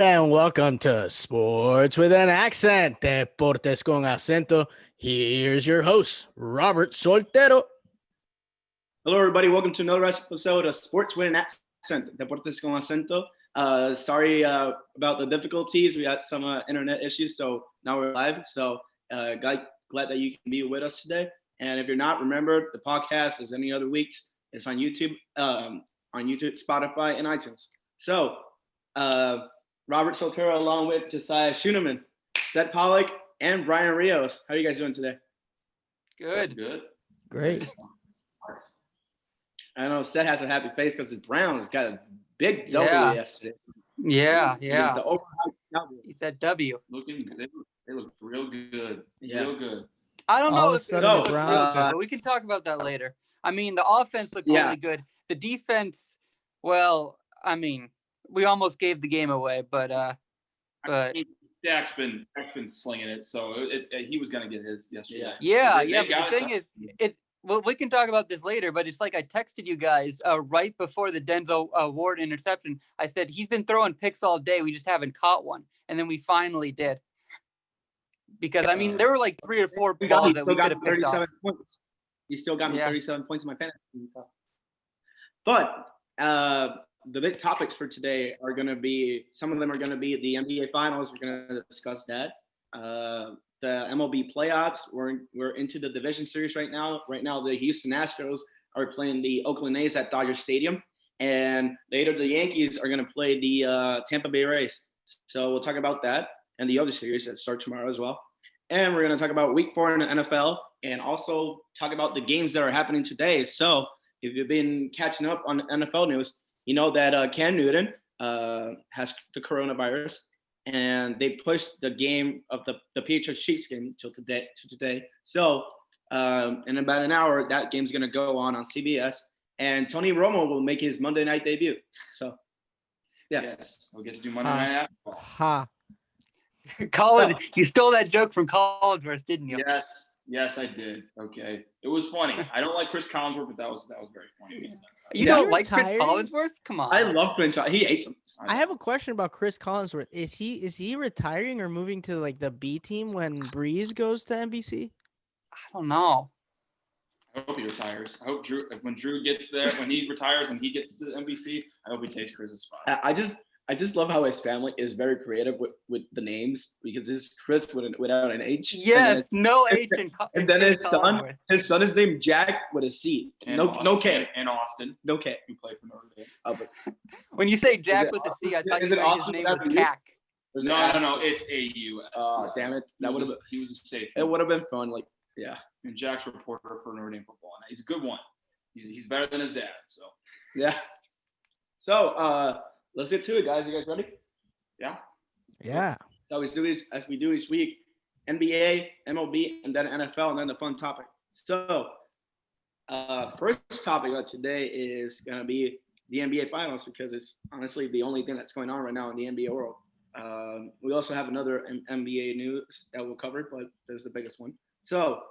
And welcome to Sports with an Accent, Deportes con Acento. Here's your host, Robert Soltero. Hello, everybody. Welcome to another episode of Sports with an Accent, Deportes con Acento. Sorry about the difficulties. We had some internet issues, so now we're live. So glad that you can be with us today. And if you're not, remember the podcast, as any other weeks, it's on YouTube, Spotify, and iTunes. So Robert Soltero, along with Josiah Schuneman, Seth Pollock, and Brian Rios. How are you guys doing today? Good. Great. I know Seth has a happy face because his Browns got a big W yesterday. Yeah. Against the overhyped Cowboys. It's that W. They look real good. Yeah. Real good. I don't All know of a if sudden they the look real Browns- good, but we can talk about that later. I mean, the offense looked Yeah. really good. The defense, well, I mean, we almost gave the game away, but Dak's been slinging it, so he was gonna get his yesterday. yeah. They But got the it thing done. is, well, we can talk about this later, but it's like I texted you guys right before the Denzel Ward interception. I said he's been throwing picks all day. We just haven't caught one, and then we finally did. Because I mean, there were like 3 or 4 balls that we could have picked off. 37 points. He still got me Yeah. 37 points in my fantasy and stuff. But the big topics for today are going to be, some of them are going to be the NBA Finals. We're going to discuss that. The MLB playoffs. We're into the division series right now. Right now, the Houston Astros are playing the Oakland A's at Dodger Stadium. And later, the Yankees are going to play the Tampa Bay Rays. So we'll talk about that and the other series that start tomorrow as well. And we're going to talk about week 4 in the NFL and also talk about the games that are happening today. So if you've been catching up on NFL news, you know that Cam Newton has the coronavirus, and they pushed the game of the Patriots Chiefs game to today. So in about an hour, that game's going to go on CBS, and Tony Romo will make his Monday night debut. So, yeah. Yes, we'll get to do Monday Night Football. Ha. Colin, you stole that joke from Collinsworth, didn't you? Yes, I did. Okay, it was funny. I don't like Chris Collinsworth, but that was very funny. You Yeah. don't like Chris Retired? Collinsworth? Come on. I love Crenshaw. He hates him. I have a question about Chris Collinsworth. Is he retiring or moving to like the B team when Breeze goes to NBC? I don't know. I hope he retires. I hope when Drew gets there, when he retires and he gets to NBC, I hope he takes Chris's spot. I just love how his family is very creative with the names, because it's Chris without an H. Yes, no H in And then Chris his Collinsworth. son is named Jack with a C. And No Austin, K. And Austin, No K. who played for Notre Dame. Oh, but When you say Jack it with a C, I awesome? thought Is you it meant his awesome name that was you- Cac. was it No, S? it's AU. Oh, damn it. That would have He was a safe. it would have been fun. Like, yeah. And Jack's a reporter for Notre Dame football, and he's a good one. He's better than his dad. So Yeah. So let's get to it, guys. You guys ready? yeah. Yeah. So as we do each week, NBA, MLB, and then NFL, and then the fun topic. So first topic of today is going to be the NBA Finals, because it's honestly the only thing that's going on right now in the NBA world. We also have another NBA news that we'll cover, but there's the biggest one. So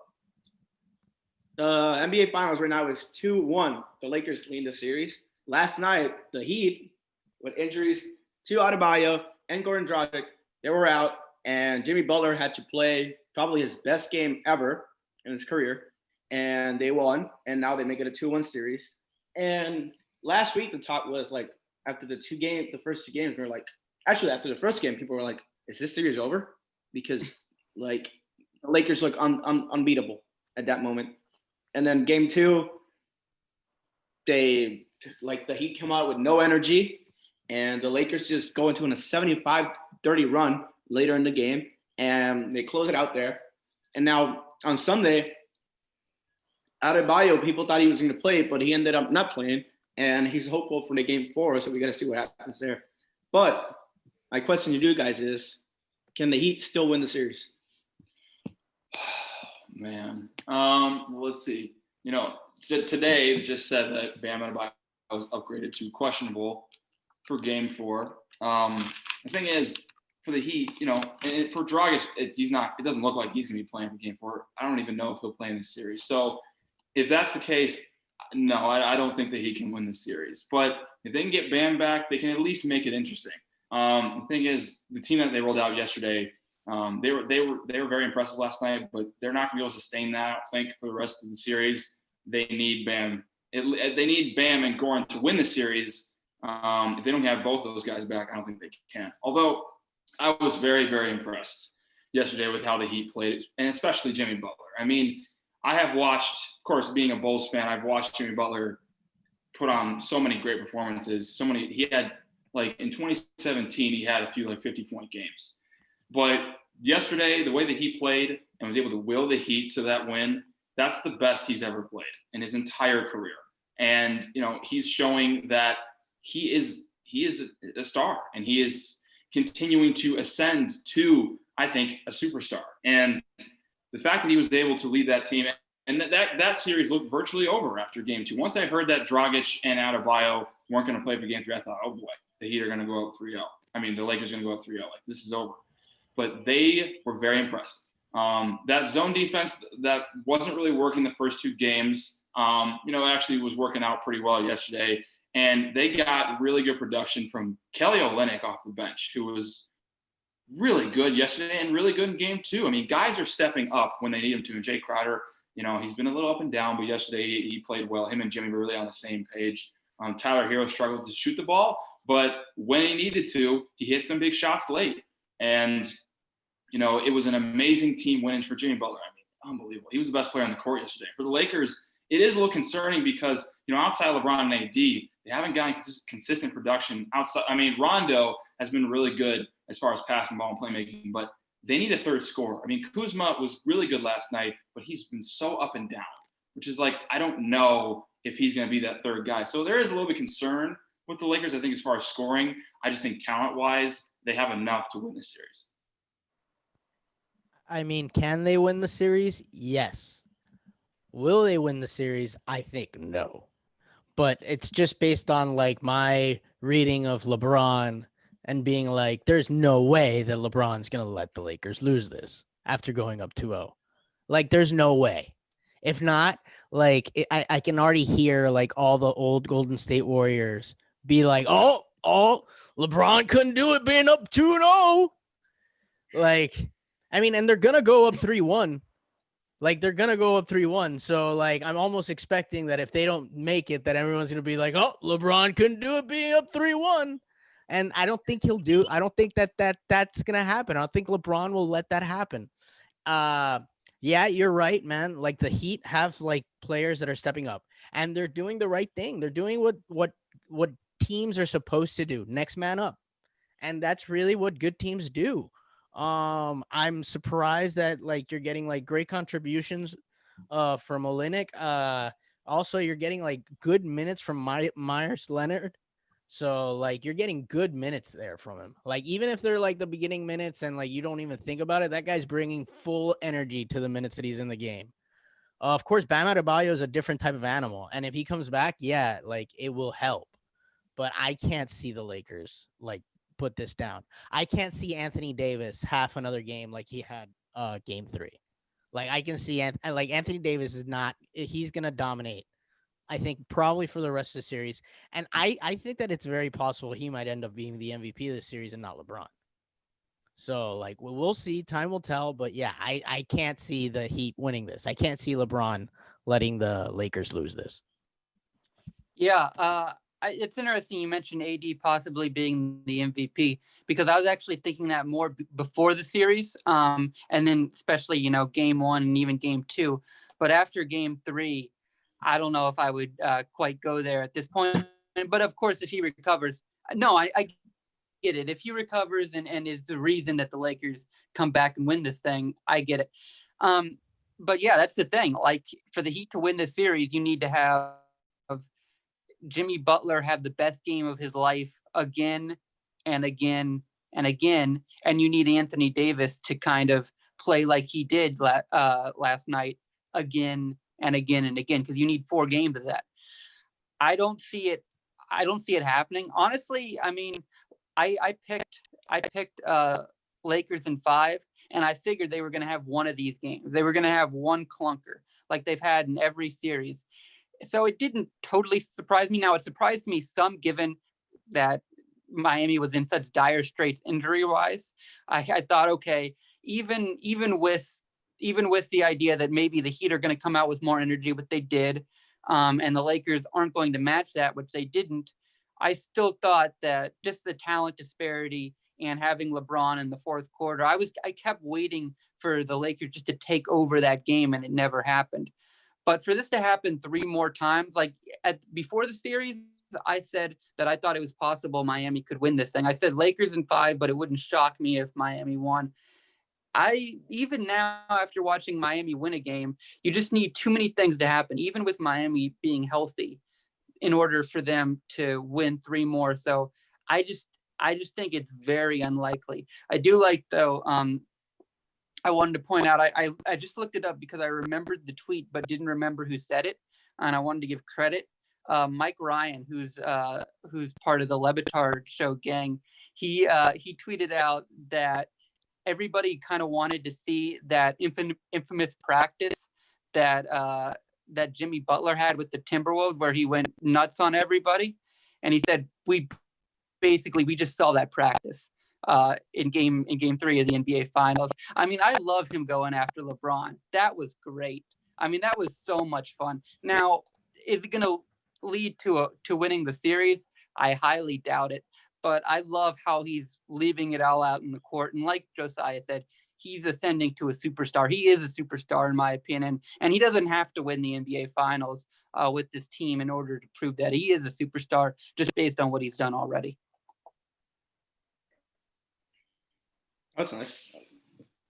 the NBA Finals right now is 2-1. The Lakers lead the series. Last night, the Heat, with injuries to Adebayo and Gordon Dragic, they were out, and Jimmy Butler had to play probably his best game ever in his career, and they won, and now they make it a 2-1 series. And last week, the talk was like, after the first two games, we were like, actually, after the first game, people were like, is this series over? Because, like, the Lakers look unbeatable at that moment. And then game 2, the Heat come out with no energy, and the Lakers just go into a 75-30 run later in the game, and they close it out there. And now on Sunday, Adebayo, people thought he was going to play, but he ended up not playing, and he's hopeful for the game 4, so we got to see what happens there. But my question to you guys is, can the Heat still win the series? Man. Let's see. Today it just said that Bam Adebayo was upgraded to questionable for Game 4. The thing is, for the Heat, and for Dragic, it doesn't look like he's going to be playing for Game 4. I don't even know if he'll play in this series. So if that's the case, no, I don't think that he can win the series. But if they can get Bam back, they can at least make it interesting. The thing is, the team that they rolled out yesterday, they were very impressive last night, but they're not going to be able to sustain that. I don't think for the rest of the series. They need Bam. They need Bam and Goran to win the series. If they don't have both of those guys back, I don't think they can. Although I was very, very impressed yesterday with how the Heat played, and especially Jimmy Butler. I mean, I have watched, of course, being a Bulls fan, I've watched Jimmy Butler put on so many great performances. He had, like, in 2017, he had a few, like, 50-point games. But yesterday, the way that he played and was able to will the Heat to that win, that's the best he's ever played in his entire career. And, he's showing that he is a star, and he is continuing to ascend to, I think, a superstar. And the fact that he was able to lead that team, and that series looked virtually over after game 2. Once I heard that Dragic and Adebayo weren't going to play for game 3, I thought, oh boy, the Heat are going to go up 3-0. I mean, the Lakers are going to go up 3-0. Like, this is over. But they were very impressive. That zone defense that wasn't really working the first 2 games, actually was working out pretty well yesterday. And they got really good production from Kelly Olynyk off the bench, who was really good yesterday and really good in game 2. I mean, guys are stepping up when they need him to. And Jay Crowder, he's been a little up and down, but yesterday he played well. Him and Jimmy were really on the same page. Tyler Hero struggled to shoot the ball, but when he needed to, he hit some big shots late. And, it was an amazing team win for Jimmy Butler. I mean, unbelievable. He was the best player on the court yesterday. For the Lakers, it is a little concerning because, outside LeBron and AD, they haven't gotten consistent production outside. I mean, Rondo has been really good as far as passing ball and playmaking, but they need a third scorer. I mean, Kuzma was really good last night, but he's been so up and down, which is like, I don't know if he's going to be that third guy. So there is a little bit of concern with the Lakers, I think, as far as scoring. I just think talent-wise, they have enough to win this series. I mean, can they win the series? Yes. Will they win the series? I think no. But it's just based on, like, my reading of LeBron and being like, there's no way that LeBron's going to let the Lakers lose this after going up 2-0. Like, there's no way. If not, like, I can already hear, like, all the old Golden State Warriors be like, oh, LeBron couldn't do it being up 2-0. Like, I mean, and they're going to go up 3-1. Like, they're going to go up 3-1. So, like, I'm almost expecting that if they don't make it, that everyone's going to be like, oh, LeBron couldn't do it being up 3-1. And I don't think I don't think that's going to happen. I don't think LeBron will let that happen. Yeah, you're right, man. Like, the Heat have, like, players that are stepping up, and they're doing the right thing. They're doing what teams are supposed to do. Next man up. And that's really what good teams do. I'm surprised that, like, you're getting, like, great contributions from Olynyk. Also, you're getting, like, good minutes from Myers Leonard. So, like, you're getting good minutes there from him. Like, even if they're, like, the beginning minutes and, like, you don't even think about it, that guy's bringing full energy to the minutes that he's in the game. Of course, Bam Adebayo is a different type of animal. And if he comes back, yeah, like, it will help. But I can't see the Lakers, like, put this down. I can't see Anthony Davis half another game like he had game 3. Like, I can see Anthony Davis he's going to dominate, I think, probably for the rest of the series. And I think that it's very possible he might end up being the MVP of the series and not LeBron. So, like, we'll see. Time will tell. But, yeah, I can't see the Heat winning this. I can't see LeBron letting the Lakers lose this. Yeah, it's interesting you mentioned AD possibly being the MVP, because I was actually thinking that more before the series, and then especially, game 1 and even game 2. But after game 3, I don't know if I would quite go there at this point. But, of course, if he recovers, no, I get it. If he recovers and is the reason that the Lakers come back and win this thing, I get it. But, yeah, that's the thing. Like, for the Heat to win this series, you need to have Jimmy Butler have the best game of his life again and again and again, and you need Anthony Davis to kind of play like he did last night again and again and again, because you need 4 games of that. I don't see it happening. Honestly, I mean, I picked Lakers in 5, and I figured they were going to have one of these games. They were going to have one clunker like they've had in every series. So it didn't totally surprise me. Now, it surprised me some, given that Miami was in such dire straits injury wise. I thought, okay, even with the idea that maybe the Heat are going to come out with more energy, but they did, and the Lakers aren't going to match that, which they didn't. I still thought that just the talent disparity and having LeBron in the fourth quarter, I kept waiting for the Lakers just to take over that game, and it never happened. But for this to happen 3 more times, like before the series, I said that I thought it was possible Miami could win this thing. I said Lakers in 5, but it wouldn't shock me if Miami won. Even now, after watching Miami win a game, you just need too many things to happen, even with Miami being healthy, in order for them to win 3 more. So I just think it's very unlikely. I do like, though, I wanted to point out, I just looked it up because I remembered the tweet but didn't remember who said it, and I wanted to give credit. Mike Ryan, who's part of the Le Batard Show gang, he tweeted out that everybody kind of wanted to see that infamous practice that Jimmy Butler had with the Timberwolves, where he went nuts on everybody, and he said we just saw that practice in game 3 of the NBA Finals. I mean, I love him going after LeBron. That was great. I mean, that was so much fun. Now, is it going to lead to winning the series? I highly doubt it. But I love how he's leaving it all out in the court. And like Josiah said, he's ascending to a superstar. He is a superstar, in my opinion. And he doesn't have to win the NBA Finals with this team in order to prove that he is a superstar, just based on what he's done already. That's nice.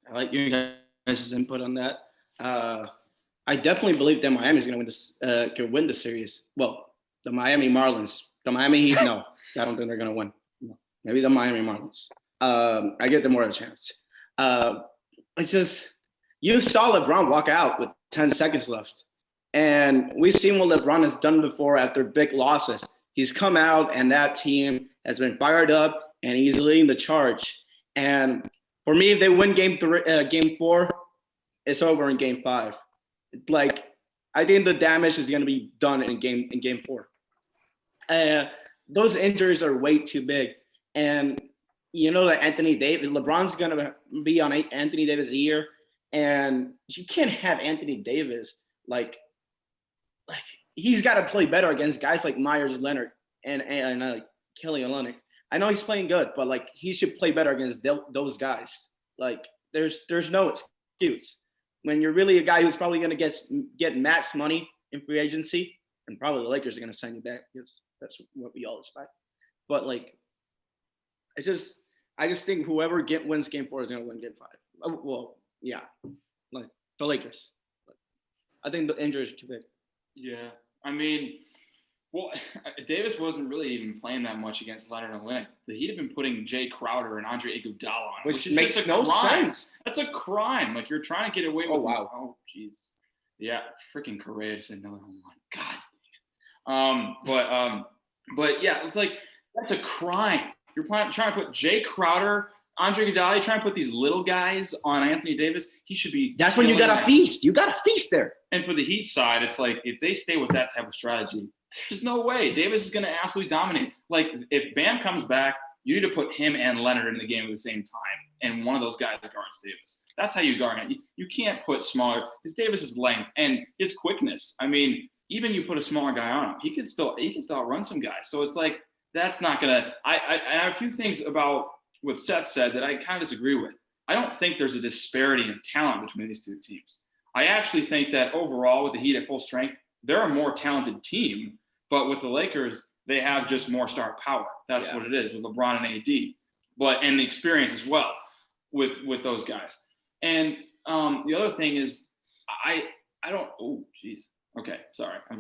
I like you guys' input on that. I definitely believe that Miami is going to win the series. Well, the Miami Marlins. The Miami Heat, no. I don't think they're going to win. No. Maybe the Miami Marlins. I give them more of a chance. It's just, you saw LeBron walk out with 10 seconds left. And we've seen what LeBron has done before after big losses. He's come out, and that team has been fired up, and he's leading the charge. And for me, if they win game 4, it's over in game 5. Like, I think the damage is going to be done in game 4. Those injuries are way too big. And you know that LeBron's going to be on Anthony Davis' year. And you can't have Anthony Davis, like he's got to play better against guys like Myers Leonard and Kelly Olynyk. I know he's playing good, but like he should play better against those guys. Like there's no excuse when you're really a guy who's probably going to get max money in free agency, and probably the Lakers are going to sign you back because that's what we all expect. But like, I just think whoever wins game 4 is going to win game 5. Well, yeah, like the Lakers. I think the injuries are too big. Yeah, I mean, well, Davis wasn't really even playing that much against Leonard and Olynyk. He'd have been putting Jay Crowder and Andre Iguodala on, which makes no sense. That's a crime. Like you're trying to get away with. Oh wow. Oh jeez. Yeah, freaking Correa said no. Oh my God. But yeah, it's like that's a crime. You're trying to put Jay Crowder, Andre Iguodala, you're trying to put these little guys on Anthony Davis. He should be. That's when you got to feast. You got to feast there. And for the Heat side, it's like if they stay with that type of strategy, there's no way Davis is going to absolutely dominate. Like if Bam comes back, you need to put him and Leonard in the game at the same time, and one of those guys guards Davis. That's how you guard it. You can't put smaller. Because Davis's length and his quickness. I mean, even you put a smaller guy on him, he can still outrun some guys. So it's like that's not gonna. I have a few things about what Seth said that I kind of disagree with. I don't think there's a disparity in talent between these two teams. I actually think that overall, with the Heat at full strength, they're a more talented team. But with the Lakers, they have just more star power. That's what it is with LeBron and AD, and the experience as well with those guys. And the other thing is, I don't. Oh, jeez. Okay, sorry. I'm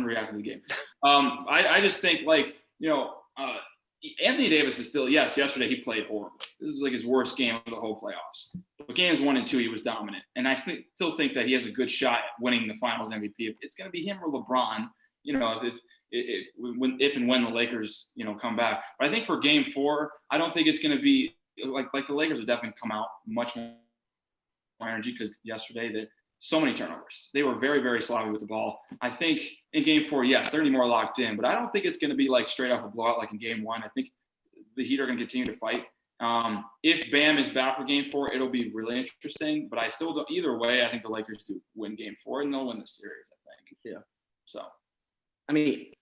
reacting to the game. I just think Anthony Davis is still, yesterday he played horribly. This is like his worst game of the whole playoffs. But games 1 and 2, he was dominant. And I still think that he has a good shot at winning the finals MVP. If it's going to be him or LeBron, if and when the Lakers, come back. But I think for game 4, I don't think it's going to be like the Lakers will definitely come out much more energy because yesterday so many turnovers. They were very, very sloppy with the ball. I think in game 4, yes, they're going to be more locked in, but I don't think it's going to be like straight up a blowout like in game 1. I think the Heat are going to continue to fight. If Bam is back for Game 4, it'll be really interesting. But I still don't. Either way, I think the Lakers do win Game 4, and they'll win the series. I think. Yeah. So. I mean,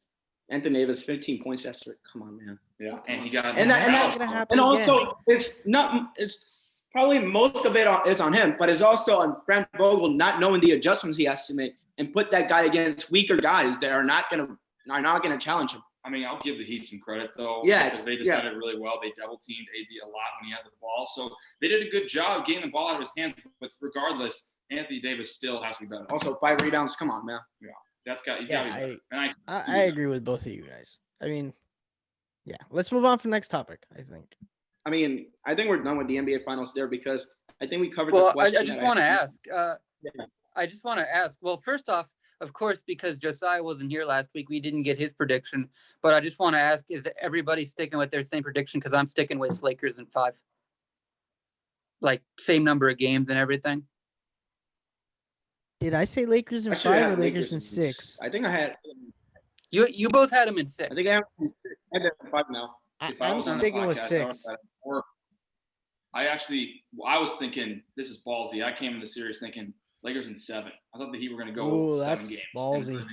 Anthony Davis, 15 points yesterday. Come on, man. Yeah, and he got And that's that- gonna happen And again. also, it's probably most of it is on him, but it's also on Frank Vogel not knowing the adjustments he has to make and put that guy against weaker guys that are not gonna challenge him. I mean, I'll give the Heat some credit though. Yes, because they yeah. defended really well. They double teamed AD a lot when he had the ball, so they did a good job getting the ball out of his hands. But regardless, Anthony Davis still has to be better. Also, 5 rebounds. Come on, man. He's got to be Yeah, better. And I agree with both of you guys. I mean, yeah. Let's move on to the next topic, I think. I mean, I think we're done with the NBA Finals there because I think we covered Well, the I question. just that want to had. ask. I just want to ask. Well, first off, of course, because Josiah wasn't here last week, we didn't get his prediction. But I just want to ask: is everybody sticking with their same prediction? Because I'm sticking with Lakers in 5. Like same number of games and everything. Did I say Lakers in Actually, I 5 had or Lakers in 6? I think I had. You both had him in 6. I think I have 5 now. if I I'm was on the sticking with podcast, I would've 6. said it more. I was thinking this is ballsy. I came in the series thinking Lakers in 7. I thought the Heat were going to go Ooh, 7 that's games. ballsy.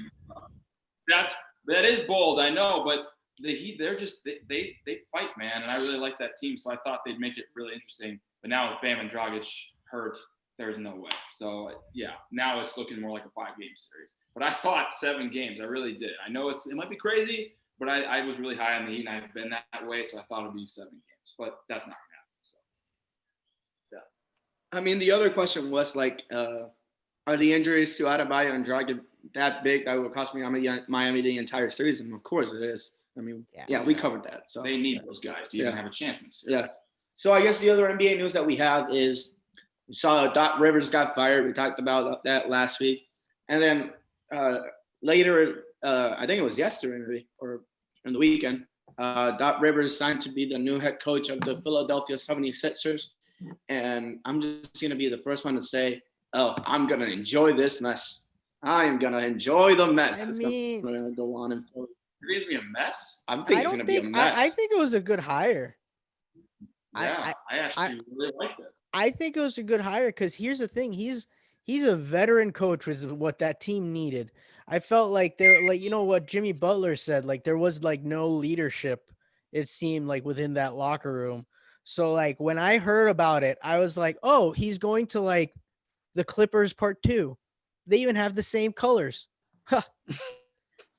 That is bold, I know, but the Heat, they're just they fight, man, and I really like that team, so I thought they'd make it really interesting. But now with Bam and Dragic hurt, there's no way. So yeah, now it's looking more like a 5-game series. But I thought 7 games. I really did. I know it might be crazy, but I was really high on the Heat, and I've been that way, so I thought it'd be 7 games. But that's not gonna happen. So I mean, the other question was like, are the injuries to Adebayo and Dragic that big that would cost Miami the entire series? And of course it is. I mean, Yeah. we covered that. So they need those guys to even Yeah. have a chance in this series. yeah. So I guess the other NBA news that we have is we saw Doc Rivers got fired. We talked about that last week, and then later, I think it was yesterday maybe, or in the weekend, Doc Rivers signed to be the new head coach of the Philadelphia 76ers. And I'm just going to be the first one to say, oh, I'm going to enjoy this mess. I am going to enjoy the mess. I It's mean, going to go on in Philly. You're gonna be a mess. I think I it's don't going to be a think mess. I think it was a good hire. Yeah, I actually really like that. I think it was a good hire because here's the thing: he's a veteran coach, was what that team needed. I felt like there, like what Jimmy Butler said, like there was like no leadership. It seemed like within that locker room. So like when I heard about it, I was like, oh, he's going to like the Clippers Part 2. They even have the same colors. Huh.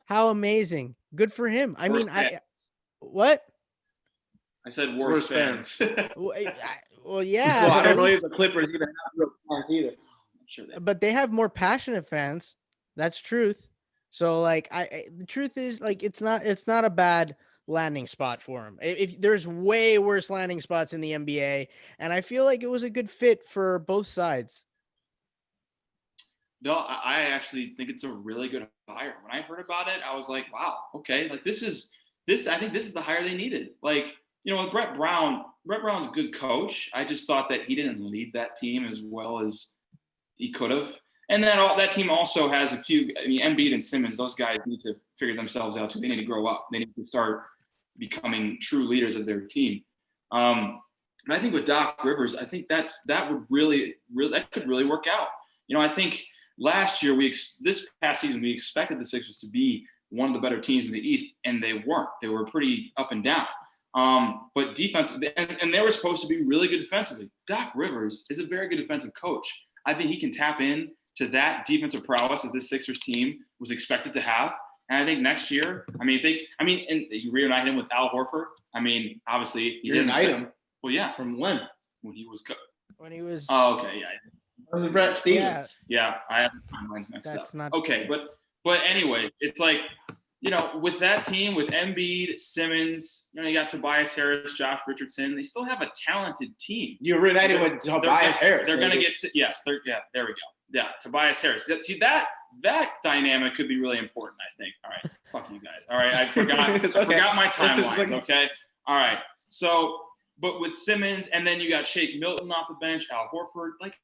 How amazing! Good for him. I Worst mean, fan. what? I said Worst worst fans. Well, well, yeah. well, I but don't at believe least- the Clippers even have real fans either. I'm sure they but they have more passionate fans. That's truth. So like the truth is like it's not a bad landing spot for him. If there's way worse landing spots in the NBA, and I feel like it was a good fit for both sides. No, I actually think it's a really good hire. When I heard about it, I was like, wow, okay. Like this. I think this is the hire they needed. Like, with Brett Brown's a good coach. I just thought that he didn't lead that team as well as he could have. And then that team also has a few, Embiid and Simmons, those guys need to figure themselves out too. They need to grow up. They need to start becoming true leaders of their team. And I think with Doc Rivers, I think that would really that could really work out. I think last year, this past season, we expected the Sixers to be one of the better teams in the East, and they weren't. They were pretty up and down. But defense, and they were supposed to be really good defensively. Doc Rivers is a very good defensive coach. I think he can tap in to that defensive prowess that this Sixers team was expected to have. And I think next year, and you reunite him with Al Horford. Obviously, he didn't Reunite him Well, yeah, from when? when he was. When he was Oh, okay, yeah. That was Brett Stevens. Yeah, I have the timelines mixed That's up. not Okay, but anyway, it's like, with that team, with Embiid, Simmons, you got Tobias Harris, Josh Richardson, they still have a talented team. You reunited with Tobias Harris. They're going to maybe. there we go. Yeah, Tobias Harris. See, that dynamic could be really important, I think. All right, fuck you guys. All right, I forgot. It's I okay. forgot my It's timelines. okay. Okay. All right. So, but with Simmons, and then you got Shake Milton off the bench, Al Horford. Like,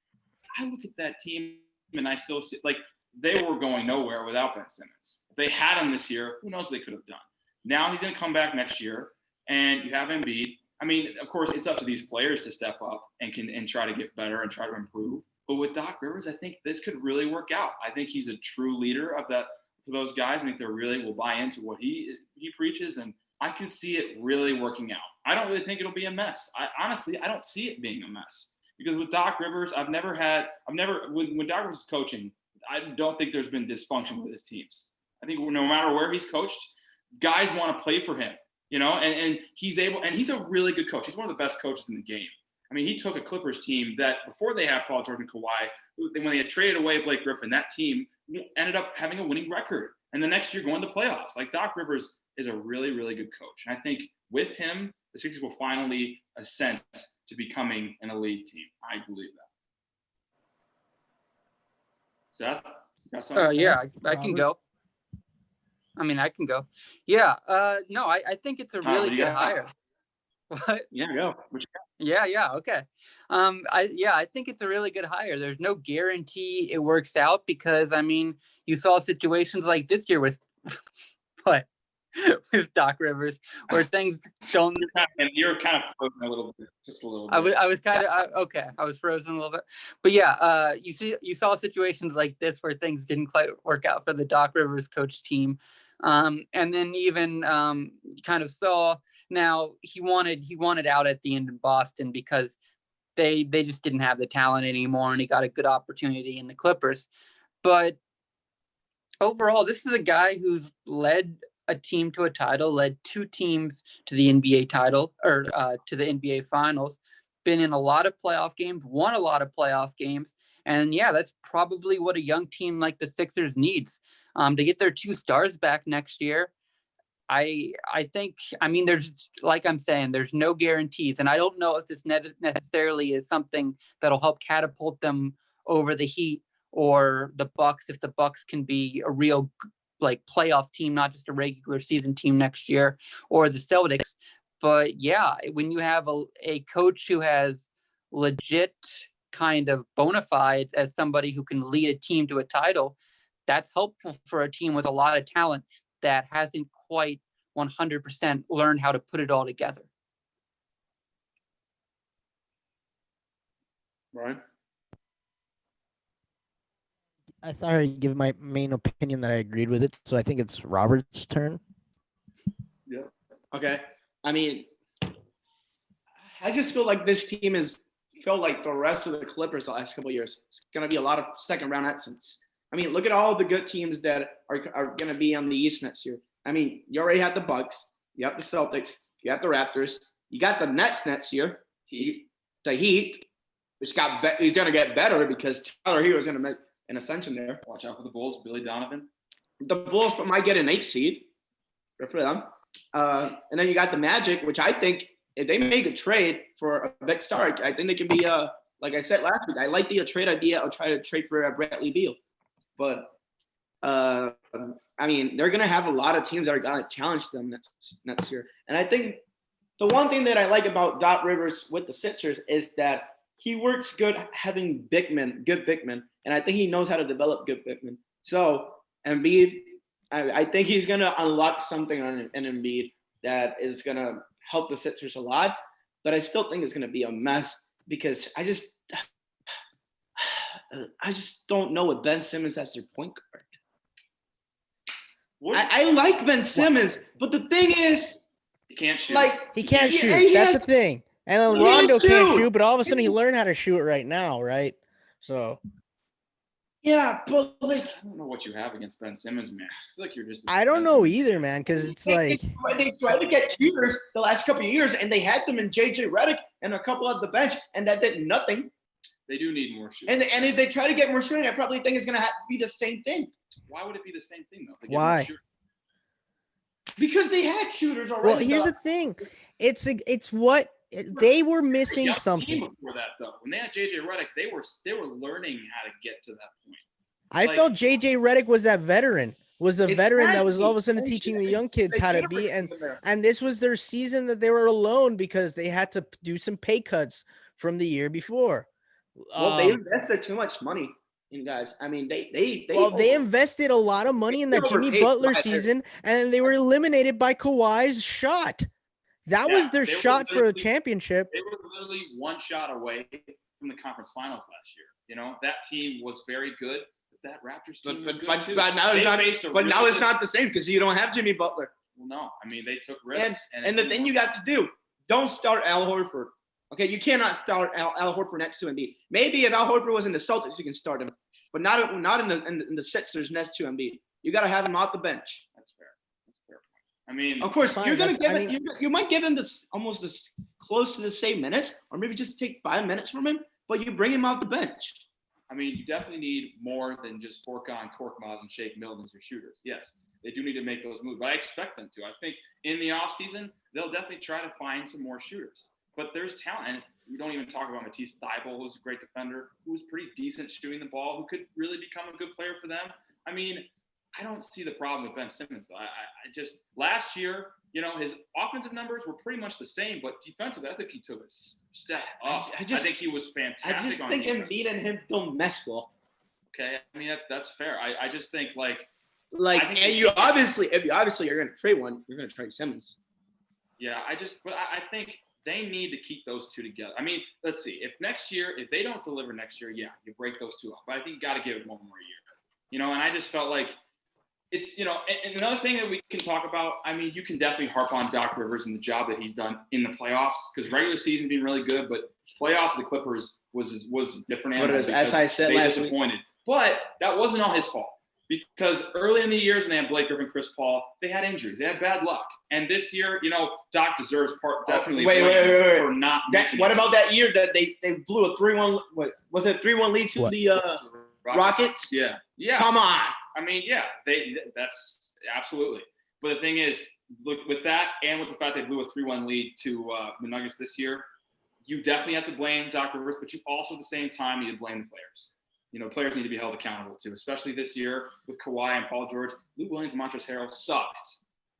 I look at that team, and I still see like they were going nowhere without Ben Simmons. If they had him this year, who knows what they could have done. Now he's going to come back next year. and you have Embiid. I mean, of course, it's up to these players to step up and try to get better and try to improve. But with Doc Rivers, I think this could really work out. I think he's a true leader of that for those guys. I think they really will buy into what he preaches, and I can see it really working out. I don't really think it'll be a mess. Honestly, I don't see it being a mess because with Doc Rivers, when Doc Rivers is coaching, I don't think there's been dysfunction with his teams. I think no matter where he's coached, guys want to play for him, and he's a really good coach. He's one of the best coaches in the game. I mean, he took a Clippers team that before they had Paul George and Kawhi, when they had traded away Blake Griffin, that team ended up having a winning record. And the next year going to playoffs. Like Doc Rivers is a really, really good coach. And I think with him, the Sixers will finally ascend to becoming an elite team. I believe that. Seth, you got something? Yeah, I can go. I can go. Yeah. No, I think it's a really good hire. What? Yeah, go. Yeah. Okay. I think it's a really good hire. There's no guarantee it works out because you saw situations like this year with with Doc Rivers where things don't. You're kind of frozen a little bit, just a little bit. I was kind of okay. I was frozen a little bit, but yeah. You saw situations like this where things didn't quite work out for the Doc Rivers coach team, and then even kind of saw. Now he wanted out at the end in Boston because they just didn't have the talent anymore, and he got a good opportunity in the Clippers. But overall, this is a guy who's led a team to a title, led two teams to the NBA title or to the NBA Finals, been in a lot of playoff games, won a lot of playoff games, and yeah, that's probably what a young team like the Sixers needs to get their two stars back next year. I think, there's, like I'm saying, there's no guarantees. And I don't know if this necessarily is something that'll help catapult them over the Heat or the Bucks, if the Bucks can be a real playoff team, not just a regular season team next year, or the Celtics. But yeah, when you have a coach who has legit kind of bona fides as somebody who can lead a team to a title, that's helpful for a team with a lot of talent that hasn't quite 100% learned how to put it all together. Right. I thought I'd give my main opinion that I agreed with it. So I think it's Robert's turn. Yeah. Okay. I just feel like this team felt like the rest of the Clippers the last couple of years. It's going to be a lot of second round exits. Look at all the good teams that are going to be on the East next year. You already had the Bucks, you have the Celtics, you have the Raptors, you got the Nets next year, the Heat, which he's going to get better because Tyler Hero is going to make an ascension there. Watch out for the Bulls, Billy Donovan. The Bulls might get an 8 seed. Good for them. And then you got the Magic, which I think if they make a trade for a big star, I think they can be, like I said last week, I like the trade idea. I'll try to trade for Bradley Beal. But they're going to have a lot of teams that are going to challenge them next year. And I think the one thing that I like about Doc Rivers with the Sixers is that he works good having good big men. And I think he knows how to develop good big men. So Embiid, I think he's going to unlock something in Embiid that is going to help the Sixers a lot. But I still think it's going to be a mess because I just don't know what Ben Simmons as their point guard. I like Ben Simmons, but the thing is, he can't shoot. He can't shoot. That's the thing. And then Rondo can't shoot, but all of a sudden he learned how to shoot right now, right? So. Yeah, but I don't know what you have against Ben Simmons, man. I feel like you're just. I don't know either, man, because it's they tried to get shooters the last couple of years, and they had them in JJ Redick and a couple at the bench, and that did nothing. They do need more shooting. And if they try to get more shooting, I probably think it's going to be the same thing. Why would it be the same thing, though? Why? Because they had shooters already. Well, here's the thing. It's what they were missing something. Before that, though, when they had JJ Redick, they were learning how to get to that point. I felt JJ Redick was that veteran. Was the veteran that was all of a sudden teaching the young kids how to be, and this was their season that they were alone because they had to do some pay cuts from the year before. Well, they invested too much money in guys. They invested a lot of money in that Jimmy Butler season, and they were eliminated by Kawhi's shot. That Yeah, was their they were shot for a literally- championship. They were literally one shot away from the conference finals last year. You know, that team was very good, but that Raptors team was good too. But now it's They not. faced a But now really it's good- not the same because you don't have Jimmy Butler. Well, no, I mean they took risks, And the thing you got to do, don't start Al Horford. Okay, you cannot start Al Horford next to Embiid. Maybe if Al Horford was in the Celtics, you can start him, but not in the Sixers next to Embiid. You got to have him off the bench. That's fair. That's fair. I mean, Of course, Fine, you're gonna that's- give I him. You might give him this almost this close to the same minutes, or maybe just take 5 minutes from him, but you bring him off the bench. I mean, you definitely need more than just Furkan Korkmaz and Shake Milton as your shooters. Yes, they do need to make those moves, but I expect them to. I think in the offseason, they'll definitely try to find some more shooters. But there's talent. And we don't even talk about Matisse Thybulle, who's a great defender, who's pretty decent shooting the ball, who could really become a good player for them. I mean, I don't see the problem with Ben Simmons, though. I just – last year, you know, his offensive numbers were pretty much the same, but defensively, I think he took a step up. I think he was fantastic I just on think defense. Embiid and him don't mesh well. Okay, I mean that's fair. I just think like Like, I think and he you can't- obviously, if you obviously you're gonna trade one, you're gonna trade Simmons. yeah, I think they need to keep those two together. I mean, let's see. If they don't deliver next year, yeah, you break those two up. But I think you got to give it one more year. You know, and I just felt like it's, you know, and another thing that we can talk about, I mean, you can definitely harp on Doc Rivers and the job that he's done in the playoffs, because regular season been really good, but playoffs of the Clippers was a different animal. As because I said they last week, disappointed. But that wasn't all his fault. Because early in the years when they had Blake Griffin, Chris Paul, they had injuries. They had bad luck. And this year, you know, Doc deserves definitely wait, blame for not that, making what it. about that year that they blew a 3-1? What was it? 3-1 lead to What? the Rockets? Yeah. Yeah. Come on. I mean, yeah, that's absolutely. But the thing is, look, with that and with the fact they blew a 3-1 lead to the Nuggets this year, you definitely have to blame Doc Rivers, but you also at the same time need to blame the players. You know, players need to be held accountable too, especially this year with Kawhi and Paul George. Lou Williams and Montrezl Harrell sucked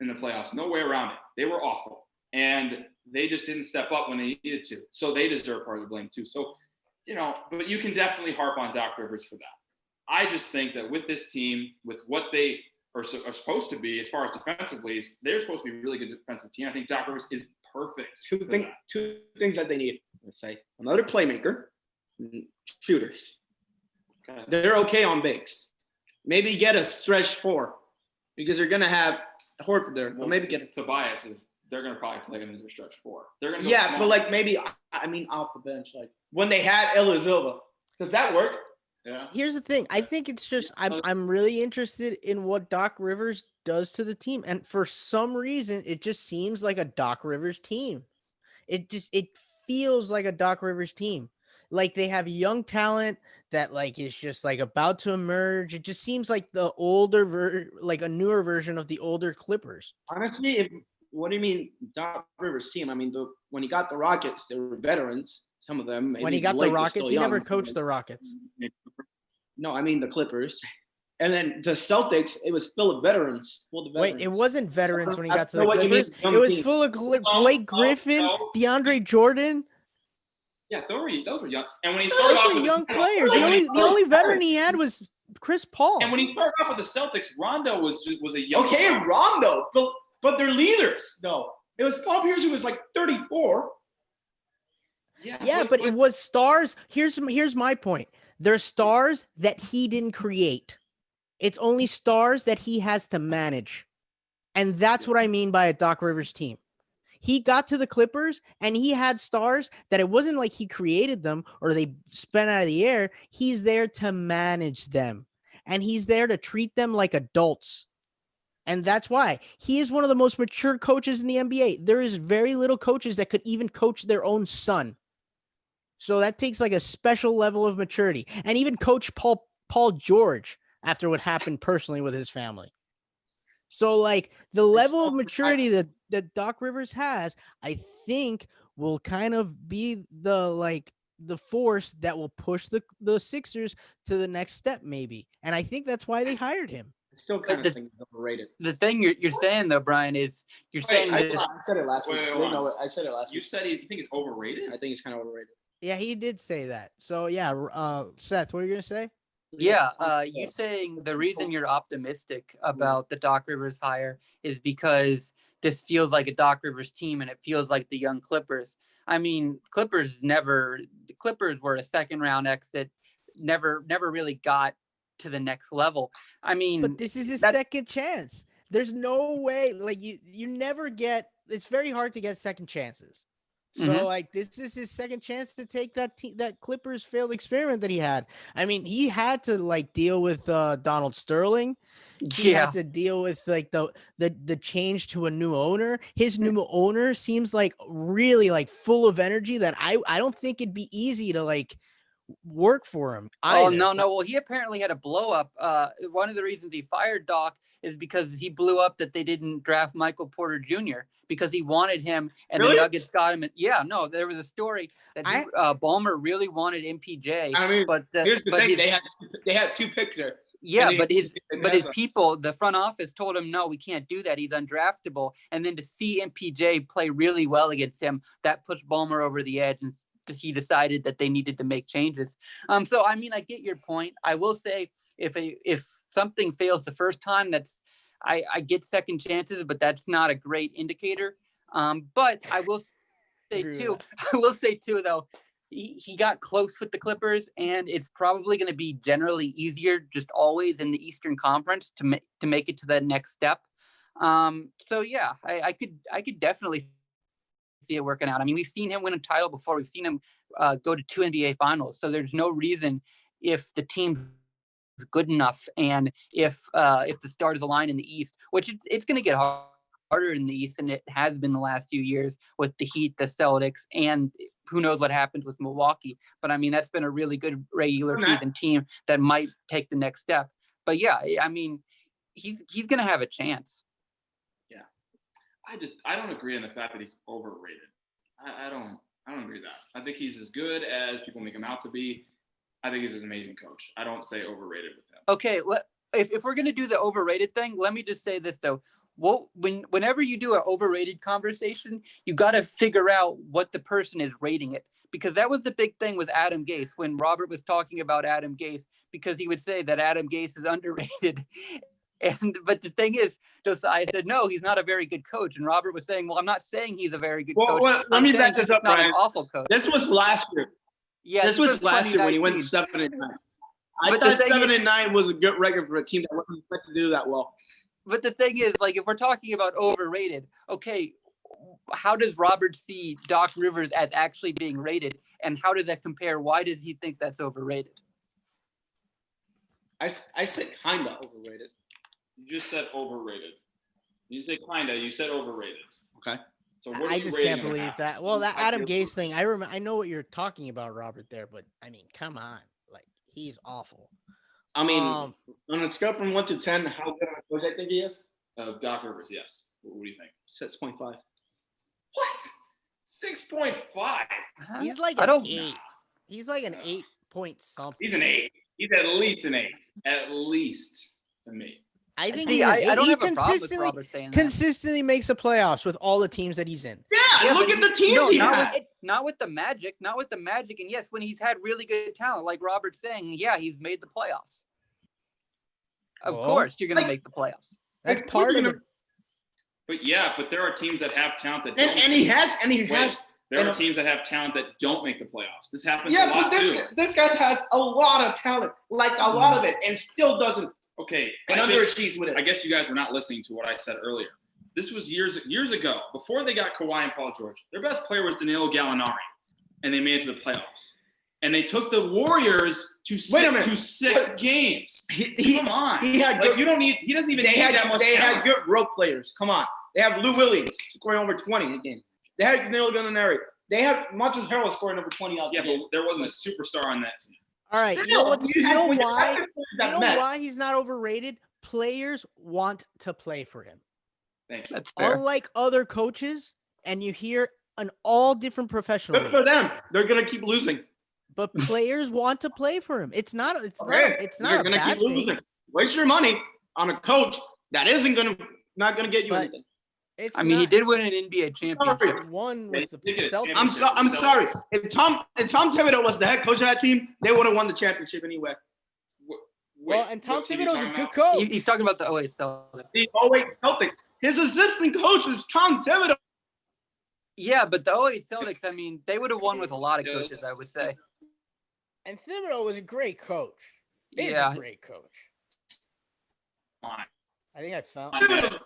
in the playoffs. No way around it. They were awful. And they just didn't step up when they needed to. So they deserve part of the blame too. So, you know, but you can definitely harp on Doc Rivers for that. I just think that with this team, with what they are supposed to be as far as defensively, they're supposed to be a really good defensive team. I think Doc Rivers is perfect. Two things that they need. Let's say another playmaker, shooters. Okay. They're okay on bigs. Maybe get a stretch 4 because they're gonna have Horford there. But maybe get Tobias is. They're gonna probably play him as their stretch 4. They're gonna go but small. like maybe I mean off the bench, like when they had Elizilva, because that worked. Yeah. Here's the thing. I think it's just I'm really interested in what Doc Rivers does to the team. And for some reason, it just seems like a Doc Rivers team. It feels like a Doc Rivers team. Like they have young talent that like is just like about to emerge. It just seems like the older like a newer version of the older Clippers. Honestly, what do you mean Doc Rivers team? I mean, when he got the Rockets, they were veterans. Some of them. When he got the Rockets, he never coached the Rockets. No, I mean the Clippers. And then the Celtics, it was full of veterans. Wait, it wasn't veterans when he I got to know the what you mean, Clippers. young It was team. full of No, Blake Griffin, no. DeAndre Jordan. Yeah, those were young. And when he Those started off were with young the players. and The when he only started- veteran he had was Chris Paul. And when he started off with the Celtics, Rondo was a young. Okay, star. Rondo, but they're leaders. No, it was Paul Pierce who was like 34. Yeah, but it was stars. Here's my point. They're stars that he didn't create. It's only stars that he has to manage. And that's what I mean by a Doc Rivers team. He got to the Clippers and he had stars that it wasn't like he created them or they spent out of the air. He's there to manage them. And he's there to treat them like adults. And that's why he is one of the most mature coaches in the NBA. There is very little coaches that could even coach their own son. So that takes like a special level of maturity. And even coach Paul George after what happened personally with his family. So like the level of maturity that Doc Rivers has, I think will kind of be the force that will push the Sixers to the next step maybe. And I think that's why they hired him. I still kind of think he's overrated. The thing you're saying though, Brian, is you're saying I this. said it last week. Wait, You hold know on. it. I said it last You week. said you think he's overrated? I think he's kind of overrated. Yeah, he did say that. So yeah, Seth, what are you gonna say? Yeah, you saying the reason you're optimistic about the Doc Rivers hire is because this feels like a Doc Rivers team and it feels like the young Clippers. I mean, the Clippers were a second round exit, never really got to the next level. I mean, But this is his second chance. There's no way, like you never get. It's very hard to get second chances. So Mhm. like this is his second chance to take that Clippers failed experiment that he had. I mean, he had to like deal with Donald Sterling. He yeah. had to deal with like the change to a new owner. His new owner seems like really like full of energy that I don't think it'd be easy to like work for him. Oh, Either. no. Well, he apparently had a blow up. One of the reasons he fired Doc is because he blew up that they didn't draft Michael Porter Jr. because he wanted him, and Really? the Nuggets got him. Yeah, no, there was a story that Ballmer really wanted MPJ. I mean, but here's the thing: his, they had 2 picks there. yeah, and but his people, the front office, told him no, we can't do that. He's undraftable. And then to see MPJ play really well against him, that puts Ballmer over the edge, and he decided that they needed to make changes. So I mean, I get your point. I will say if something fails the first time, I get second chances, but that's not a great indicator. But I will say too, though, he got close with the Clippers, and it's probably going to be generally easier just always in the Eastern Conference to make it to that next step. So yeah, I could definitely see it working out. I mean, we've seen him win a title before. We've seen him go to 2 NBA finals. So there's no reason, if the team's good enough and if the stars align in the East, which it's going to get harder in the East than it has been the last few years with the Heat, the Celtics, and who knows what happens with Milwaukee. But I mean, that's been a really good regular season team that might take the next step. But yeah, I mean, he's going to have a chance. I don't agree on the fact that he's overrated. I don't agree with that. I think he's as good as people make him out to be. I think he's an amazing coach. I don't say overrated with him. Okay, if we're gonna do the overrated thing, let me just say this though. Well, whenever you do an overrated conversation, you got to figure out what the person is rating it, because that was the big thing with Adam Gase when Robert was talking about Adam Gase, because he would say that Adam Gase is underrated. But the thing is, Josiah said, no, he's not a very good coach. And Robert was saying, well, I'm not saying he's a very good coach. Well, let me back this up, not Brian. an awful coach. This was last year. Yeah, this was last year when he went 7-9. I thought 7-9 was a good record for a team that wasn't expected to do that well. But the thing is, like, if we're talking about overrated, okay, how does Robert see Doc Rivers as actually being rated, and how does that compare? Why does he think that's overrated? I said kind of overrated. You just said overrated. You say kinda. You said overrated. Okay. So what I just can't believe that. Well, that Adam Gase thing, I know what you're talking about, Robert, there, but I mean, come on, like he's awful. I mean, on a scale from 1 to 10, how good of a coach I think he is? Doc Rivers, yes. What do you think? 6.5. What? 6.5? He's like I an don't- 8. He's like an 8 point something. He's an 8. He's at least an 8. At least to me. I think See, he's an I 8. don't He have a problem with Robert saying that. consistently makes the playoffs with all the teams that he's in. Yeah, look but at the teams no, he not had. not with the Magic, and yes, when he's had really good talent, like Robert's saying, yeah, he's made the playoffs. Of Well, course, you're gonna like- make the playoffs. That's Like, part of we're the. But yeah, but there are teams that have talent that don't. And he has. There are teams that have talent that don't make the playoffs. This happens a Yeah, lot but too. this guy has a lot of talent, like a lot of it, and still doesn't. Okay, And underachieves with it. I guess you guys were not listening to what I said earlier. This was years ago, before they got Kawhi and Paul George. Their best player was Danilo Gallinari, and they made it to the playoffs. And they took the Warriors to six games. Come on, He had like good. you don't need. He doesn't even need that much. They talent. had good role players. Come on, they have Lou Williams scoring over 20 a game. They had Danilo Gallinari. They have Montrezl Harrell scoring over 20 out. Yeah, but there wasn't a superstar on that team. All right, you know why? You know why he's not overrated? Players want to play for him. Thank you. That's fair. Unlike other coaches, and you hear an all different professional Good for league, them. They're gonna keep losing. but players want to play for him. It's not They're a gonna bad keep thing. losing. Waste your money on a coach that not gonna get you But- anything. It's I mean, he not- did win an NBA championship. He won They with the did get a Celtics. championship. I'm sorry. If Tom Thibodeau was the head coach of that team, they would have won the championship anyway. Well, and Tom what team you Thibodeau's a talking good about? coach. He's talking about the OA Celtics. The 08 Celtics. His assistant coach was Tom Thibodeau. Yeah, but the 08 Celtics, I mean, they would have won with a lot of coaches, I would say. And Thibodeau was a great coach. He's Yeah. a great coach. Fine. I think I found. Thibodeau.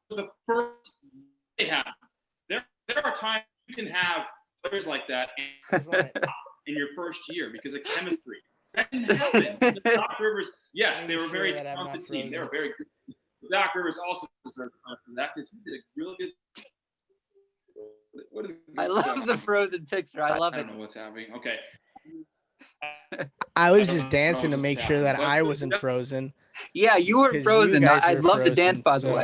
The first they have. There are times you can have players like that in your first year because of chemistry. That didn't happen. The Doc Rivers, yes, they were a very Making sure that I'm not talented team. They were frozen. very good. Doc Rivers also deserves credit for that because he did a really good. What is I love the frozen picture. I love I it. don't know what's happening. Okay. I was I don't just know dancing to what's make sure that happening, but- I wasn't frozen. Yeah, you were 'cause you frozen. guys I'd were love to dance, by frozen, the way.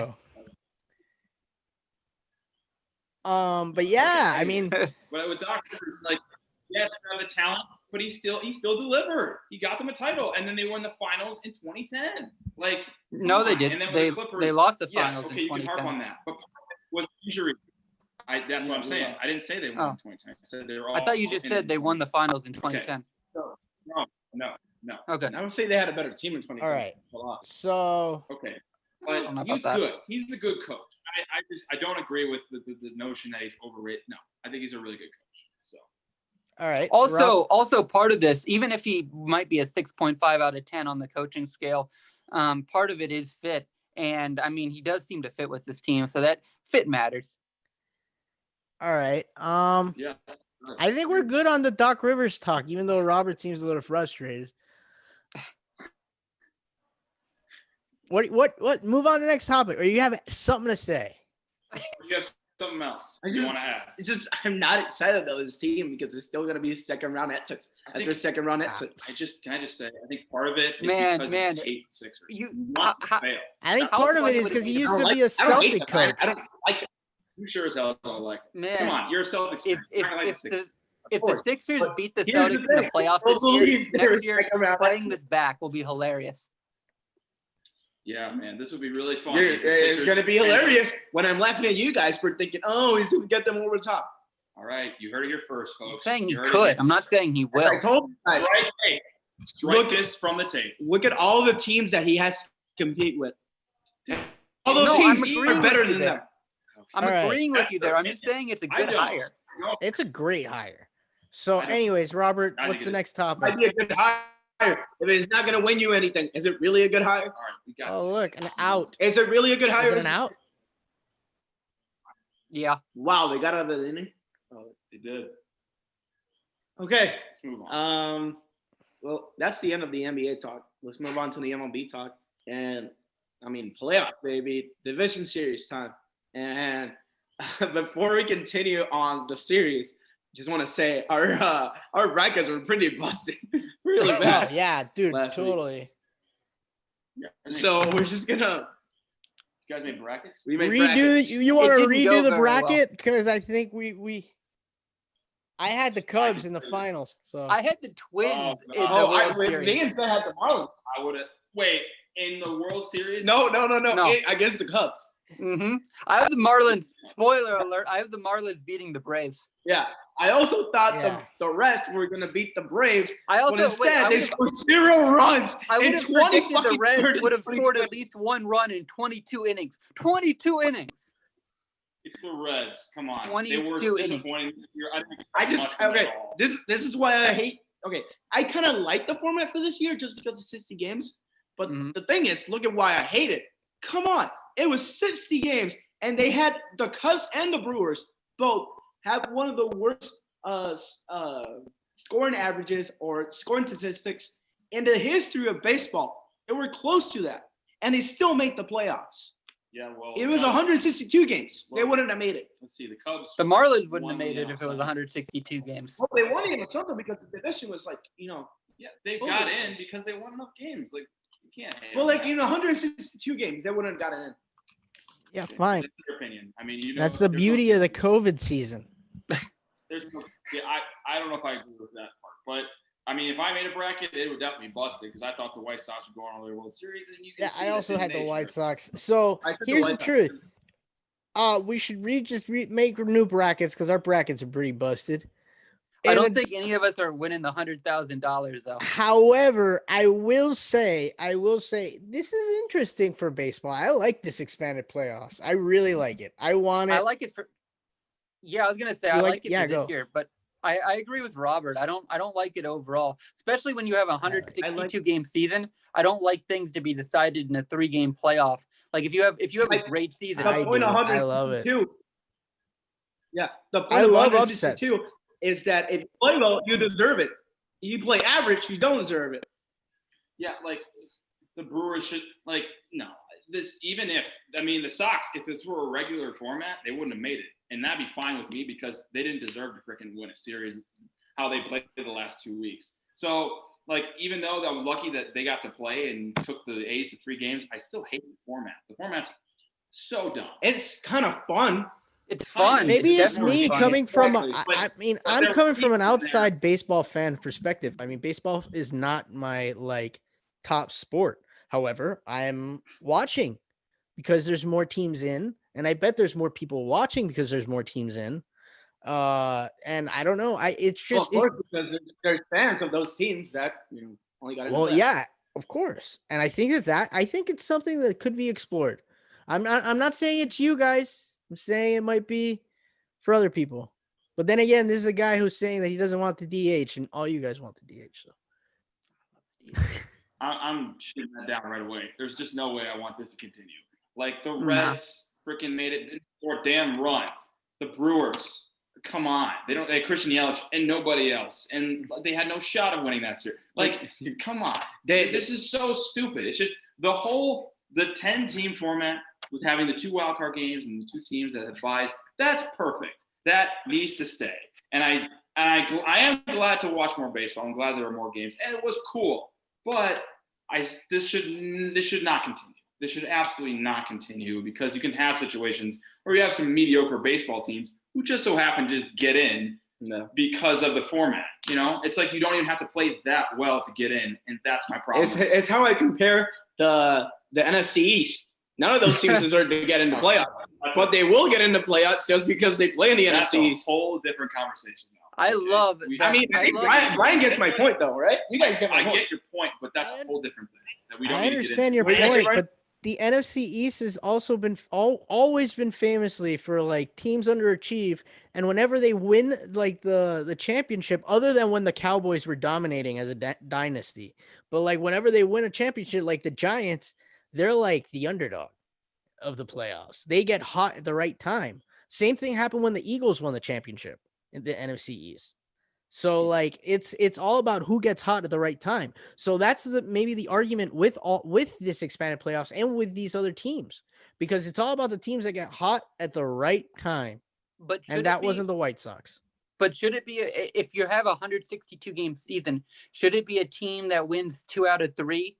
so- But yeah, I mean, But with Doc Rivers, like, yes, you have the talent, but he still delivered. He got them a title, and then they won the finals in 2010. Like, No, come they on. didn't. And then with They the Clippers, they lost the yes, finals okay, in you can harp 2010. on that, but was injury. That's what I'm saying. I didn't say they won Oh. in 2010. I said they were all. I thought you just in- said they won the finals in 2010. No. Okay. I would say they had a better team in 2010. all right. They lost. So Okay. I don't know But about he's that. good. He's a good coach. I don't agree with the notion that he's overrated. No, I think he's a really good coach. So all right. Also part of this, even if he might be a 6.5 out of 10 on the coaching scale, part of it is fit. And I mean, he does seem to fit with this team, so that fit matters. All right. yeah. I think we're good on the Doc Rivers talk, even though Robert seems a little frustrated. What? Move on to the next topic, or you have something to say? You have something else I you just- want to add? It's just I'm not excited though this team because it's still gonna be second round exits I after think- second round exits. Can I just say I think part of it is Man, because man, you hate the Sixers. you- want to how- fail. I think How part of it funny is would it because be he to- used I to don't be a like- I don't hate Celtic them. coach. I don't like it. You sure as hell don't like it. Man, Come on, you're a Celtics fan. if You're not gonna like if the the Sixers. if the course, Sixers but beat the Here's Celtics in the thing, I playoffs still this year, believe they're next year, second round playing exits. this back will be hilarious. Yeah, man, this would be really fun. You're- if the it's Sixers gonna be end up- hilarious when I'm laughing at you guys for thinking, oh, he's gonna get them over the top. All right, you heard it here first, I'm folks. saying he You heard it could. here. I'm not saying he As will. I told you guys, Strike, hey, strike Look- this from the tape. look at all the teams that he has to compete with. All those No, teams I'm agreeing are better with you than there. them. I'm All right. agreeing with That's you their there. I'm just opinion. saying it's a I good don't. hire. No, It's a great hire. So, I don't- anyways, Robert, I think what's it the is. next It topic? might be a good hire. If it's not gonna win you anything, is it really a good hire? all right, we got Oh, look, an out. Is it really a good hire? Is it an out? Yeah. Wow, they got out of the inning. it. They did. Okay. Let's move on. Well, that's the end of the NBA talk. Let's move on to the MLB talk. And I mean, playoffs, baby, division series time. And before we continue on the series, just want to say our brackets were pretty busted, really Oh, bad. yeah, dude, Last week. totally. Yeah, So we're just gonna you guys made brackets. we made Redo. brackets. You want to didn't go redo the very well. bracket? Because I think I had the Cubs in the finals. So I had the Twins in the God. World me Series. and Phil had the Marlins. I would have. Wait, in the World Series? No, No. against the Cubs. Mm-hmm. I have the Marlins. Spoiler alert! I have the Marlins beating the Braves. Yeah, I also thought Yeah. the rest were gonna beat the Braves, I but also wait, instead they scored 0 runs I would in have 20 predicted the fucking Reds third would have and scored 22. at least one run in 22 innings. 22 innings. It's the Reds. Come on. They 22 were innings. disappointing this year. I didn't I expect just much from them okay. at all. This is why I hate. Okay, I kind of like the format for this year just because it's 60 games. But Mhm. the thing is, look at why I hate it. Come on, it was 60 games, and they had the Cubs and the Brewers both have one of the worst scoring averages or scoring statistics in the history of baseball. They were close to that, and they still made the playoffs. Yeah, well. It was Cubs- 162 games. They Well- wouldn't have made it. Let's see. The Cubs. The Marlins wouldn't won have made the it if it was NL 162 games. Well, they won it something because the division was like, Yeah, they Both got of in those. because they won enough games. Like you can't. hate well, on like that. 162 games, they wouldn't have gotten in. yeah, fine. That's your opinion. I mean, you know. That's the there's beauty of the COVID season. There's no. Yeah, I don't know if I agree with that part, but I mean, if I made a bracket, it would definitely bust it because I thought the White Sox would go on to the World Series, and you can Yeah, see I that also had the didn't White nature. Sox. So I said the here's the White Sox. truth. We should make new brackets because our brackets are pretty busted. I don't And think any of us are winning the $100,000 though. however, I will say, this is interesting for baseball. I like this expanded playoffs. I really like it. I want I it. like it for. Yeah, I was gonna say You I like- like it yeah, for this go. year, but I agree with Robert. I don't like it overall, especially when you have a 162 game season. I don't like things to be decided in a 3-game playoff. Like if you have a great season, I The point do. of I love it. 162 Yeah, the point I of love 162 is that if you play well, you deserve it. You play average, you don't deserve it. Yeah, like the Brewers should like no. This even if the Sox, if this were a regular format, they wouldn't have made it, and that'd be fine with me because they didn't deserve to freaking win a series how they played the last 2 weeks. So like even though I was lucky that they got to play and took the A's to 3 games, I still hate the format. The format's so dumb. It's kind of fun. it's fun. Maybe it's definitely me fun. coming from. Exactly. I mean, but I'm there coming are from an people there. outside baseball fan perspective. I mean, baseball is not my like top sport. However, I'm watching because there's more teams in, and I bet there's more people watching because there's more teams in. And I don't know. It's Well, just of course, because there's fans of those teams that only got. well, yeah, of course. And I think I think it's something that could be explored. I'm not saying it's you guys. I'm saying it might be for other people. But then again, this is a guy who's saying that he doesn't want the DH, and all you guys want the DH. So I'm shooting that down right away. There's just no way I want this to continue. Like the Nah. Reds freaking made it for a damn run. The Brewers, come on, they had Christian Yelich and nobody else, and they had no shot of winning that series. Like, come on, this is so stupid. It's just the 10-team format with having the 2 wildcard games and the 2 teams that have buys. That's perfect. That needs to stay. And I am glad to watch more baseball. I'm glad there are more games, and it was cool. But this should not continue. This should absolutely not continue because you can have situations where you have some mediocre baseball teams who just so happen to just get in because of the format. It's like you don't even have to play that well to get in, and that's my problem. It's how I compare the NFC East. None of those teams deserve to get in the playoffs, but they will get into playoffs just because they play in the That's NFC a East. whole different conversation now. I love. I mean, I think Brian gets my point, though, right? You guys get my I point. get your point, but that's a whole different thing that we don't I need to get understand into. your What do you guys say, point, Brian? but the NFC East has also been always been famously for like teams underachieve, and whenever they win like the championship, other than when the Cowboys were dominating as a dynasty, but like whenever they win a championship, like the Giants, they're like the underdog of the playoffs. They get hot at the right time. Same thing happened when the Eagles won the championship in the NFC East. So like it's all about who gets hot at the right time. So that's maybe the argument with this expanded playoffs and with these other teams, because it's all about the teams that get hot at the right time. But And that wasn't the White Sox. But should it be if you have a 162 game season? Should it be a team that wins 2 out of 3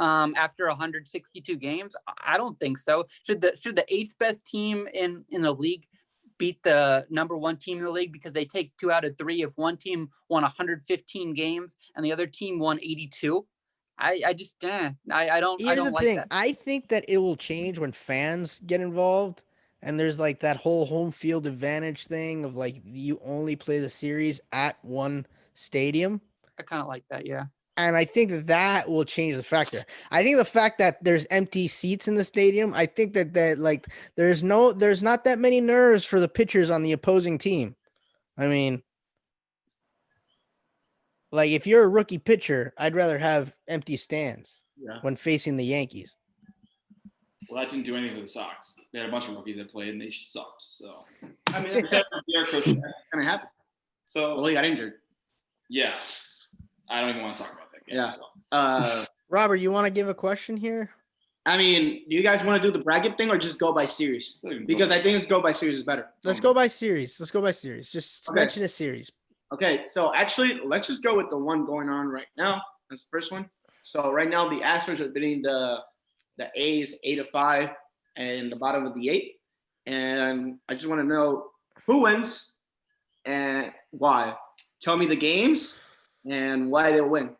after 162 games? I don't think so. Should the 8th best team in the league beat the number 1 team in the league because they take 2 out of 3 if one team won 115 games and the other team won 82? I just I don't like Thing. that. I think that it will change when fans get involved, and there's like that whole home field advantage thing of like you only play the series at one stadium. I kind of like that, yeah. And I think that will change the factor. I think the fact that there's empty seats in the stadium, I think that like there's not that many nerves for the pitchers on the opposing team. I mean, like if you're a rookie pitcher, I'd rather have empty stands when facing the Yankees. Well, that didn't do anything for the Sox. They had a bunch of rookies that played, and they sucked. So, I mean, that's going to happen. So, Well, he got injured. yeah, I don't even want to talk about that game. Yeah. So. Robert, you want to give a question here? I mean, do you guys want to do the bracket thing or just go by series? Because I think it's go by series is better. Let's go by series. Just Okay. mention a series. Okay, so actually, let's just go with the one going on right now. That's the first one. So right now, the Astros are beating the A's 8-5 and the bottom of the 8. And I just want to know who wins and why. Tell me the games and why they'll win.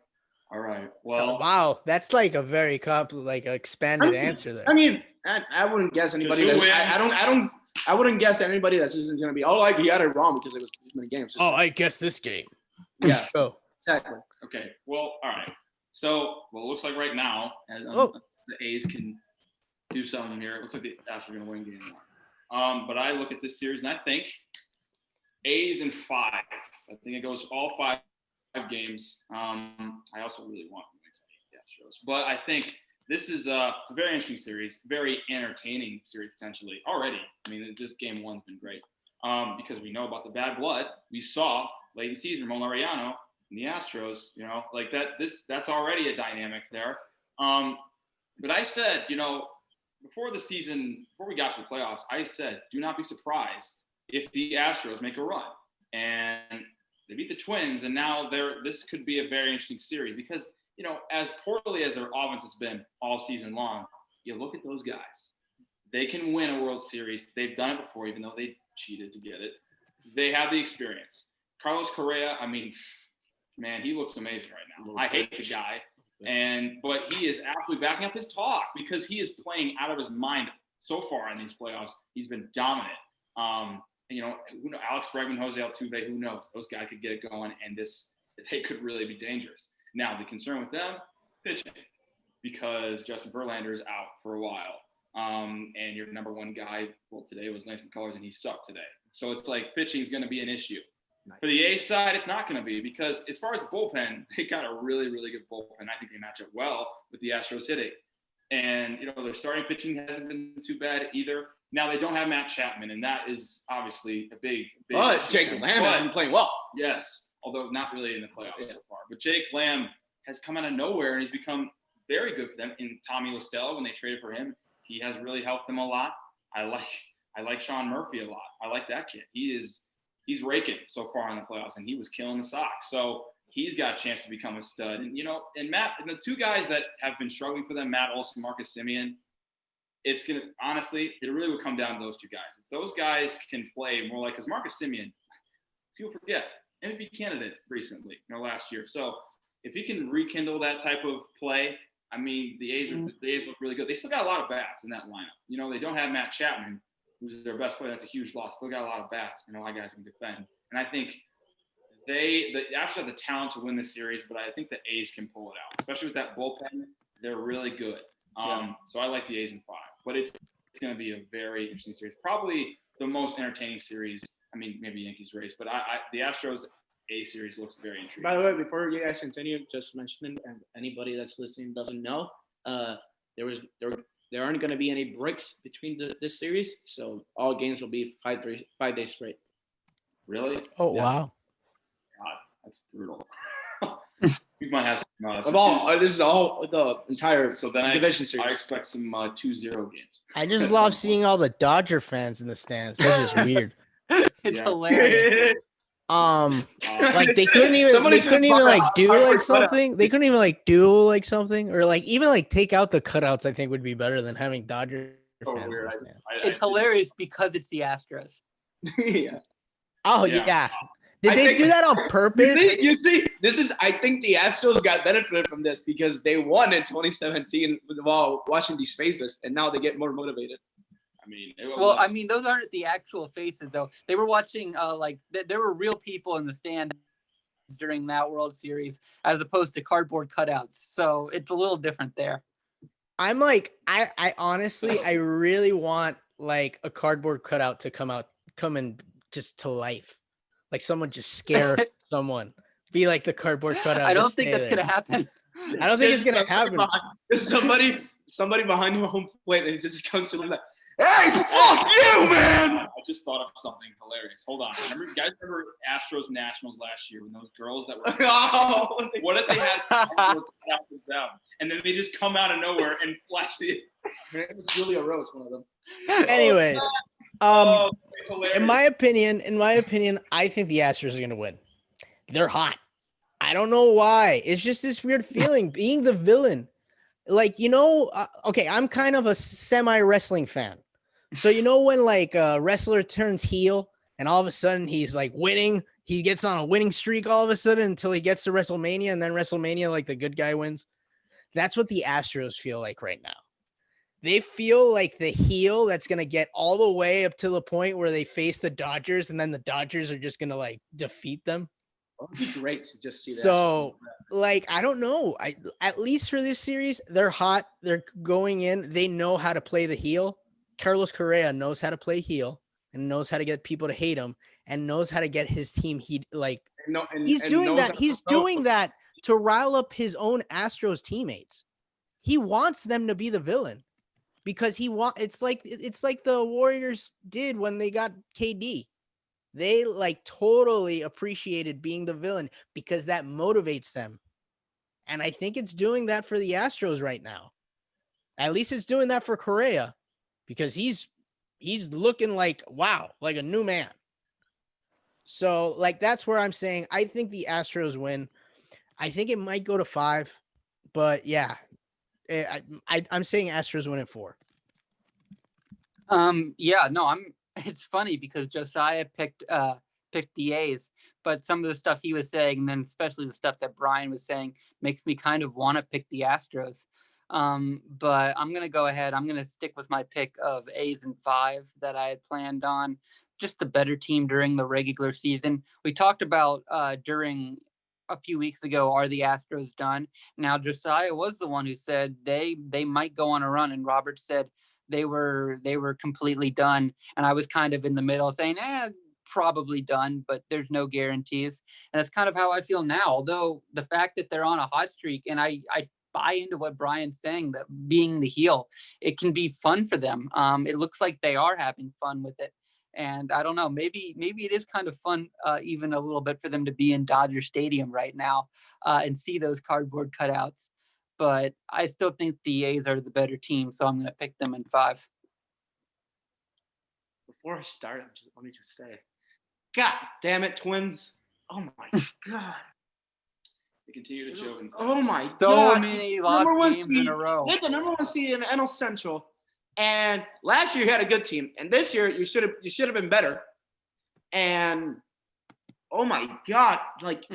All right. Oh, Well, wow, that's like a very expanded answer there. I mean, I wouldn't guess anybody. Who That, wins? I don't. I wouldn't guess anybody that season's gonna be. Oh, like he had it wrong because it was too many games. Oh, I guess this game. yeah, Go. exactly. Okay. Well, all right. So, it looks like right now, as the A's can do something here. It looks like the Astros are going to win game 1. But I look at this series and I think A's in 5. I think it goes all 5 games. I also really want the Astros, but I think this is it's a very interesting series, very entertaining series potentially already. I mean, this game 1's been great because we know about the bad blood we saw late in the season. Ramon Laureano and the Astros, like that. That's already a dynamic there. But I said, before the season, before we got to the playoffs, I said, do not be surprised if the Astros make a run. And they beat the Twins, and now this could be a very interesting series because, as poorly as their offense has been all season long, you look at those guys. They can win a World Series. They've done it before, even though they cheated to get it. They have the experience. Carlos Correa, I mean, man, he looks amazing right now. I hate the guy. But he is absolutely backing up his talk because he is playing out of his mind so far in these playoffs. He's been dominant. Alex Bregman, Jose Altuve, who knows? Those guys could get it going, and they could really be dangerous. Now, the concern with them, pitching, because Justin Verlander is out for a while. And your number one guy, today was Lance McCullers, and he sucked today. So it's like pitching is going to be an issue. Nice. For the A's side, it's not going to be because as far as the bullpen, they got a really, really good bullpen. I think they match up well with the Astros hitting. And, their starting pitching hasn't been too bad either. Now, they don't have Matt Chapman, and that is obviously a big But Jake Lamb has been playing well. Yes, although not really in the playoffs so far. But Jake Lamb has come out of nowhere, and he's become very good for them. In Tommy La Stella, when they traded for him, he has really helped them a lot. I like Sean Murphy a lot. I like that kid. He's raking so far in the playoffs, and he was killing the Sox. So he's got a chance to become a stud. And, and Matt, and the two guys that have been struggling for them, Matt Olson, Marcus Semien, it's going to, honestly, it really would come down to those two guys. If those guys can play more like, because Marcus Semien, people forget, MVP candidate recently, last year. So if he can rekindle that type of play, I mean, the A's look really good. They still got a lot of bats in that lineup. They don't have Matt Chapman, who's their best player. That's a huge loss. Still got a lot of bats, and a lot of guys can defend. And I think the Astros have the talent to win this series, but I think the A's can pull it out, especially with that bullpen. They're really good. So I like the A's in 5, but it's going to be a very interesting series. Probably the most entertaining series. I mean, maybe Yankees race, but the Astros A series looks very intriguing. By the way, before you guys continue, just mentioning, and anybody that's listening doesn't know, there aren't going to be any breaks between this series, so all games will be 5 days straight. Really? Oh, Yeah. wow. God, that's brutal. We might have some. This is all the entire division series. I expect some 2-0 games. I just love seeing all the Dodger fans in the stands. That's just weird. It's hilarious. Like they couldn't even do like something. They couldn't even like do like something or like even like take out the cutouts. I think would be better than having Dodgers So fans. weird. It's hilarious because it's the Astros. Yeah. Oh Yeah. yeah. Did they do that on purpose? You see, I think the Astros got benefited from this because they won in 2017 while watching these faces, and now they get more motivated. I mean, those aren't the actual faces though. They were watching there were real people in the stands during that World Series as opposed to cardboard cutouts. So it's a little different there. I'm like, I honestly, I really want like a cardboard cutout to come in just to life. Like someone just scare someone. Be like the cardboard cutout. I don't think that's gonna happen. I don't think it's gonna happen. There's somebody behind the home plate, and it just comes to them like, "Hey, fuck you, man!" I just thought of something hilarious. Hold on. Remember Astros Nationals last year when those girls that were Oh, what if they had cardboard cutouts of them and then they just come out of nowhere and flash the it was Julia Rose, one of them. Anyways, hilarious. in my opinion, I think the Astros are gonna win. They're hot. I don't know why. It's just this weird feeling being the villain. Like, okay, I'm kind of a semi-wrestling fan. So, when like a wrestler turns heel and all of a sudden he's like winning, he gets on a winning streak all of a sudden until he gets to WrestleMania, and then WrestleMania, like the good guy wins. That's what the Astros feel like right now. they feel like the heel that's gonna get all the way up to the point where they face the Dodgers, and then the Dodgers are just gonna like defeat them. It would be great to just see that. So, like, I don't know. I at least for this series, they're hot. They're going in. They know how to play the heel. Carlos Correa knows how to play heel and knows how to get people to hate him and knows how to get his team heat. Like, he's doing that. He's doing that to rile up his own Astros teammates. He wants them to be the villain because it's like the Warriors did when they got KD. They like totally appreciated being the villain because that motivates them. And I think it's doing that for the Astros right now. At least it's doing that for Correa because he's looking like, wow, like a new man. So like, that's where I'm saying, I think the Astros win. I think it might go to 5, but yeah, I'm saying Astros win in 4. Yeah, no, it's funny because Josiah picked the A's, but some of the stuff he was saying, and then especially the stuff that Brian was saying, makes me kind of want to pick the Astros. But I'm gonna go ahead. I'm gonna stick with my pick of A's in 5 that I had planned on. Just the better team during the regular season. We talked about during a few weeks ago, are the Astros done? Now Josiah was the one who said they might go on a run, and Robert said they were completely done, and I was kind of in the middle saying probably done, but there's no guarantees. And that's kind of how I feel now, although the fact that they're on a hot streak, and I buy into what Brian's saying, that being the heel, it can be fun for them. It looks like they are having fun with it, and I don't know, maybe it is kind of fun even a little bit for them to be in Dodger Stadium right now and see those cardboard cutouts. But I still think the A's are the better team, so I'm going to pick them in 5. Before I start, let me just say, God damn it, Twins! Oh my God! They continue to choke. Oh my So God! many lost games in a row. They had the number 1 seed in the NL Central, and last year you had a good team, and this year you should have been better. And oh my God, like.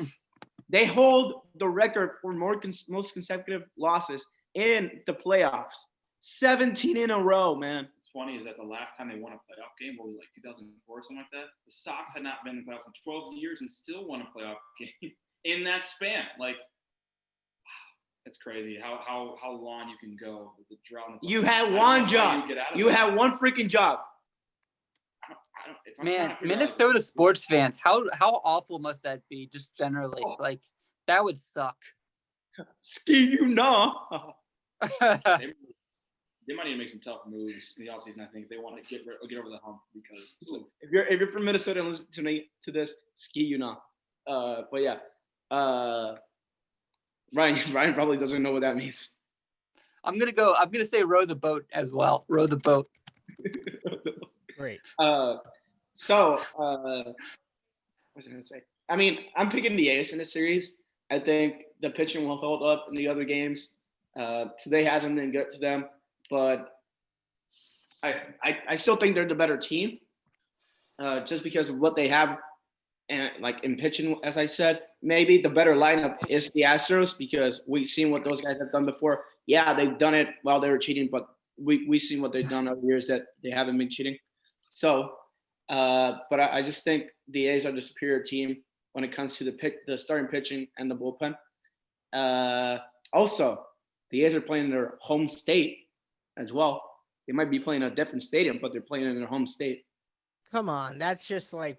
They hold the record for most consecutive losses in the playoffs. 17 in a row, man. What's funny is that the last time they won a playoff game, what was it, like 2004 or something like that? The Sox had not been in the playoffs in 12 years and still won a playoff game in that span. Like, it's crazy how long you can go with the drought. You had one job. You had one freaking job. Man, Minnesota sports fans, how awful must that be? Just generally, like that would suck. Ski, you know. They might need to make some tough moves in the offseason, I think, if they want to get over the hump. Because if you're from Minnesota and listen to this, ski, you know. But yeah, Ryan probably doesn't know what that means. I'm gonna say row the boat as well. Row the boat. Great. So, what was I going to say? I mean, I'm picking the A's in this series. I think the pitching will hold up in the other games. Today hasn't been good to them, but I still think they're the better team, just because of what they have, and like in pitching, as I said. Maybe the better lineup is the Astros because we've seen what those guys have done before. Yeah, they've done it while they were cheating, but we've seen what they've done over years that they haven't been cheating. So, but I just think the A's are the superior team when it comes to the starting pitching and the bullpen. Also, the A's are playing in their home state as well. They might be playing a different stadium, but they're playing in their home state. Come on, that's just like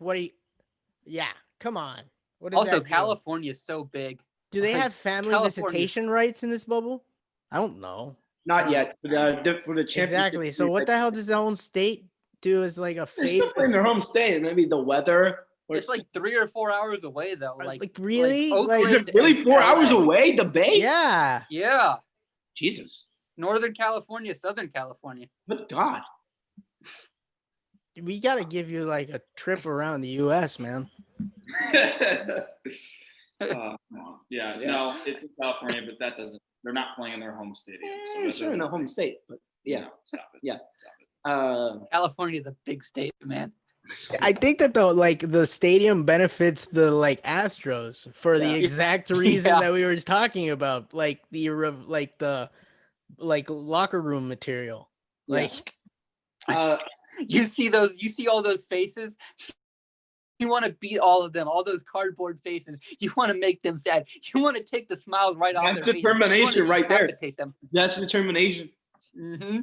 yeah, come on. What does Also, that do? California is so big. Do they like, have family California. visitation rights in this bubble? I don't know. Not yet for the championship. Exactly. So what the hell does their own state do as like a They're still playing favor? their home state. Maybe the weather. Or It's like 3 or 4 hours away though. Like, really? Like- is it really 4 hours away? The Bay? Yeah. Yeah. Jesus. Northern California, Southern California. Good God. We got to give you like a trip around the US, man. Come on. Yeah, no, it's in California, but that doesn't. They're not playing in their home stadium. So It's still in the home state, but yeah. No, stop it. Yeah. Stop it. California is a big state, man. I think that the stadium benefits the like Astros for the Yeah. exact reason Yeah. that we were just talking about, like the locker room material. Like, You see all those faces. You want to beat all of them, all those cardboard faces. You want to make them sad. You want to take the smiles right off That's their faces. determination right there. Decapitate them. That's determination. Mm-hmm.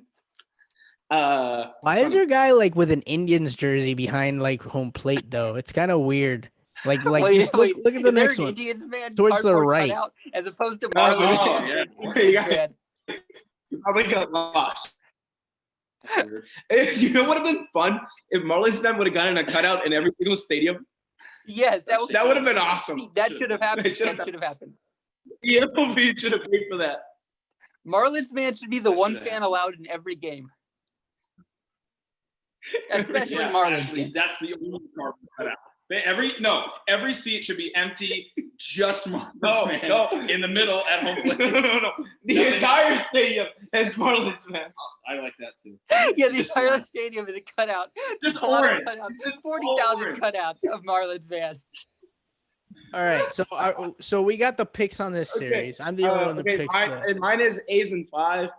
why is your guy like with an Indians jersey behind like home plate though? It's kind of weird. Like just look at the Is there next an one. Indians man Towards the cardboard right. cutout as opposed to Oh, Marlins? yeah. Indians man. You probably got lost. You know what would have been fun if Marlins fan would have gotten a cutout in every single stadium? Yes, that That would have been awesome. that should have happened. That should That have should have happened. The MLB should have paid for that. Marlins man should be the That one should fan happen. allowed in every game. Especially Yes, Marlins actually, fans. that's the only card cut out. Every seat should be empty. Just Marlins No, man no. in the middle at home No, plate. no. The That entire stadium has Marlins fan. I like that too. Yeah, the Just entire orange. stadium is a cutout. Just A lot of orange. cutouts. Just 40,000 orange. cutouts of Marlins man. All right, so we got the picks on this Okay, series. I'm the only one that picks mine is A's in 5.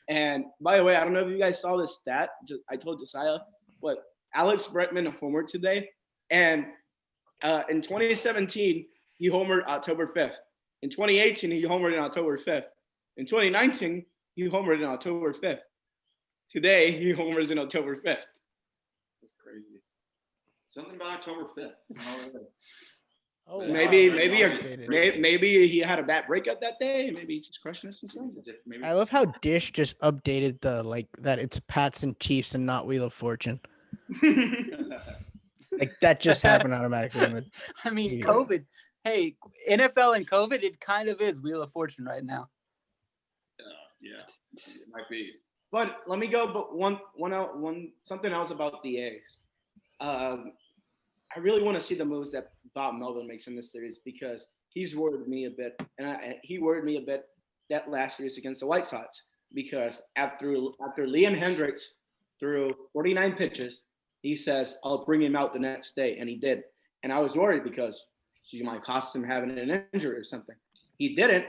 And by the way, I don't know if you guys saw this stat. I told Josiah, but Alex Bregman homered today. And in 2017, he homered October 5th. In 2018, he homered on October 5th. In 2019, he homered on October 5th. Today, he homers in October 5th. That's crazy. Something about October 5th. Oh, wow. Maybe Wow. maybe he had a bad breakup that day. Maybe he's just crushing us himself. I love how Dish just updated the like that it's Pats and Chiefs and not Wheel of Fortune. Like that just happened automatically. On the, I mean, Yeah. COVID. Hey, NFL and COVID, it kind of is Wheel of Fortune right now. Yeah, it might be. But let me go. But one something else about the A's. I really want to see the moves that Bob Melvin makes in this series because he's worried me a bit, and he worried me a bit that last series against the White Sox because after Liam Hendricks threw 49 pitches, he says, "I'll bring him out the next day," and he did. And I was worried because she might cost him having an injury or something. He didn't,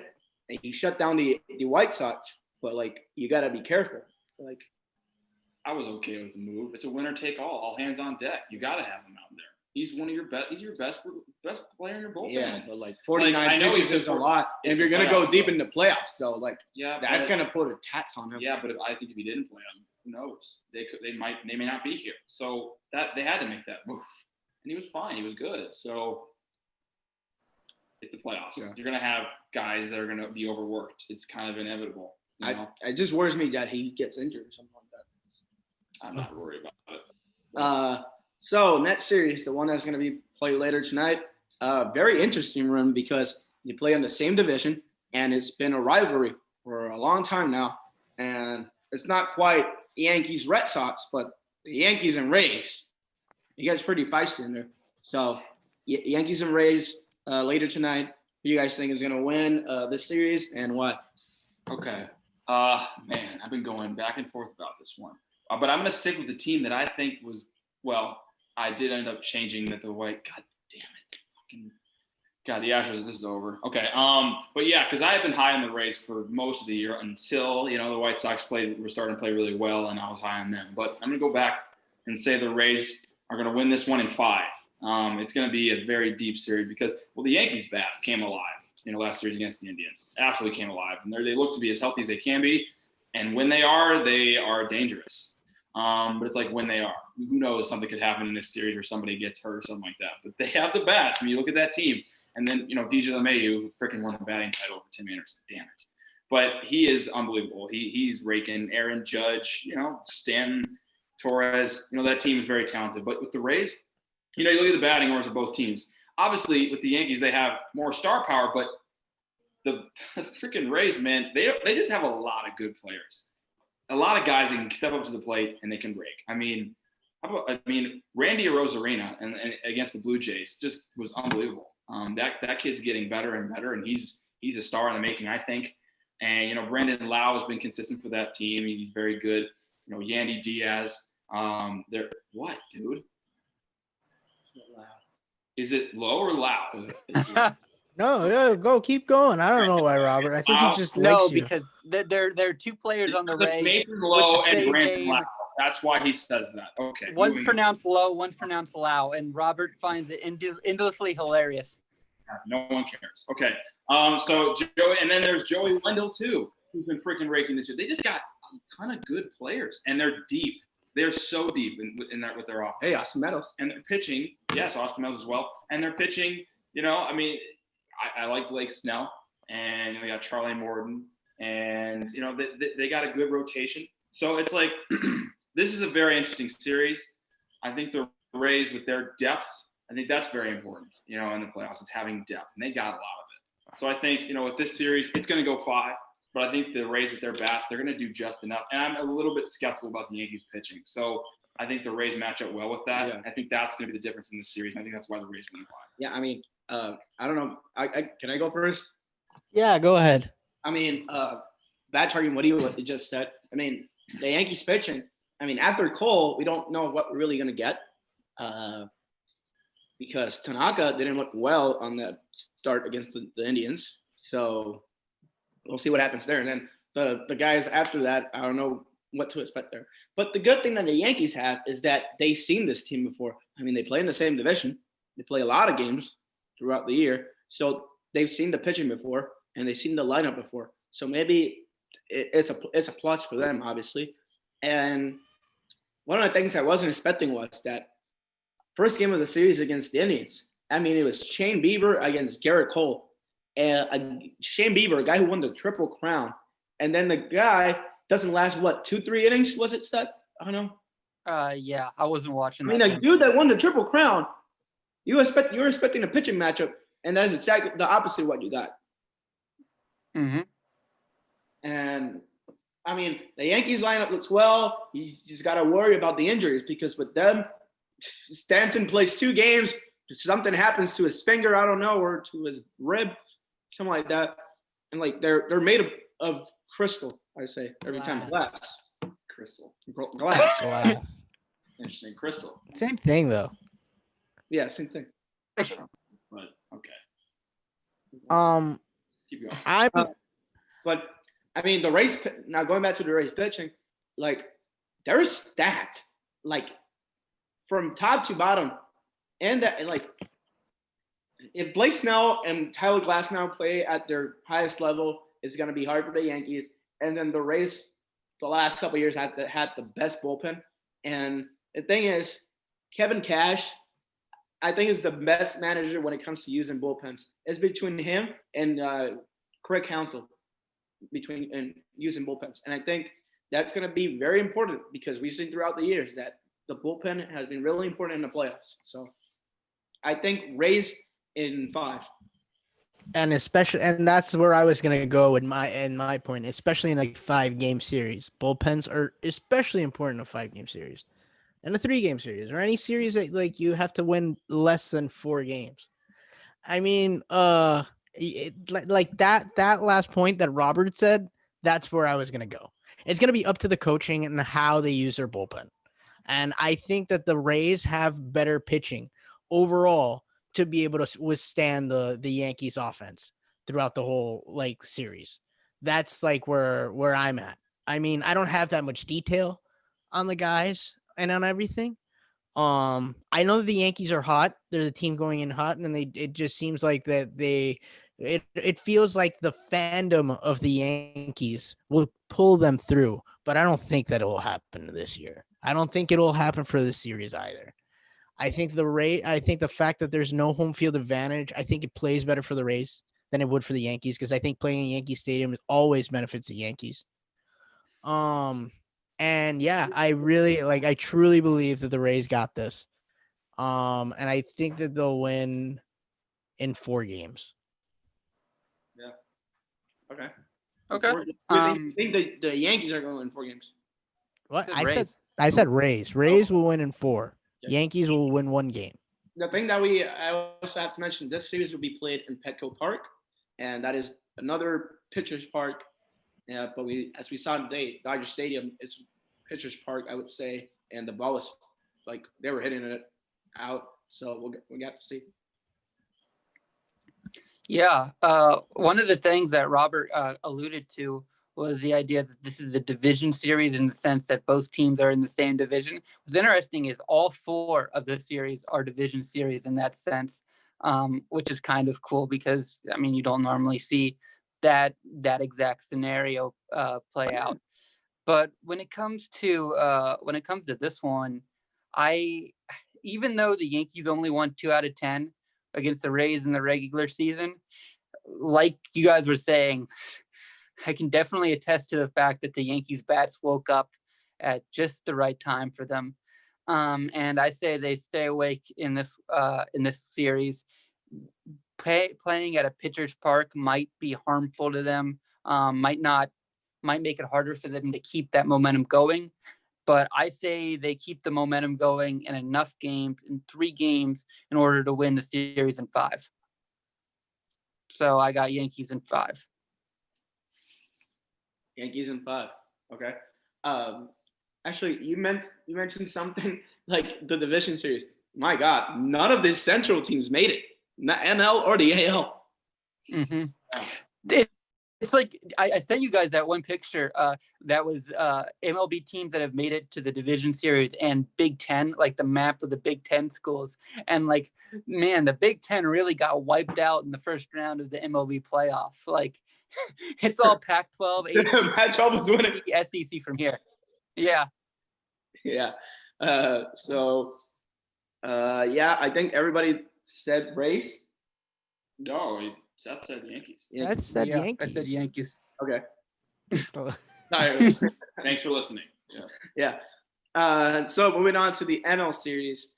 and he shut down the White Sox. But like, you gotta be careful. Like, I was okay with the move. It's a winner take all hands on deck. You got to have him out there. He's one of your best. He's your best player in your bullpen. yeah, but like 49 I know pitches he's is a for- lot. it's If you're the gonna go playoffs, deep though. in the playoffs, though, like Yeah, that's but- gonna put a tax on him. Yeah, but I think if he didn't play him, who knows? They may not be here. So that they had to make that move, and he was fine. He was good. So it's the playoffs. Yeah. You're gonna have guys that are gonna be overworked. It's kind of inevitable. You know? It just worries me that he gets injured or something like that. I'm not worried about it. So next series, the one that's gonna be played later tonight, very interesting room because you play in the same division and it's been a rivalry for a long time now. And it's not quite Yankees Red Sox, but the Yankees and Rays. It gets pretty feisty in there. So Yankees and Rays later tonight. Who you guys think is gonna win this series and what? Okay. Man, I've been going back and forth about this one. But I'm going to stick with the team that I think was, well, I did end up changing that the White. God damn it. Fucking, God, the Astros, this is over. Okay. But yeah, because I have been high on the Rays for most of the year until, the White Sox were starting to play really well, and I was high on them. But I'm going to go back and say the Rays are going to win this one in 5. It's going to be a very deep series because, well, the Yankees bats came alive. Last series against the Indians, absolutely came alive, and they look to be as healthy as they can be. And when they are dangerous. But it's like when they are, who knows? Something could happen in this series where somebody gets hurt or something like that. But they have the bats. I mean, you look at that team, and then DJ LeMahieu, who freaking won the batting title over Tim Anderson. Damn it! But he is unbelievable. He's raking. Aaron Judge, Stanton, Torres. That team is very talented. But with the Rays, you look at the batting orders of both teams. Obviously, with the Yankees, they have more star power, but the freaking Rays, man, they just have a lot of good players. A lot of guys that can step up to the plate and they can break. I mean, Randy Arozarena and against the Blue Jays just was unbelievable. That kid's getting better and better, and he's a star in the making, I think. And Brandon Lau has been consistent for that team. He's very good. Yandy Diaz. They're what, dude? Is it low or loud? No, go keep going. I don't know why, Robert. I think he just No, likes you. because there are two players on the Because of Rays. Nathan Lowe the and same Brandon name. Lau. That's why he says that. Okay. One's moving on. pronounced Low, one's pronounced Lau, and Robert finds it endlessly hilarious. No one cares. Okay. So Joey, and then there's Joey Wendell too, who's been freaking raking this year. They just got a ton of good players, and they're deep. They're so deep in that with their offense. Hey, Austin Meadows. And they're pitching, yes, Austin Meadows as well. And they're pitching, I mean, I like Blake Snell, and we got Charlie Morton, and they got a good rotation. So it's like this is a very interesting series. I think the Rays with their depth, I think that's very important, in the playoffs is having depth, and they got a lot of it. So I think, with this series, it's going to go 5, but I think the Rays with their bats, they're going to do just enough. And I'm a little bit skeptical about the Yankees pitching. So I think the Rays match up well with that. Yeah. I think that's going to be the difference in this series. And I think that's why the Rays win 5. Yeah, I mean, I don't know. Can I go first? Yeah, go ahead. I mean, bad targeting what you just said. I mean, the Yankees pitching. I mean, after Cole, we don't know what we're really gonna get, because Tanaka didn't look well on that start against the Indians. So we'll see what happens there. And then the guys after that, I don't know what to expect there. But the good thing that the Yankees have is that they've seen this team before. I mean, they play in the same division. They play a lot of games throughout the year. So they've seen the pitching before, and they've seen the lineup before. So maybe it's a plus for them, obviously. And one of the things I wasn't expecting was that first game of the series against the Indians, I mean, it was Shane Bieber against Garrett Cole. And Shane Bieber, a guy who won the Triple Crown. And then the guy doesn't last, 2-3 innings? Was it, Seth? I don't know. Yeah, I wasn't watching I mean, that a game. dude that won the Triple Crown, you're expecting a pitching matchup, and that is exactly the opposite of what you got. Mm-hmm. And I mean, the Yankees lineup looks well. You just got to worry about the injuries, because with them, Stanton plays 2 games. If something happens to his finger, I don't know, or to his rib, something like that. And like they're made of crystal, I say every time. Glass. Crystal. Glass. Wow. Interesting. Crystal. Same thing though. Yeah, same thing. But okay. Keep going. I'm But I mean, the Rays, now going back to the Rays pitching, like they're stacked, like from top to bottom. And like if Blake Snell and Tyler Glasnow play at their highest level, it's going to be hard for the Yankees. And then the Rays, the last couple of years, had the best bullpen. And the thing is, Kevin Cash, I think, is the best manager when it comes to using bullpens. It's between him and Craig Counsell and using bullpens. And I think that's going to be very important, because we've seen throughout the years that the bullpen has been really important in the playoffs. So I think Rays in 5. and that's where I was gonna go in my point, especially in a 5-game series. Bullpens are especially important in a 5-game series. In a 3-game series or any series that like you have to win less than 4 games. I mean, like that last point that Robert said, that's where I was gonna go. It's gonna be up to the coaching and how they use their bullpen. And I think that the Rays have better pitching overall to be able to withstand the Yankees offense throughout the whole like series. That's like where I'm at. I mean, I don't have that much detail on the guys and on everything. I know that the Yankees are hot. They're the team going in hot, and it just seems like that it feels like the fandom of the Yankees will pull them through, but I don't think that it will happen this year. I don't think it will happen for this series either. I think the fact that there's no home field advantage, I think it plays better for the Rays than it would for the Yankees, because I think playing in Yankee Stadium always benefits the Yankees. And yeah, I truly believe that the Rays got this. And I think that they'll win in 4 games. Okay. Okay. I think the Yankees are going to win 4 games. What? Said I Rays. said Rays. Rays will win in 4. Okay. Yankees will win 1 game. The thing that I also have to mention, this series will be played in Petco Park, and that is another pitcher's park. Yeah, but as we saw today, Dodger Stadium, it's pitcher's park, I would say, and the ball was like they were hitting it out. So we got to see. Yeah. One of the things that Robert alluded to was the idea that this is a division series in the sense that both teams are in the same division. What's interesting is all 4 of the series are division series in that sense, which is kind of cool because I mean you don't normally see that exact scenario play out. But when it comes to this one, I even though the Yankees only won 2 out of 10 against the Rays in the regular season, like you guys were saying, I can definitely attest to the fact that the Yankees bats woke up at just the right time for them. And I say they stay awake in this series. Playing at a pitcher's park might be harmful to them. Might make it harder for them to keep that momentum going. But I say they keep the momentum going in enough games, in 3 games, in order to win the series in 5. So I got Yankees in 5. Yankees in 5. Okay. Actually, you mentioned something like the division series. My God, none of the Central teams made it, not NL or the AL. Mm-hmm. It's like I sent you guys that one picture that was MLB teams that have made it to the division series and Big Ten, like the map of the Big Ten schools. And like, man, the Big Ten really got wiped out in the first round of the MLB playoffs. Like, it's all Pac-12, Pac-12 was winning. SEC from here. Yeah. Yeah. Yeah, I think everybody said Braves. No, Seth said Yankees. Yeah. That said Yeah, Yankees. I said Yankees. Okay. Oh. Sorry. Thanks for listening. Yeah. So moving on to the NL series.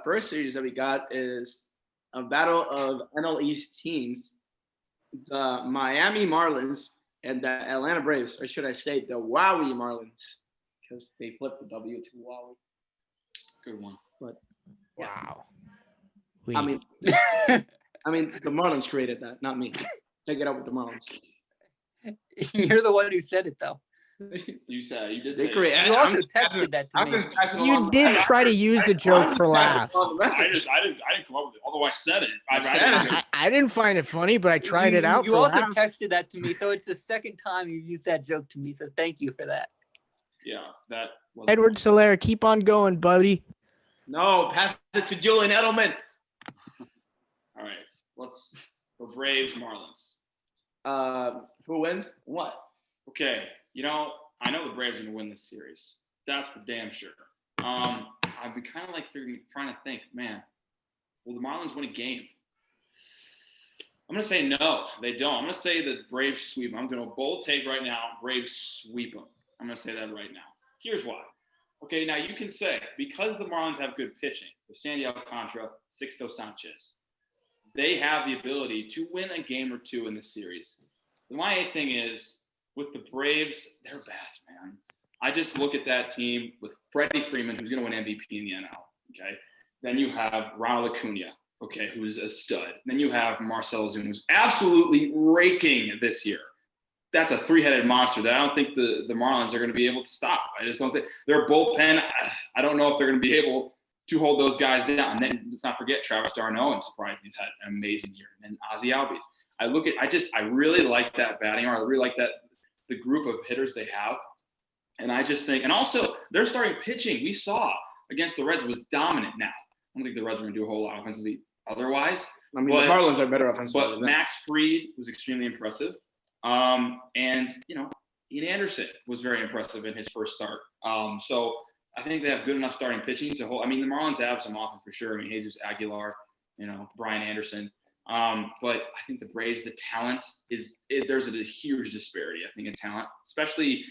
First series that we got is a battle of NL East teams. The Miami Marlins and the Atlanta Braves, or should I say the Wowie Marlins, because they flipped the W to Wowie. Good one. But Wow. I mean, the Marlins created that, not me. Take it up with the Marlins. You're the one who said it, though. You did They say create. You also texted that to me. You did try to use the joke for laughs. I didn't come up with it, although I said it. I didn't find it funny, but I tried it out You for also laughs. texted that to me, so it's the second time you used that joke to me. So thank you for that. Yeah, that was Edward Soler, keep on going, buddy. No, pass it to Julian Edelman. All right. Let's go Braves, Marlins. Who wins? What? Okay. I know the Braves are going to win this series. That's for damn sure. I've been kind of like trying to think, man, will the Marlins win a game? I'm going to say no, they don't. I'm going to say the Braves sweep them. I'm going to bold take right now, Braves sweep them. I'm going to say that right now. Here's why. Okay, now you can say, because the Marlins have good pitching, with Sandy Alcantara, Sixto Sanchez, they have the ability to win a game or 2 in this series. My thing is, with the Braves, they're bats, man. I just look at that team with Freddie Freeman, who's going to win MVP in the NL, okay? Then you have Ronald Acuna, okay, who's a stud. Then you have Marcell Ozuna, who's absolutely raking this year. That's a 3-headed monster that I don't think the Marlins are going to be able to stop. I just don't think their bullpen, I don't know if they're going to be able to hold those guys down. And then let's not forget Travis d'Arnaud, and surprisingly, he's had an amazing year. And Ozzie Albies. I really like that batting arm. I really like the group of hitters they have. And I just think, and also their starting pitching we saw against the Reds was dominant now. I don't think the Reds are going to do a whole lot offensively otherwise. I mean, the Marlins are better offensively. But Max Fried was extremely impressive. And, Ian Anderson was very impressive in his first start. So I think they have good enough starting pitching to hold. I mean, the Marlins have some offense for sure. I mean, Jesus Aguilar, Brian Anderson. But I think the Braves, the talent there's a huge disparity, I think, in talent, especially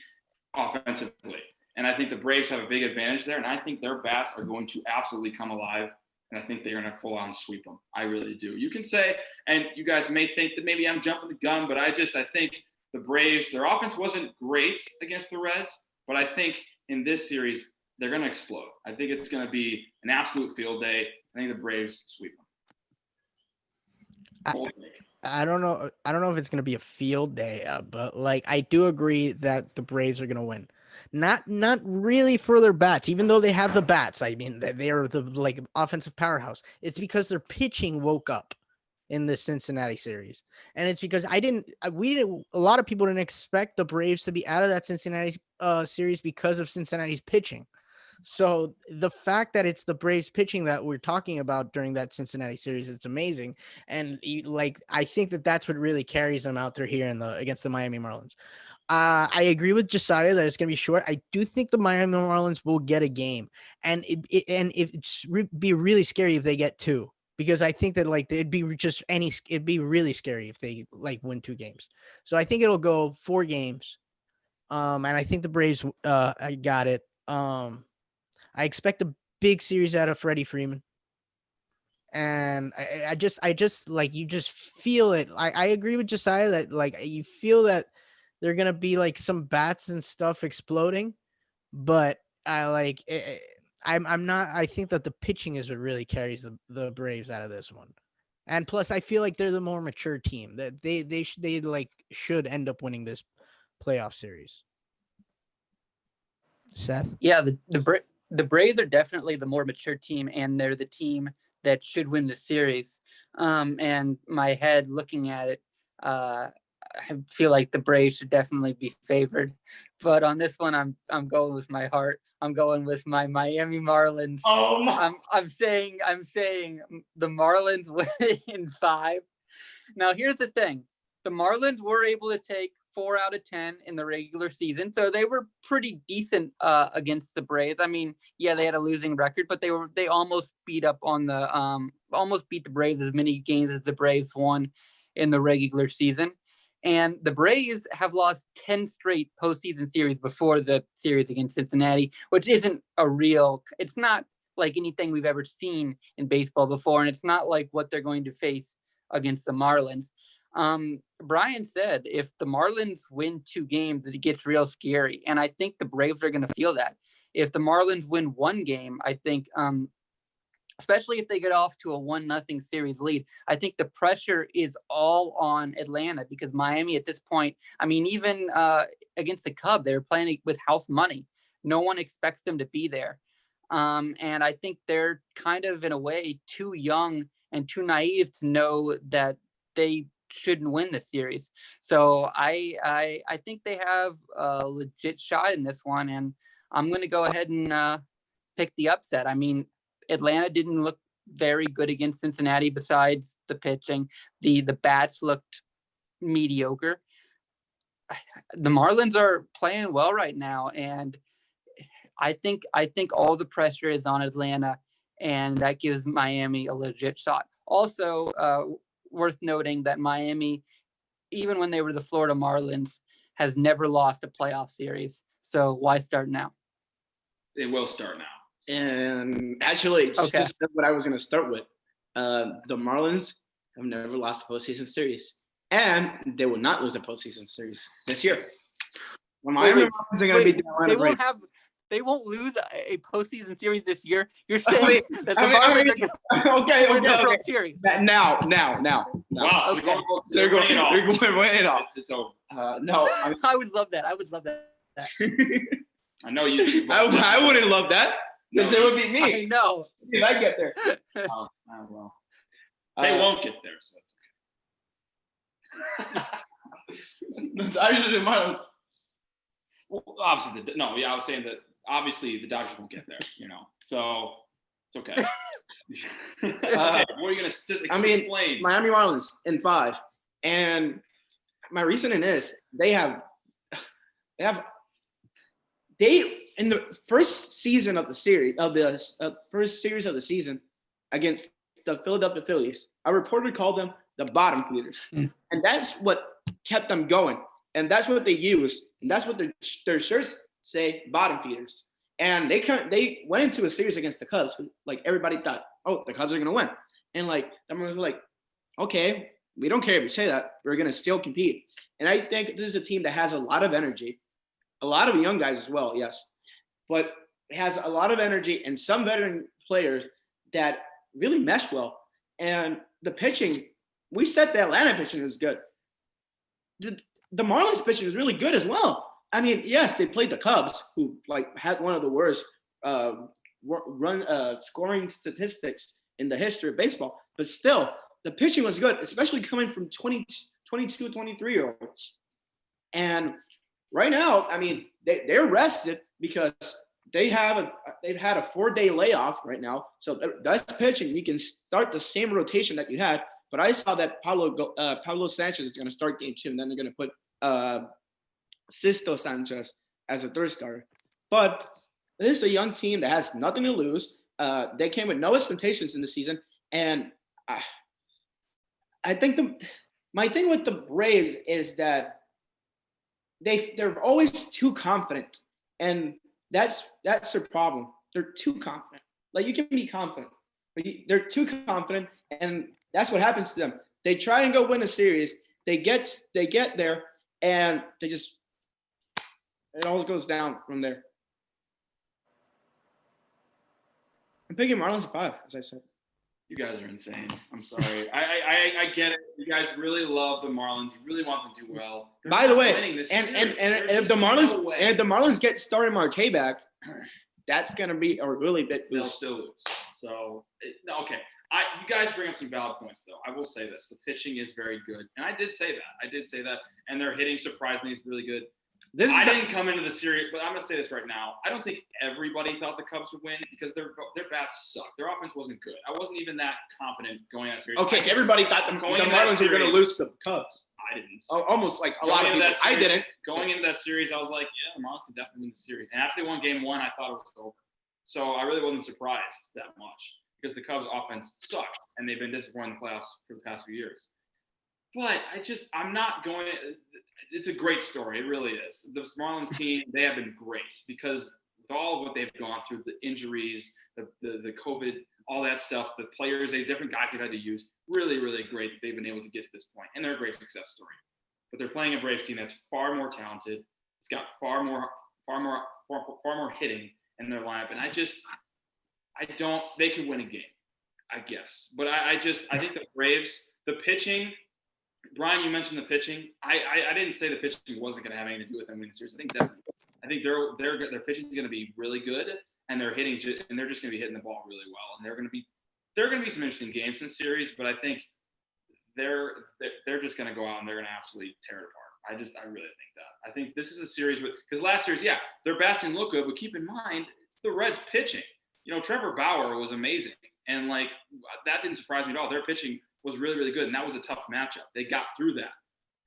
offensively. And I think the Braves have a big advantage there. And I think their bats are going to absolutely come alive. And I think they're going to full on sweep them. I really do. You can say, and you guys may think that maybe I'm jumping the gun, but I think the Braves, their offense wasn't great against the Reds, but I think in this series, they're going to explode. I think it's going to be an absolute field day. I think the Braves sweep them. I don't know if it's going to be a field day, but like I do agree that the Braves are going to win. Not really for their bats, even though they have the bats. I mean, they are the offensive powerhouse. It's because their pitching woke up. in the Cincinnati series. And it's because a lot of people didn't expect the Braves to be out of that Cincinnati series because of Cincinnati's pitching. So the fact that it's the Braves pitching that we're talking about during that Cincinnati series, it's amazing. And I think that's what really carries them out there here against the Miami Marlins. I agree with Josiah that it's going to be short. I do think the Miami Marlins will get a game, and be really scary if they get two, because I think that it'd be really scary if they win 2 games. So I think it'll go 4 games. And I think the Braves I got it. I expect a big series out of Freddie Freeman. And I just you just feel it. I agree with Josiah that you feel that they're gonna be some bats and stuff exploding, but I'm not. I think that the pitching is what really carries the Braves out of this one, and plus I feel like they're the more mature team, that they should end up winning this playoff series. Seth? Yeah, the Braves are definitely the more mature team, and they're the team that should win the series. And my head looking at it, I feel like the Braves should definitely be favored. But on this one, I'm going with my heart. I'm going with my Miami Marlins. Oh my! I'm saying the Marlins win in 5. Now here's the thing: the Marlins were able to take 4 out of 10 in the regular season, so they were pretty decent against the Braves. I mean, yeah, they had a losing record, but they almost beat the Braves as many games as the Braves won in the regular season. And the Braves have lost 10 straight postseason series before the series against Cincinnati, which isn't it's not like anything we've ever seen in baseball before, and it's not like what they're going to face against the Marlins. Brian said if the Marlins win 2 games, it gets real scary, and I think the Braves are going to feel that. If the Marlins win 1 game, I think, especially if they get off to a 1-0 series lead, I think the pressure is all on Atlanta, because Miami at this point, I mean, even against the Cubs, they were playing with house money. No one expects them to be there. And I think they're kind of, in a way, too young and too naive to know that they shouldn't win the series. So I think they have a legit shot in this one, and I'm going to go ahead and pick the upset. I mean, Atlanta didn't look very good against Cincinnati besides the pitching. The bats looked mediocre. The Marlins are playing well right now, and I think all the pressure is on Atlanta, and that gives Miami a legit shot. Also, worth noting that Miami, even when they were the Florida Marlins, has never lost a playoff series. So why start now? They will start now. And actually, Okay. just what I was going to start with. The Marlins have never lost a postseason series, and they will not lose a postseason series this year. The Miami Marlins are going to beat the Atlanta Braves. They won't lose a postseason series this year. You're saying that the Marlins are going to win the World Series. Now. Wow, so Okay. They're going to win it all. It's over. No, I would love that. I know you. I wouldn't love that, because it would be I me know. if I get there. Oh, well. They won't get there, so it's okay. The Dodgers and Marlins. Well, obviously, I was saying that obviously the Dodgers won't get there, so it's okay. Okay, what are you gonna just explain? Miami Marlins in 5, and my reasoning is they in the first season of the series first series of the season against the Philadelphia Phillies, a reporter called them the bottom feeders, and that's what kept them going, and that's what they used, and that's what their shirts say, bottom feeders. And they went into a series against the Cubs, like everybody thought, oh, the Cubs are gonna win, and like them were like, okay, we don't care if you say that, we're gonna still compete. And I think this is a team that has a lot of energy, a lot of young guys as well, yes, but it has a lot of energy and some veteran players that really mesh well. And the pitching, we said the Atlanta pitching is good. The Marlins pitching is really good as well. I mean, yes, they played the Cubs, who had one of the worst scoring statistics in the history of baseball, but still, the pitching was good, especially coming from 22, 23-year-olds. And right now, I mean, they're rested because they've had a 4-day layoff right now. So that's pitching. You can start the same rotation that you had. But I saw that Pablo Sanchez is going to start game 2, and then they're going to put Sisto Sanchez as a third starter. But this is a young team that has nothing to lose. They came with no expectations in the season, and I think my thing with the Braves is that they're always too confident, and that's their problem. They're too confident. Like, you can be confident, but they're too confident, and that's what happens to them. They try and go win a series. They get there, and it all goes down from there. I'm picking Marlins at 5, as I said. You guys are insane. I'm sorry. I get it. You guys really love the Marlins. You really want them to do well. They're By the not way, winning this and series. if There's the just no Marlins way. and if the Marlins get Starry Marte back, that's gonna be a really big They'll boost. still lose. So okay. You guys bring up some valid points, though. I will say this: the pitching is very good, and I did say that. And their hitting surprisingly is really good. I didn't come into the series, but I'm going to say this right now. I don't think everybody thought the Cubs would win because their bats suck. Their offense wasn't good. I wasn't even that confident going into that series. Okay, everybody thought the Going into that Marlins were going to series- lose to the Cubs. I didn't. Almost like a Going lot of into people. that I series- didn't. Going into that series, I was like, yeah, the Marlins could definitely win the series. And after they won Game 1, I thought it was over. So I really wasn't surprised that much because the Cubs' offense sucked, and they've been disappointing in the playoffs for the past few years. But I'm not going. It's a great story. It really is. The Marlins team, they have been great because with all of what they've gone through, the injuries, the COVID, all that stuff, the players, different guys they've had to use, really, really great that they've been able to get to this point. And they're a great success story. But they're playing a Braves team that's far more talented. It's got far more hitting in their lineup. And they could win a game, I guess. But I think the Braves, the pitching, Brian, you mentioned the pitching. I didn't say the pitching wasn't going to have anything to do with them winning the series. I think definitely. I think their pitching is going to be really good, and they're hitting, and they're just going to be hitting the ball really well. And there are going to be some interesting games in the series, but I think they're just going to go out and they're going to absolutely tear it apart. I really think that. I think this is a series because last series, yeah, their bats didn't look good, but keep in mind it's the Reds pitching. Trevor Bauer was amazing, and like that didn't surprise me at all. Their pitching was really, really good, and that was a tough matchup. They got through that,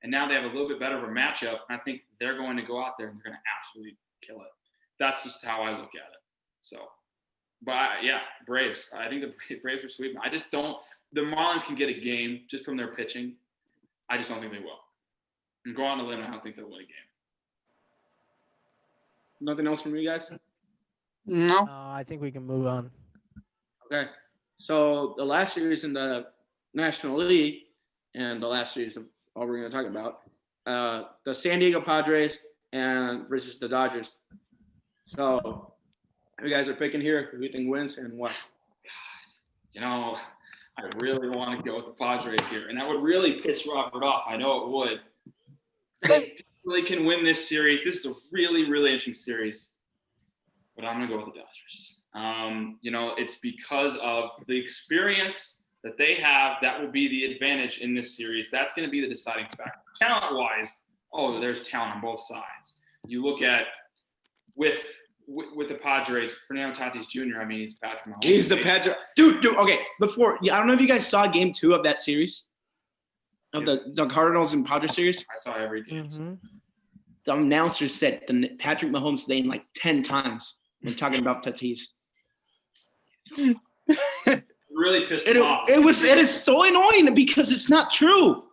and now they have a little bit better of a matchup, and I think they're going to go out there and they're going to absolutely kill it. That's just how I look at it. So, but Braves. I think the Braves are sweeping. I just don't – the Marlins can get a game just from their pitching. I just don't think they will. And go on a limb, I don't think they'll win a game. Nothing else from you guys? No. I think we can move on. Okay. So the last series in the National League and the last series of all we're going to talk about, the San Diego Padres versus the Dodgers. So you guys are picking here who you think wins and what? I really want to go with the Padres here, and that would really piss Robert off. I know it would. They really can win this series. This is a really, really interesting series, but I'm going to go with the Dodgers. It's because of the experience that they have. That will be the advantage in this series. That's going to be the deciding factor. Talent-wise, there's talent on both sides. You look at with the Padres, Fernando Tatis Jr. I mean, he's Patrick Mahomes. He's the Padres. Dude, okay. I don't know if you guys saw Game 2 of that series, of the Cardinals and Padres series. I saw every game. Mm-hmm. The announcer said the Patrick Mahomes name like 10 times when talking about Tatis. Really pissed off. It is so annoying because it's not true.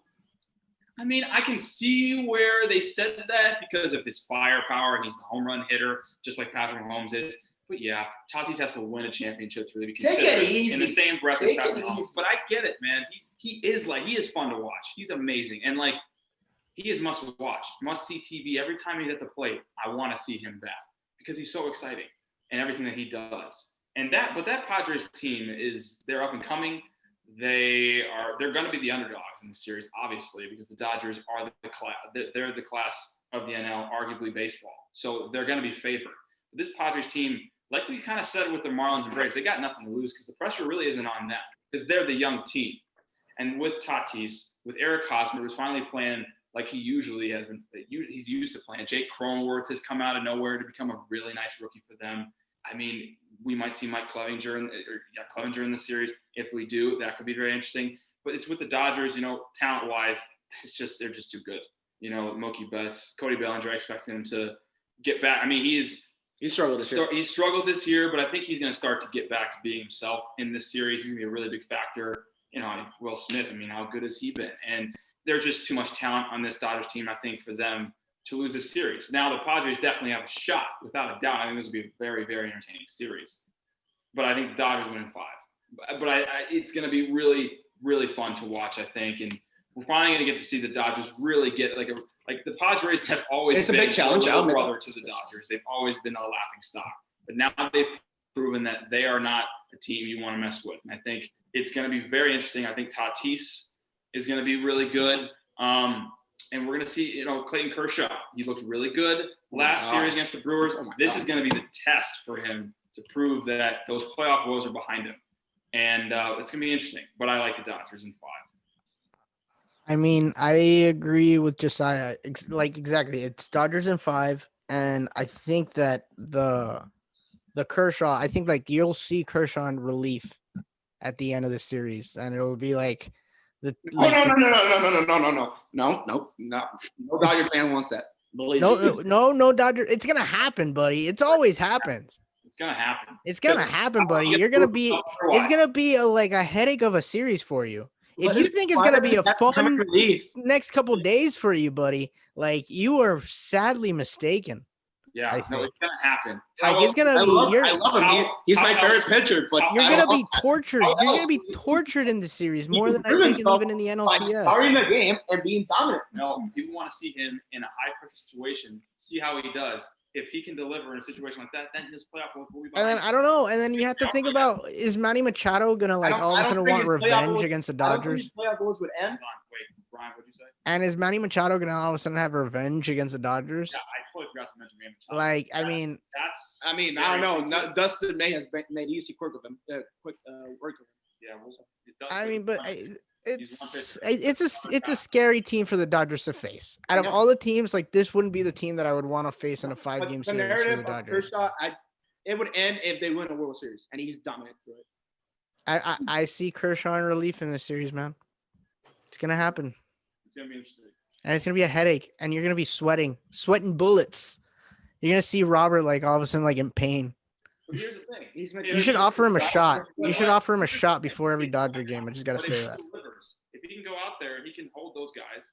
I mean, I can see where they said that because of his firepower and he's the home run hitter, just like Patrick Mahomes is. But yeah, Tatis has to win a championship to really be considered in the same breath as Patrick Mahomes. But I get it, man. He is fun to watch. He's amazing, and like he is must watch, must see TV. Every time he's at the plate, I want to see him back because he's so exciting and everything that he does. But that Padres team they're up and coming. They're going to be the underdogs in the series, obviously, because the Dodgers are the class. They're the class of the NL, arguably baseball. So they're going to be favored. But this Padres team, like we kind of said with the Marlins and Braves, they got nothing to lose because the pressure really isn't on them because they're the young team. And with Tatis, with Eric Hosmer, who's finally playing like he usually has been, he's used to playing. Jake Cronenworth has come out of nowhere to become a really nice rookie for them. I mean, we might see Mike Clevinger in the series. If we do, that could be very interesting. But it's with the Dodgers, talent-wise, they're just too good. Mookie Betts, Cody Bellinger, I expect him to get back. I mean, he's struggled this year. He's struggled this year, but I think he's going to start to get back to being himself in this series. He's going to be a really big factor. Will Smith, I mean, how good has he been? And there's just too much talent on this Dodgers team, I think, for them to lose this series. Now, the Padres definitely have a shot, without a doubt. I think this will be a very, very entertaining series. But I think the Dodgers win in 5. But it's going to be really, really fun to watch, I think. And we're finally going to get to see the Dodgers really get like the Padres have always It's a been big challenge. a little brother to the Dodgers. They've always been a laughing stock. But now they've proven that they are not a team you want to mess with. And I think it's going to be very interesting. I think Tatis is going to be really good. And we're going to see, Clayton Kershaw. He looked really good last series against the Brewers. This is going to be the test for him to prove that those playoff woes are behind him. And it's going to be interesting. But I like the Dodgers in 5. I mean, I agree with Josiah. Exactly. It's Dodgers in 5. And I think that the Kershaw, I think you'll see Kershaw in relief at the end of the series. And it will be like No. No Dodger fan wants that. Believe me. No, Dodger. It's gonna happen, buddy. It's always happens. It's going to happen. It's gonna happen, buddy. You're gonna be. It's gonna be a headache of a series for you. If you think it's gonna be a fun next couple days for you, buddy, you are sadly mistaken. Yeah, it's going to happen. It's gonna be. I love him. He's my favorite pitcher, but you're gonna be tortured. You're gonna be tortured in the series more than I think even in the NLCS. Starting the game and being dominant. No, people want to see him in a high pressure situation, see how he does. If he can deliver in a situation like that, then his playoff will be behind. And then I don't know. And then you have to think about, is Manny Machado gonna all of a sudden want revenge against the Dodgers? Playoff goals would end. Wait, Brian, what'd you say? And is Manny Machado gonna all of a sudden have revenge against the Dodgers? Yeah, I totally forgot to mention Manny Machado. I don't know. Dustin May has made easy work with him. Work with him. Yeah, but it's a scary team for the Dodgers to face. Out of all the teams, this wouldn't be the team that I would want to face in a 5-game series for the Dodgers. It would end if they win a World Series, and he's dominant through it. I see Kershaw in relief in this series, man. It's gonna happen. It's gonna be interesting. And it's gonna be a headache, and you're gonna be sweating bullets. You're gonna see Robert all of a sudden in pain. But here's the thing. You should offer him a shot. You should offer him a shot before every Dodger game. I just gotta say that. If he can go out there and he can hold those guys,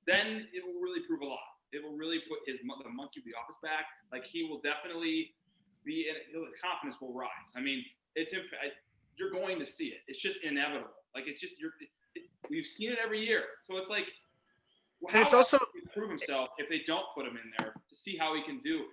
then it will really prove a lot. It will really put the monkey off his back. He will definitely be. His confidence will rise. I mean, you're going to see it. It's just inevitable. We've seen it every year. So it's how it's also prove himself if they don't put him in there to see how he can do.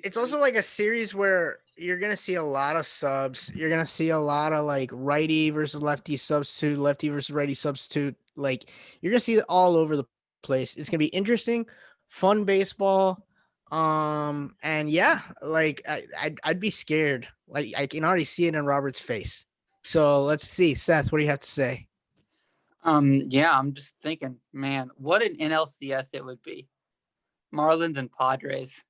It's also a series where you're going to see a lot of subs. You're going to see a lot of righty versus lefty substitute, lefty versus righty substitute. You're going to see it all over the place. It's going to be interesting, fun baseball. And yeah, I'd be scared. I can already see it in Robert's face. So let's see. Seth, what do you have to say? Yeah, I'm just thinking, man, what an NLCS it would be. Marlins and Padres.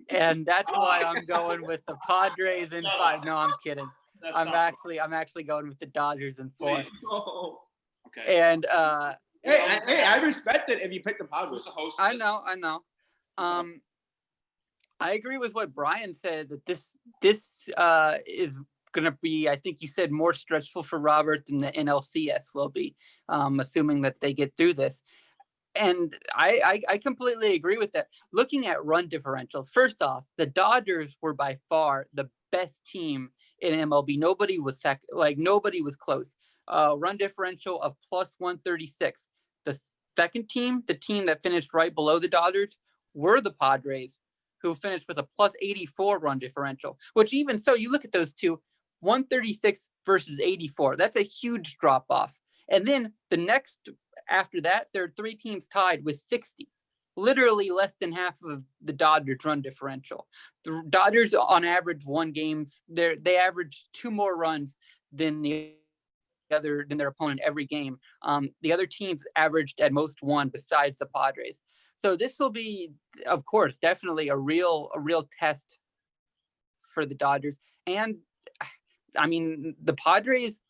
And that's why I'm going with the Padres in 5. No, I'm kidding. I'm actually going with the Dodgers in 4. Okay. And hey, I respect it if you pick the Padres. I know. I agree with what Brian said, that this is going to be, I think you said, more stressful for Robert than the NLCS will be, assuming that they get through this. And I completely agree with that. Looking at run differentials, first off, the Dodgers were by far the best team in MLB. Nobody was nobody was close. Run differential of plus 136. The second team, the team that finished right below the Dodgers, were the Padres, who finished with a plus 84 run differential, which even so, you look at those two, 136 versus 84. That's a huge drop off. And then the next after that, there are 3 teams tied with 60, literally less than half of the Dodgers run differential. The Dodgers on average won games. They averaged 2 more runs than the their opponent every game. The other teams averaged at most one besides the Padres. So this will be, of course, definitely a real test for the Dodgers. And I mean, the Padres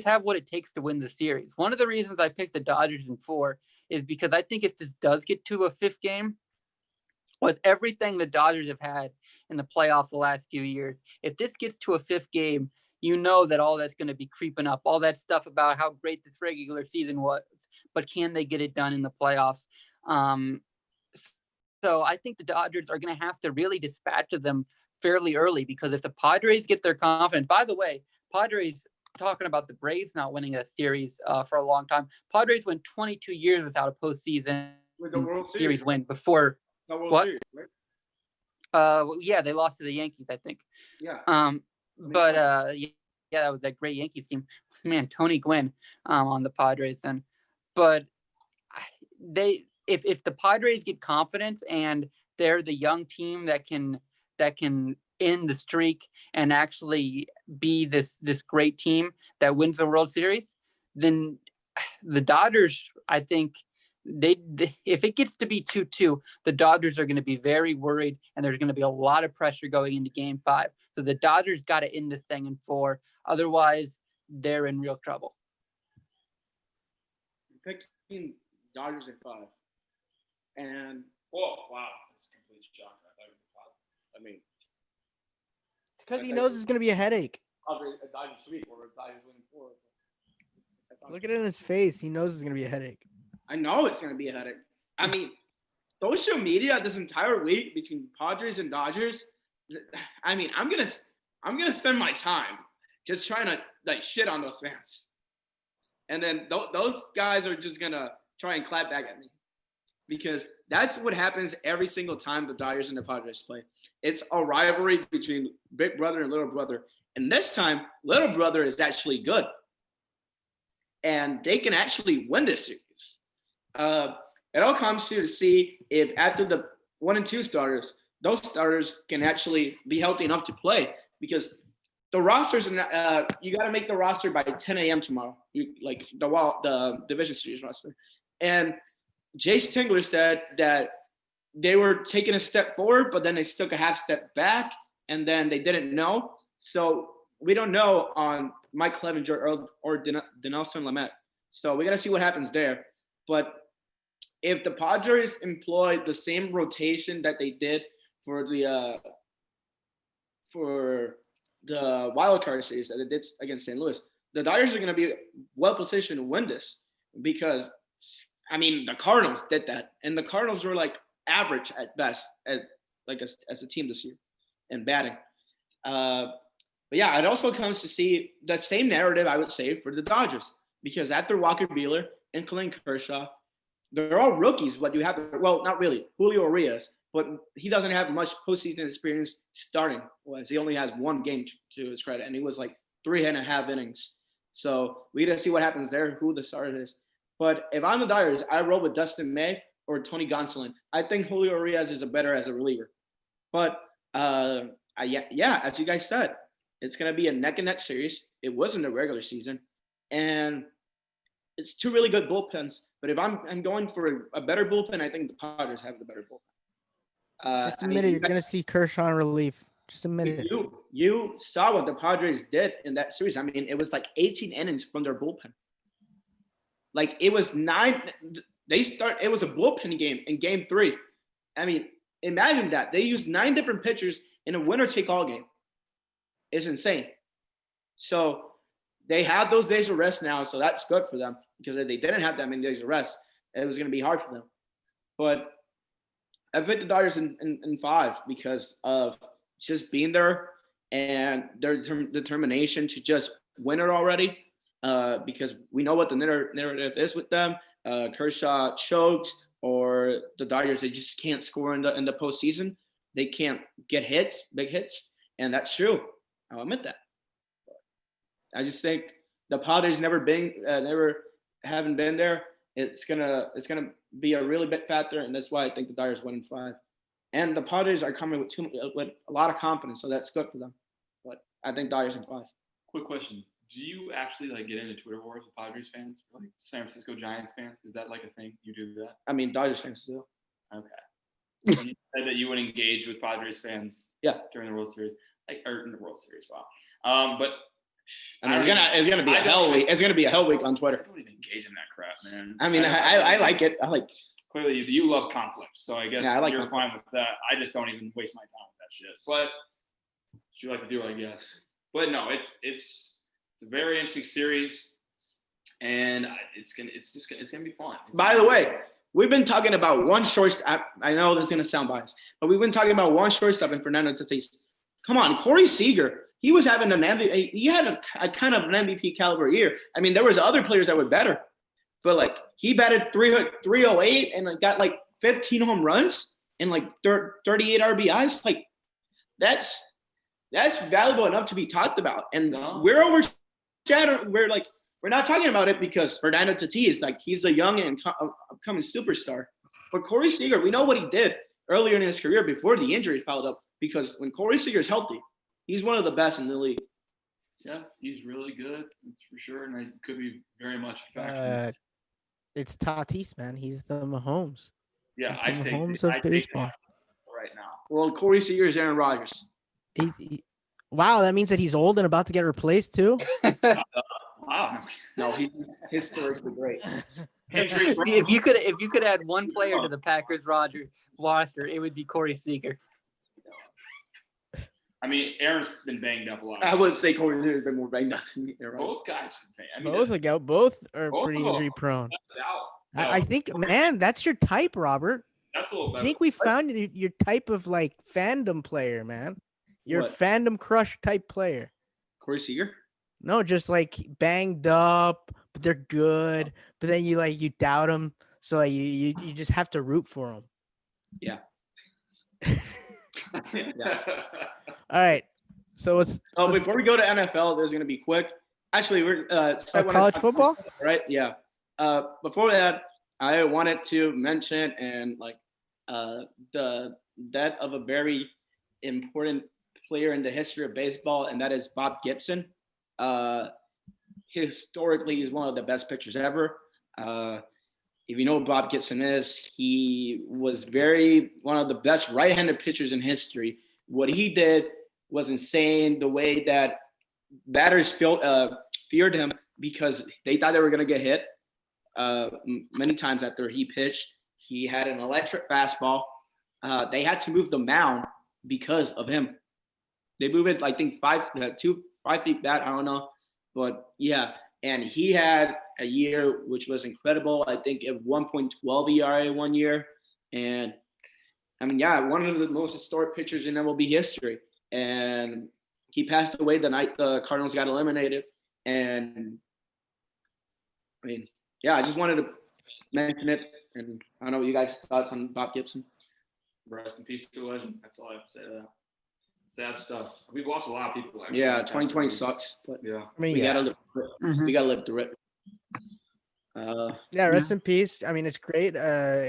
have what it takes to win the series. One of the reasons I picked the Dodgers in 4 is because I think if this does get to a 5th game, with everything the Dodgers have had in the playoffs the last few years, if this gets to a 5th game, you know that all that's going to be creeping up, all that stuff about how great this regular season was, but can they get it done in the playoffs? So I think the Dodgers are going to have to really dispatch them fairly early, because if the Padres get their confidence, by the way, Padres, talking about the Braves not winning a series for a long time, Padres went 22 years without a postseason With the World series Series, win before. the World What? Series, right? Yeah, they lost to the Yankees, I think. Yeah. But yeah, that was that great Yankees team. Man, Tony Gwynn on the Padres then. But if the Padres get confidence and they're the young team that can end the streak and actually be this great team that wins the World Series, then the Dodgers, I think, if it gets to be 2-2, the Dodgers are going to be very worried, and there's going to be a lot of pressure going into Game 5. So the Dodgers got to end this thing in 4. Otherwise, they're in real trouble. Picking Dodgers in 5. And Whoa, wow, that's a complete shock. I mean, Because he knows it's going to be a headache. probably a Dodgers sweep or a Dodgers winning 4. Look at it in his face. He knows it's going to be a headache. I know it's going to be a headache. I mean, social media this entire week between Padres and Dodgers. I mean, I'm gonna spend my time just trying to like shit on those fans, and then those guys are just gonna try and clap back at me, because that's what happens every single time the Dodgers and the Padres play. It's a rivalry between big brother and little brother, and this time little brother is actually good, and they can actually win this series. It all comes to see if after the 1 and 2 starters, those starters can actually be healthy enough to play, because the rosters, you got to make the roster by 10 a.m. tomorrow, like the division series roster. And Jace Tingler said that they were taking a step forward, but then they took a half step back, and then they didn't know. So we don't know on Mike Clevenger or Dinelson Lamet. So we got to see what happens there. But if the Padres employ the same rotation that they did for the wild card series that they did against St. Louis, the Dodgers are going to be well positioned to win this, because, I mean, the Cardinals did that, and the Cardinals were like average at best as a team this year in batting. But yeah, it also comes to see that same narrative, I would say, for the Dodgers, because after Walker Buehler and Clayton Kershaw, they're all rookies, but you have well, not really. Julio Urias, but he doesn't have much postseason experience starting. He only has 1 game to his credit, and he was like 3.5 innings. So we got to see what happens there, who the starter is. But if I'm the Dodgers, I roll with Dustin May or Tony Gonsolin. I think Julio Urias is better as a reliever. But yeah, as you guys said, it's gonna be a neck and neck series. It wasn't a regular season, and it's 2 really good bullpens. But if I'm going for a better bullpen, I think the Padres have the better bullpen. Just a minute, you're going to see Kershaw in relief. Just a minute. You saw what the Padres did in that series. I mean, it was like 18 innings from their bullpen. Like, it was 9. It was a bullpen game in Game 3. I mean, imagine that. They used 9 different pitchers in a winner-take-all game. It's insane. So they have those days of rest now, so that's good for them, because if they didn't have that many days of rest, it was going to be hard for them. But I put the Dodgers in 5 because of just being there and their determination to just win it already, because we know what the narrative is with them. Kershaw chokes, or the Dodgers, they just can't score in the postseason. They can't get big hits, and that's true. I'll admit that. I just think the Padres never haven't been there. It's gonna be a really big factor, and that's why I think the Dodgers win in 5. And the Padres are coming with a lot of confidence, so that's good for them. But I think Dodgers in 5. Quick question: do you actually like get into Twitter wars with Padres fans, or like San Francisco Giants fans? Is that like a thing? You do that? I mean, Dodgers fans do. Okay. You said that you would engage with Padres fans. Yeah. During the World Series, or in the World Series. Wow. But I mean, it's gonna be a I don't hell week. even- It's gonna be a hell week on I Twitter. don't even engage in that crap, man. I mean, I like it. I like. Clearly, you love conflict, so I guess Yeah, I like you're conflict. fine with that. I just don't even waste my time with that shit. But what you like to do, I guess. But no, it's a very interesting series, and it's gonna be fun. By the way, we've been talking about one shortstop. I know this is gonna sound biased, but we've been talking about one shortstop in Fernando Tatis. Come on, Corey Seager. He was having an MVP. He had a kind of an MVP caliber year. I mean, there was other players that were better, but like he batted 308 and like, got like 15 home runs and like 38 RBIs. Like that's valuable enough to be talked about. And No. we're overshadowed. We're not talking about it because Fernando Tatis, like he's a young and upcoming superstar. But Corey Seager, we know what he did earlier in his career before the injuries piled up. Because when Corey Seager's healthy, he's one of the best in the league. Yeah, he's really good, that's for sure, and it could be very much a factor. It's Tatis, man. He's the Mahomes. Yeah, he's I the take Mahomes I of take baseball. that right now. Well, Corey Seager is Aaron Rodgers. Wow, that means that he's old and about to get replaced too. Wow. No, he's historically great. Injury prone. If you could add one player to the Packers roster, it would be Corey Seager. I mean, Aaron's been banged up a lot. I would say Corey Seager's been more banged up than Aaron Rodgers. Both guys. I mean, Both are both pretty of them. injury prone. No, I think, man, that's your type, Robert. that's a little I better. think we found your type of like fandom player, man. Your What? fandom crush type player. Corey Seager? No, just like banged up, but they're good. But then you doubt them, so like, you just have to root for them. Yeah. All right, so it's Oh, before we go to NFL, there's going to be quick. Actually, we're college football. right? Yeah. Before that, I wanted to mention the death of a very important player in the history of baseball, and that is Bob Gibson. Historically, he's one of the best pitchers ever. If you know what Bob Gibson is, he was one of the best right-handed pitchers in history. What he did was insane. The way that batters feared him because they thought they were going to get hit. Many times after he pitched, he had an electric fastball. They had to move the mound because of him. They moved it, I think, 5 feet back. I don't know, but yeah. And he had a year which was incredible. I think at 1.12 ERA one year, and I mean, yeah, one of the most historic pitchers in MLB history. And he passed away the night the Cardinals got eliminated. And I mean, yeah, I just wanted to mention it. And I don't know what you guys' thoughts on Bob Gibson. Rest in peace to a legend. That's all I have to say to that. Sad stuff. We've lost a lot of people. Actually. Yeah, 2020 sucks, but Yeah. I mean, we yeah. gotta live through it. Mhm. We gotta live through it. Yeah, rest in peace. I mean, it's great.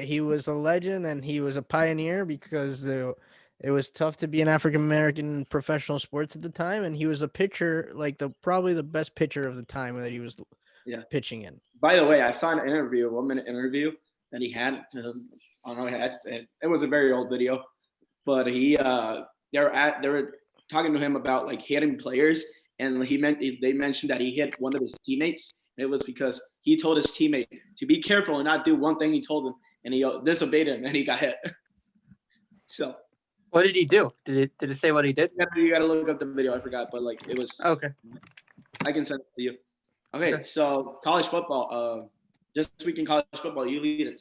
He was a legend and he was a pioneer because it was tough to be an African American in professional sports at the time, and he was a pitcher, like probably the best pitcher of the time that he was pitching in. By the way, I saw an interview, a 1-minute interview that he had. I don't know, it was a very old video, but they were talking to him about like hitting players, and they mentioned that he hit one of his teammates. It was because he told his teammate to be careful and not do one thing he told him, and he disobeyed him, and he got hit. So What did he do? Did it say what he did? you gotta look up the video. I forgot, but like it was. Okay. I can send it to you. Okay, so college football. This week in college football, you lead it.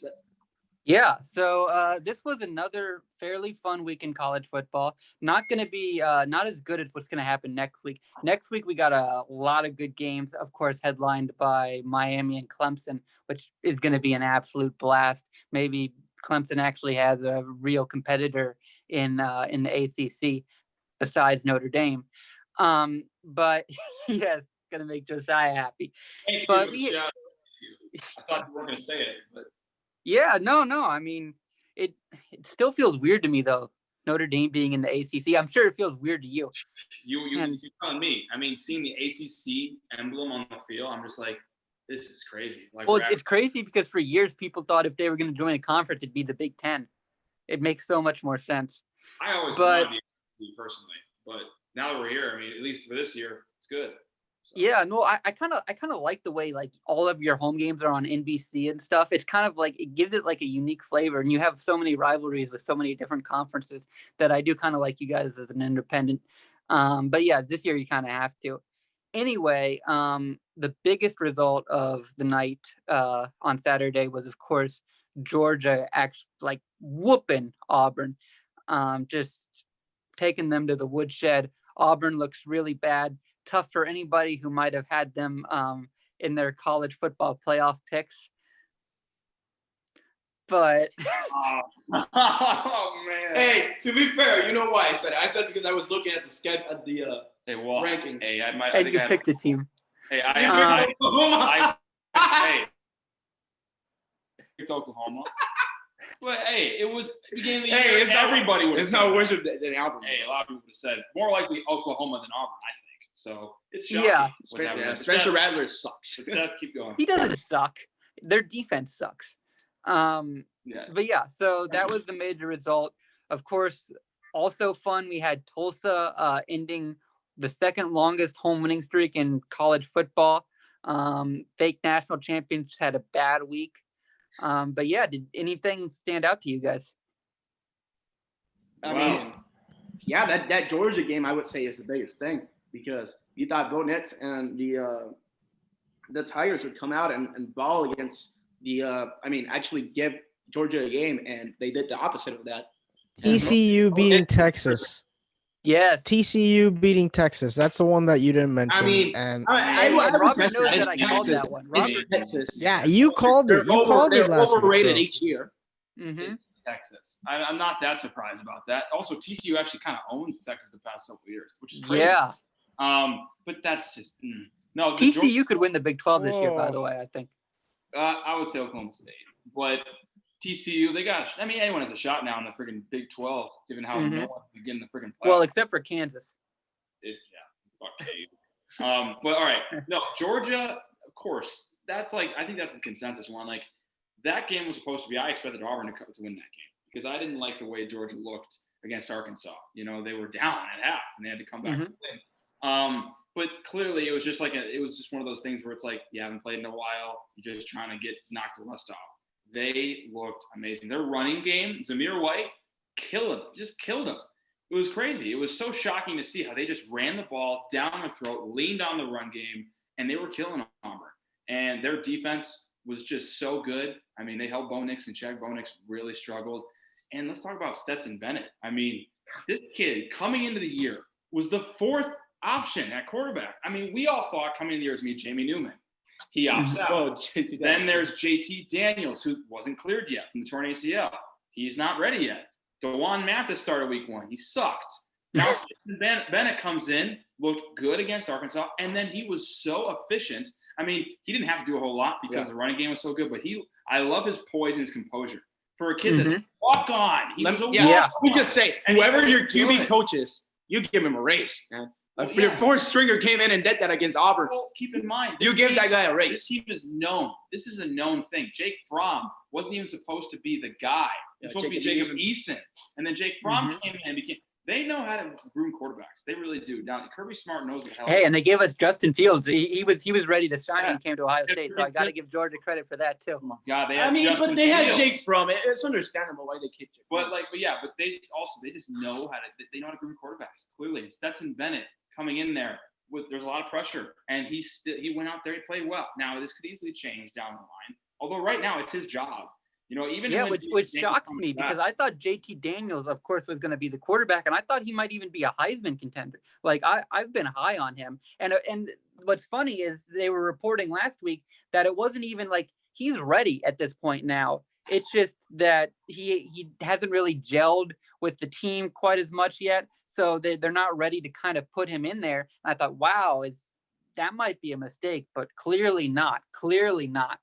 Yeah, so this was another fairly fun week in college football. Not going to be not as good as what's going to happen next week. Next week, we got a lot of good games, of course, headlined by Miami and Clemson, which is going to be an absolute blast. Maybe Clemson actually has a real competitor in the ACC besides Notre Dame. But yes, going to make Josiah happy. Thank you But for the shout out to you. I thought you weren't going to say it, but Yeah, no. I mean, it still feels weird to me though Notre Dame being in the ACC. I'm sure it feels weird to you. You're And- telling me. I mean, seeing the ACC emblem on the field, I'm just like, this is crazy. Like, Well, we're it's crazy because for years people thought if they were going to join a conference, it'd be the Big Ten. It makes so much more sense. I always but- wanted the ACC personally, but now that we're here, I mean, at least for this year, it's good. So, Yeah, no, I kind of like the way like all of your home games are on NBC and stuff. It's kind of like it gives it like a unique flavor, and you have so many rivalries with so many different conferences that I do kind of like you guys as an independent. But yeah, this year you kind of have to. Anyway, the biggest result of the night on Saturday was, of course, Georgia actually like whooping Auburn, just taking them to the woodshed. Auburn looks really bad. Tough for anybody who might have had them in their college football playoff picks. But oh man. Hey, to be fair, you know why I said it? I said it because I was looking at the schedule at the Hey, well, rankings. Hey, I might. and think you I had- picked a team. Hey, Oklahoma. hey, picked Oklahoma. But hey, it was beginning of the Hey, year. it's not- Everybody would. It's not worse than Auburn. Hey, a lot of people would have said more likely Oklahoma than Auburn. I think so. It's shocking. Yeah. what's happening. Yeah, But Spencer Seth- Rattler sucks. but Seth, keep going. He doesn't suck. Their defense sucks. Yeah. But yeah, so that was the major result. Of course, also fun. We had Tulsa ending the second longest home winning streak in college football. Fake national champions had a bad week. But yeah, did anything stand out to you guys? I Wow. mean, yeah, that Georgia game I would say is the biggest thing because you thought Bo Nix and the Tigers would come out and ball against actually give Georgia a game, and they did the opposite of that. TCU beating Nix- Texas. Yes. TCU beating Texas. That's the one that you didn't mention. mean, and I And would Robert guess knows that that I it's called Texas. that one. It's Robert. Texas. yeah, you called it. You called it last week. overrated so- each year. hmm Texas. I'm not that surprised about that. Also, TCU actually kind of owns Texas the past couple years, which is crazy. Yeah. But that's just no. the TCU could win the Big 12 this year, by Whoa. the way, I think. I would say Oklahoma State, but TCU, they got. I mean, anyone has a shot now in the freaking Big 12, given how Mhm. no one can get in the freaking playoffs. Well, except for Kansas. Yeah, fuck you. But all right, no, Georgia, of course. That's like I think that's the consensus one. Like that game was supposed to be. I expected Auburn to win that game because I didn't like the way Georgia looked against Arkansas. You know, they were down at half and they had to come back and win. But clearly, it was just one of those things where it's like you haven't played in a while. You're just trying to knock the rust off. They looked amazing. Their running game, Zamir White, just killed him. It was crazy. It was so shocking to see how they just ran the ball down their throat, leaned on the run game, and they were killing Auburn. And their defense was just so good. I mean, they held Bo Nix in check. Bo Nix really struggled. And let's talk about Stetson Bennett. I mean, this kid coming into the year was the fourth option at quarterback. I mean, we all thought coming into the year was going to be Jamie Newman. He opts out. Oh, JT Then there's JT Daniels, who wasn't cleared yet from the torn ACL. He's not ready yet. DeJuan Mathis started week 1. He sucked. Now Bennett comes in, looked good against Arkansas, and then he was so efficient. I mean, he didn't have to do a whole lot because the running game was so good, but I love his poise and his composure. For a kid that's walk on, he was a walk Let me just say, And whoever he's your doing QB it. coach is, you give him a race, man. Well, If your yeah. fourth stringer came in and did that against Auburn, Well, keep in mind, you this give team- that guy a This race. team is known. This is a known thing. Jake Fromm wasn't even supposed to be the guy. It was supposed to be Jacob Eason. And then Jake Fromm came in and became – they know how to groom quarterbacks. They really do. Now, Kirby Smart knows what the hell. Hey, and they gave us Justin Fields. He was ready to shine when he came to Ohio Yeah. State. So I got to give Georgia credit for that too. Oh my God, they I had mean, Justin but they had Fields. Jake Fromm. It's understandable why they kept Jake. But they just know how to groom quarterbacks. Clearly, and Stetson Bennett coming in there there's a lot of pressure, and he went out there, he played well. Now this could easily change down the line. Although right now it's his job. You know, even Yeah, when which JT shocks comes me back- because I thought JT Daniels, of course, was going to be the quarterback, and I thought he might even be a Heisman contender. Like I've been high on him, and what's funny is they were reporting last week that it wasn't even like he's ready at this point now. It's just that he hasn't really gelled with the team quite as much yet, so they're not ready to kind of put him in there. And I thought, wow, that might be a mistake, but clearly not. Clearly not.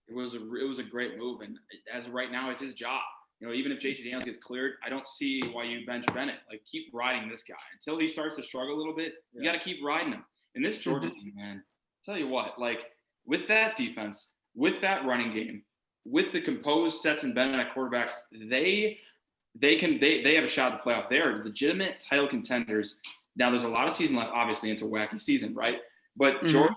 It was a great move, and as of right now, it's his job. even if JT Daniels gets cleared, I don't see why you bench Bennett. Like, keep riding this guy until he starts to struggle a little bit. You got to keep riding him. And this Georgia team, man, tell you what, like, with that defense, with that running game, with the composed Stetson Bennett at quarterback, they have a shot at the playoff. They are legitimate title contenders. Now, there's a lot of season left. Obviously, it's a wacky season, right? But Georgia,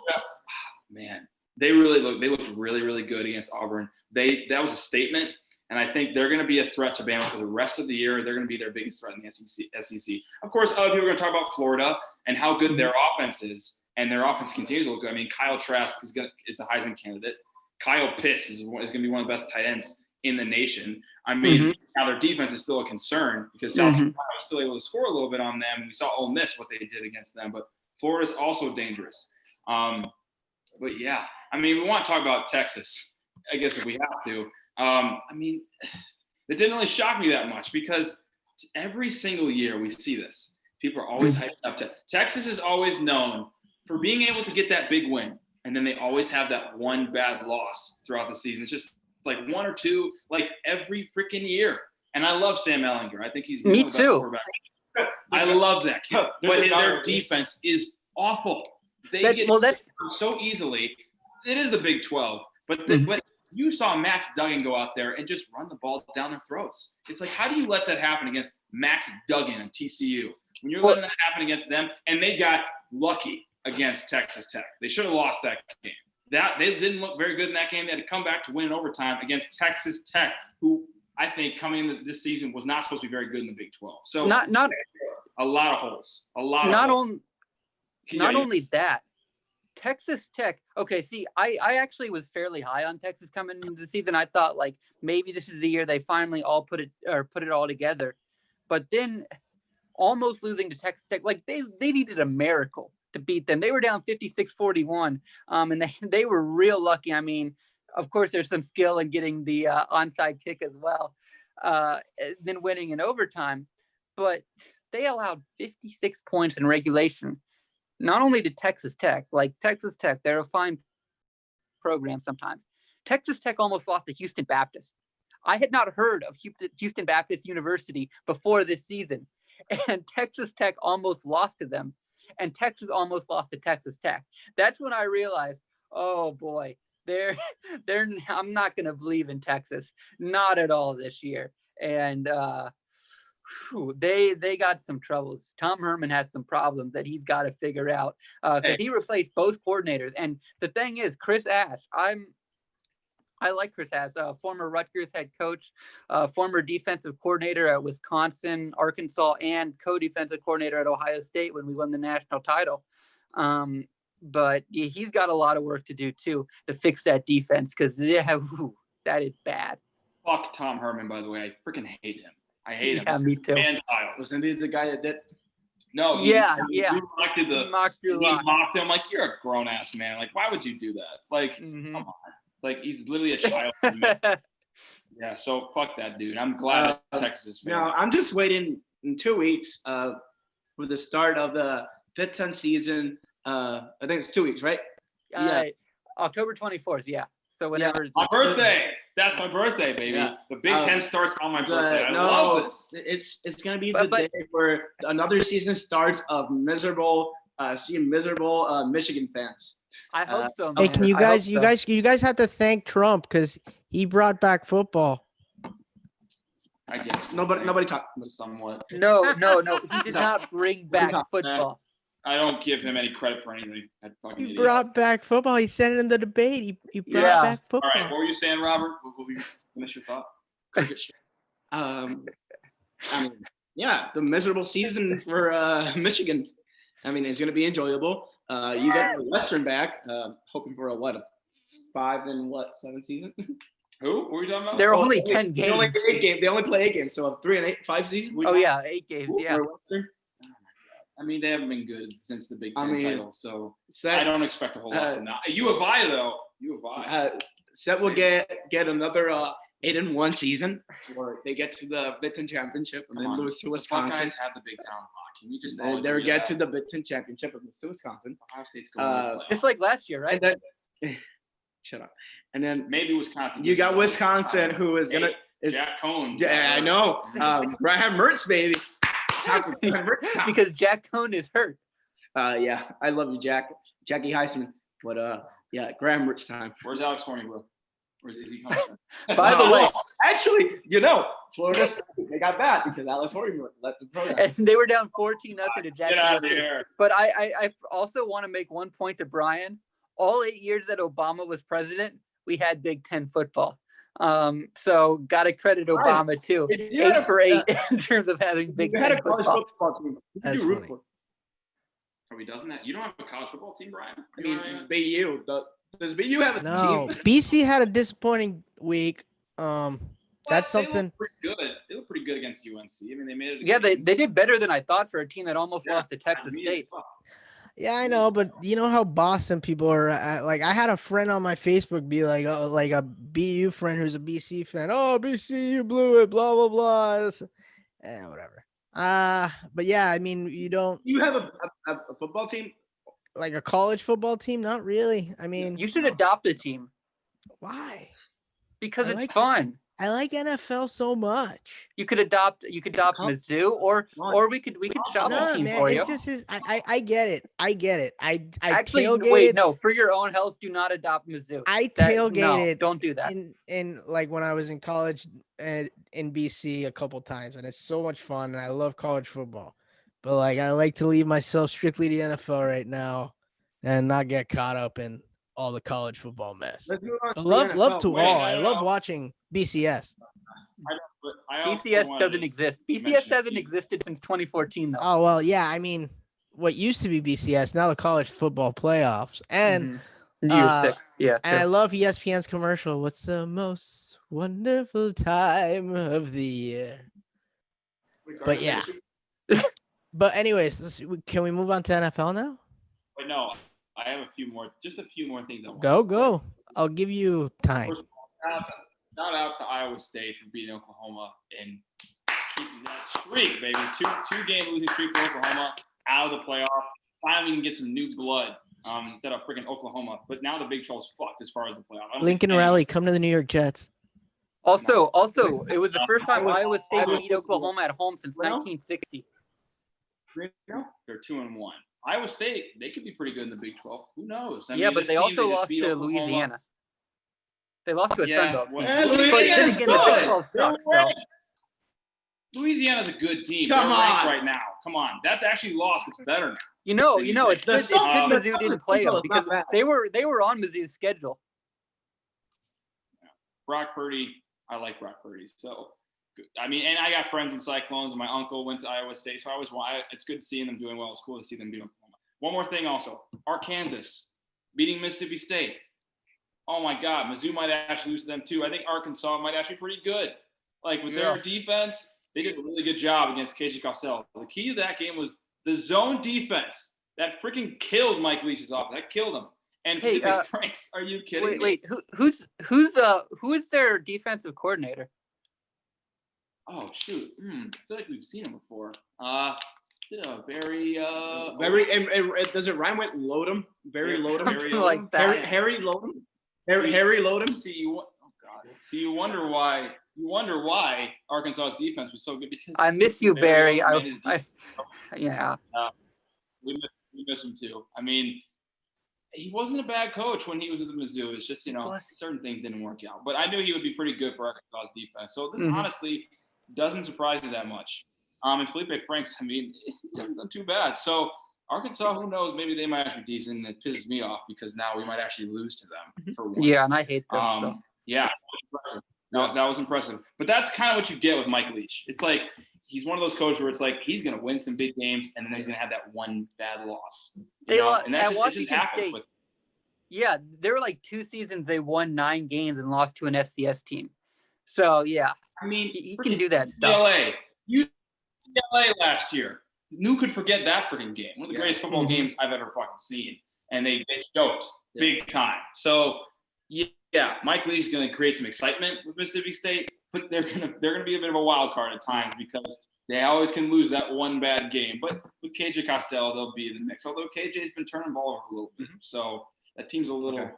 man, they looked really, really good against Auburn. That was a statement, and I think they're going to be a threat to Bama for the rest of the year. They're going to be their biggest threat in the SEC. Of course, other people are going to talk about Florida and how good their offense is, and their offense continues to look good. I mean, Kyle Trask is a Heisman candidate. Kyle Pitts is going to be one of the best tight ends in the nation. I mean, now their defense is still a concern because South Carolina was still able to score a little bit on them. We saw Ole Miss, what they did against them, but Florida's also dangerous. But yeah, I mean, we want to talk about Texas, I guess, if we have to. I mean, it didn't really shock me that much because every single year we see this. People are always hyped up to Texas is always known for being able to get that big win. And then they always have that one bad loss throughout the season. It's just like one or two, like every freaking year. And I love Sam Ehlinger. I think he's one of the best quarterbacks. I love that kid. But their defense is awful. They get so easily. It is the Big 12. But you saw Max Duggan go out there and just run the ball down their throats. It's like, how do you let that happen against Max Duggan and TCU? When you're letting that happen against them, and they got lucky against Texas Tech. They should have lost that game. They didn't look very good in that game. They had to come back to win in overtime against Texas Tech, who I think coming into this season was not supposed to be very good in the Big 12. So not a lot of holes. Not only that, Texas Tech. Okay, see, I actually was fairly high on Texas coming into the season. I thought like maybe this is the year they finally all put it all together. But then almost losing to Texas Tech, like they needed a miracle to beat them. They were down 56-41, and they were real lucky. I mean, of course, there's some skill in getting the onside kick as well, then winning in overtime. But they allowed 56 points in regulation, not only to Texas Tech. Like Texas Tech, they're a fine program sometimes. Texas Tech almost lost to Houston Baptist. I had not heard of Houston Baptist University before this season, and Texas Tech almost lost to them. And Texas almost lost to Texas Tech. That's when I realized, oh boy, I'm not going to believe in Texas, not at all this year. And they got some troubles. Tom Herman has some problems that he's got to figure out because he replaced both coordinators. And the thing is, Chris Ash, I like Chris Ash, former Rutgers head coach, former defensive coordinator at Wisconsin, Arkansas, and co-defensive coordinator at Ohio State when we won the national title. But yeah, he's got a lot of work to do too to fix that defense because that is bad. Fuck Tom Herman, by the way. I freaking hate him. I hate him. Yeah, me too. Wasn't he the guy that did? No. He mocked him. Like, you're a grown ass man. Like, why would you do that? Like, come on. Like, he's literally a child. Yeah, so fuck that dude. I'm glad that Texas is fair. No, I'm just waiting in 2 weeks for the start of the Big Ten season. I think it's 2 weeks, right? Yeah. October 24th, yeah. So whenever my birthday. That's my birthday, baby. Yeah. The Big Ten starts on my birthday. I love this. It's gonna be the day where another season starts of miserable Michigan fans. I hope so. Hey, Man. can you guys have to thank Trump because he brought back football. I guess nobody talked somewhat. No. He did not bring back football. I don't give him any credit for anything. He brought back football. He said it in the debate. He brought back football. All right, what were you saying, Robert? What were you finish your thought? I mean, yeah, the miserable season for Michigan. I mean, it's going to be enjoyable. You get Western back, hoping for a 5-7 season. Who? What were we talking about? There are only 10 games. They only play 8 games, so 3 and 8, 5 seasons. 8 games. Yeah. I mean, they haven't been good since the Big Ten title, so I don't expect a whole lot from that. U of I, though. U of I. Set will get another 8-1 season, or they get to the Big Ten championship and then lose to Wisconsin. The Buckeyes have the Big Ten block. Can we just they get to the Big Ten championship and lose to Wisconsin? Ohio State's going just like last year, right? And then, shut up. And then maybe Wisconsin. You got Wisconsin, who is It's Jack Cohn. I know. Graham Mertz, baby. Time for Graham Mertz time. Because Jack Cohn is hurt. Yeah, I love you, Jackie Heisman. But yeah, Graham Mertz time. Where's Alex Hornibrook? Is he coming? By the way, actually, Florida State, they got that because Alex Hornibrook left the program. and they were down 14-0 to Get Jacksonville out of State. here. But I also want to make one point to Brian. All 8 years that Obama was president, we had Big Ten football. So got to credit Obama too. If you had 8 for 8 in terms of having Big you had Ten a college football. football team. Who That's you root funny. for? Are we doesn't that? You don't have a college football team, Brian? I mean, BU. Does BU have a No, team? BC had a disappointing week. That's They something. look pretty good. They look pretty good against UNC. I mean, they made it. Yeah, they did better than I thought for a team that almost Yeah, lost to Texas I mean, State. Yeah, I know, but you know how Boston people are. Like, I had a friend on my Facebook be like, oh, like a BU friend who's a BC fan. Oh, BC, you blew it. Blah blah blah. Whatever. But yeah, I mean, you don't You have a football team? like a college football team. Not really. I mean, You should adopt a team why? because I it's like- fun. I like NFL so much. You could adopt Come- Mizzou, or we could shop No, a team man, for it's you. just I get it. I get it. I Actually, tailgated. wait, no, for your own health, do not adopt Mizzou. I No, tailgated don't do that. in like when I was in college in BC a couple times, and it's so much fun, and I love college football. But like, I like to leave myself strictly to NFL right now, and not get caught up in all the college football mess. Let's move on But to love the love NFL. to Wait, all. no, I no, love no. watching BCS. But I also BCS wanted doesn't to exist. BCS mention hasn't BC. existed since 2014, though. Oh well, yeah. I mean, what used to be BCS now the college football playoffs, and Year uh, 6, yeah. and I too. love ESPN's commercial. What's the most wonderful time of the year? But yeah. But anyways, can we move on to NFL now? But no, I have just a few more things I want. Go. I'll give you time. First of all, shout out to Iowa State for beating Oklahoma and keeping that streak, baby. Two game losing streak for Oklahoma, out of the playoff. Finally, we can get some new blood instead of freaking Oklahoma. But now the Big 12's fucked as far as the playoff. I don't Lincoln think Riley, any- come to the New York Jets. Also, it was the first time Iowa State Iowa beat Oklahoma at home since Well, 1960. They're 2-1. Iowa State, they could be pretty good in the Big 12. Who knows? I Yeah, mean, but this they team, also just lost beat to Oklahoma. Louisiana. They lost to a Yeah, Sunbelt team. well, But then Louisiana's again, the Big good. 12 sucks. They're So. Louisiana's a good team. Come They're ranked on. right now. Come on. That's actually lost. It's better now. You know, it's The good. It's Sun- good the Mizzou didn't Sun play them is because not bad. they were on Mizzou's schedule. Brock Purdy, I like Brock Purdy. So, I mean, and I got friends in Cyclones, and my uncle went to Iowa State, so it's good seeing them doing well. It's cool to see them beat Oklahoma. One more thing, also, Arkansas beating Mississippi State. Oh my God, Mizzou might actually lose to them too. I think Arkansas might actually be pretty good. Like with their defense, they did a really good job against KJ Costello. The key to that game was the zone defense that freaking killed Mike Leach's offense. That killed him. And Hey, Felipe Franks, are you kidding me? Wait, who is their defensive coordinator? Oh shoot! I feel like we've seen him before. Is it a very does it rhyme with Lodum? Very Yeah, Lodum. Something like that. Harry Lodum. Harry Lodum. See you wonder why Arkansas's defense was so good because I miss you, Barry Barry. made his Yeah. we miss him too. I mean, he wasn't a bad coach when he was with the Mizzou. It's just certain things didn't work out. But I knew he would be pretty good for Arkansas's defense. So this honestly doesn't surprise me that much. And Felipe Franks, I mean, he hasn't done too bad. So Arkansas, who knows? Maybe they might actually be decent. It pisses me off because now we might actually lose to them for once. Yeah, and I hate them. So. Yeah, that was impressive. But that's kind of what you get with Mike Leach. It's like he's one of those coaches where it's like he's going to win some big games and then he's going to have that one bad loss. And that's at just, it just Washington happens State, with. Yeah, there were like 2 seasons they won 9 games and lost to an FCS team. So yeah, I mean, he can do that stuff. UCLA last year. Who could forget that freaking game? One of the greatest football games I've ever fucking seen. And they choked big time. So yeah, Mike Leach is going to create some excitement with Mississippi State, but they're gonna be a bit of a wild card at times because they always can lose that one bad game. But with KJ Costello, they'll be in the mix. Although KJ's been turning the ball over a little bit, so that team's a little.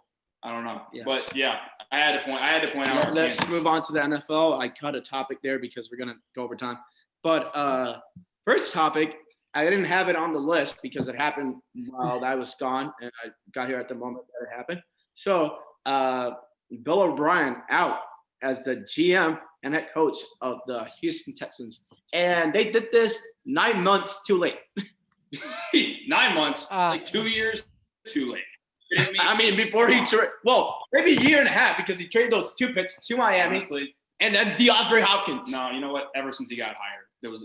I don't know. Yeah. But yeah, I had to point out. Let's Kansas. move on to the NFL. I cut a topic there because we're gonna go over time. But first topic, I didn't have it on the list because it happened while I was gone, and I got here at the moment that it happened. So Bill O'Brien out as the GM and head coach of the Houston Texans, and they did this 9 months too late. 9 months, like 2 years too late. I mean, before he maybe a year and a half because he traded those 2 picks to Miami, Honestly, and then DeAndre Hopkins. no, you know what? Ever since he got hired, it was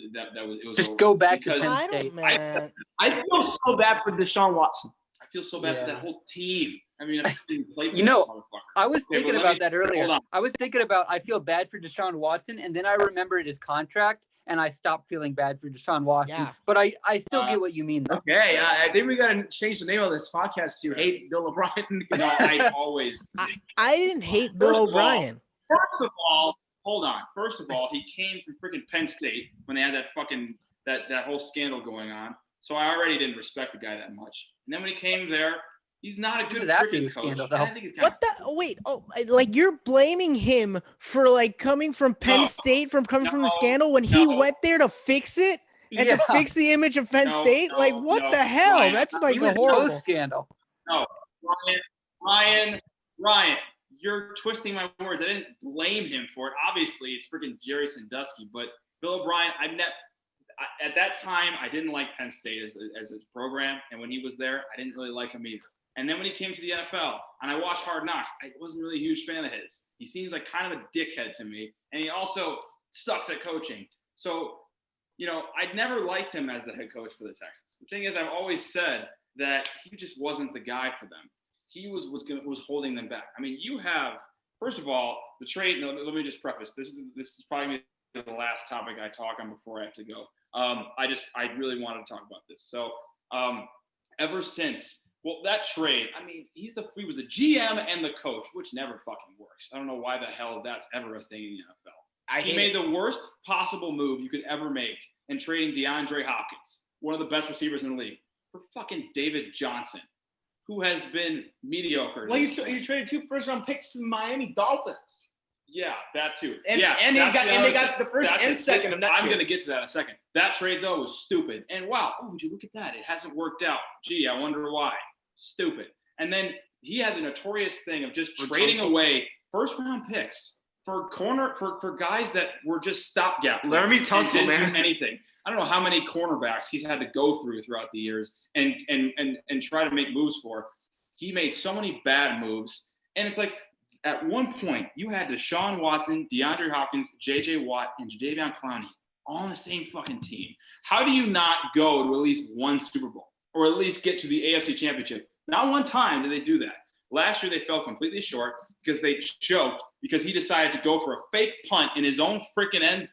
Just over. go back to Because Penn I State. don't, man. I feel so bad for Deshaun Watson. I feel so bad for that whole team. I mean, I didn't play for You know, this motherfucker. I was Okay, thinking but about that earlier. hold on. I was thinking about I feel bad for Deshaun Watson, and then I remembered his contract, and I stopped feeling bad for Deshaun Watson. Yeah. But I still get what you mean, though. Okay, I think we gotta change the name of this podcast to Hate Bill O'Brien. No, I always. I didn't hate Bill First of all- O'Brien. First of all, hold on. First of all, he came from freaking Penn State when they had that fucking that whole scandal going on. So I already didn't respect the guy that much. And then when he came there, he's not a He good was after freaking the coach. scandal, though. I think he's kind What the? Oh, wait. Oh, like you're blaming him for like coming from Penn No. State, from coming from the No. scandal when he No. went there to fix it and Yeah. to fix the image of Penn No, State. Like, no, what no, the hell? Ryan, That's he like He a was horrible. post-scandal. Ryan, you're twisting my words. I didn't blame him for it. Obviously, it's freaking Jerry Sandusky, but Bill O'Brien, at that time, I didn't like Penn State as his program, and when he was there, I didn't really like him either. And then when he came to the NFL, and I watched Hard Knocks, I wasn't really a huge fan of his. He seems like kind of a dickhead to me, and he also sucks at coaching. So, I'd never liked him as the head coach for the Texans. The thing is, I've always said that he just wasn't the guy for them. He was holding them back. I mean, you have, first of all, the trade. No, let me just preface. This is probably the last topic I talk on before I have to go. I really wanted to talk about this. So, ever since, that trade, I mean, he was the GM and the coach, which never fucking works. I don't know why the hell that's ever a thing in the NFL. He made the worst possible move you could ever make in trading DeAndre Hopkins, one of the best receivers in the league, for fucking David Johnson, who has been mediocre. Well, you traded 2 first-round picks to the Miami Dolphins. Yeah, that too. And they got the first and second of next year. I'm going to get to that in a second. That trade, though, was stupid. And wow, would you look at that? It hasn't worked out. Gee, I wonder why. Stupid. And then he had the notorious thing of just trading away first-round picks for guys that were just stopgap. Laramie Tunsil, didn't man. do anything. I don't know how many cornerbacks he's had to go through throughout the years and try to make moves for. He made so many bad moves, and it's like at one point you had Deshaun Watson, DeAndre Hopkins, J.J. Watt, and Jadeveon Clowney all on the same fucking team. How do you not go to at least one Super Bowl or at least get to the AFC Championship? Not one time did they do that. Last year, they fell completely short because they choked because he decided to go for a fake punt in his own freaking end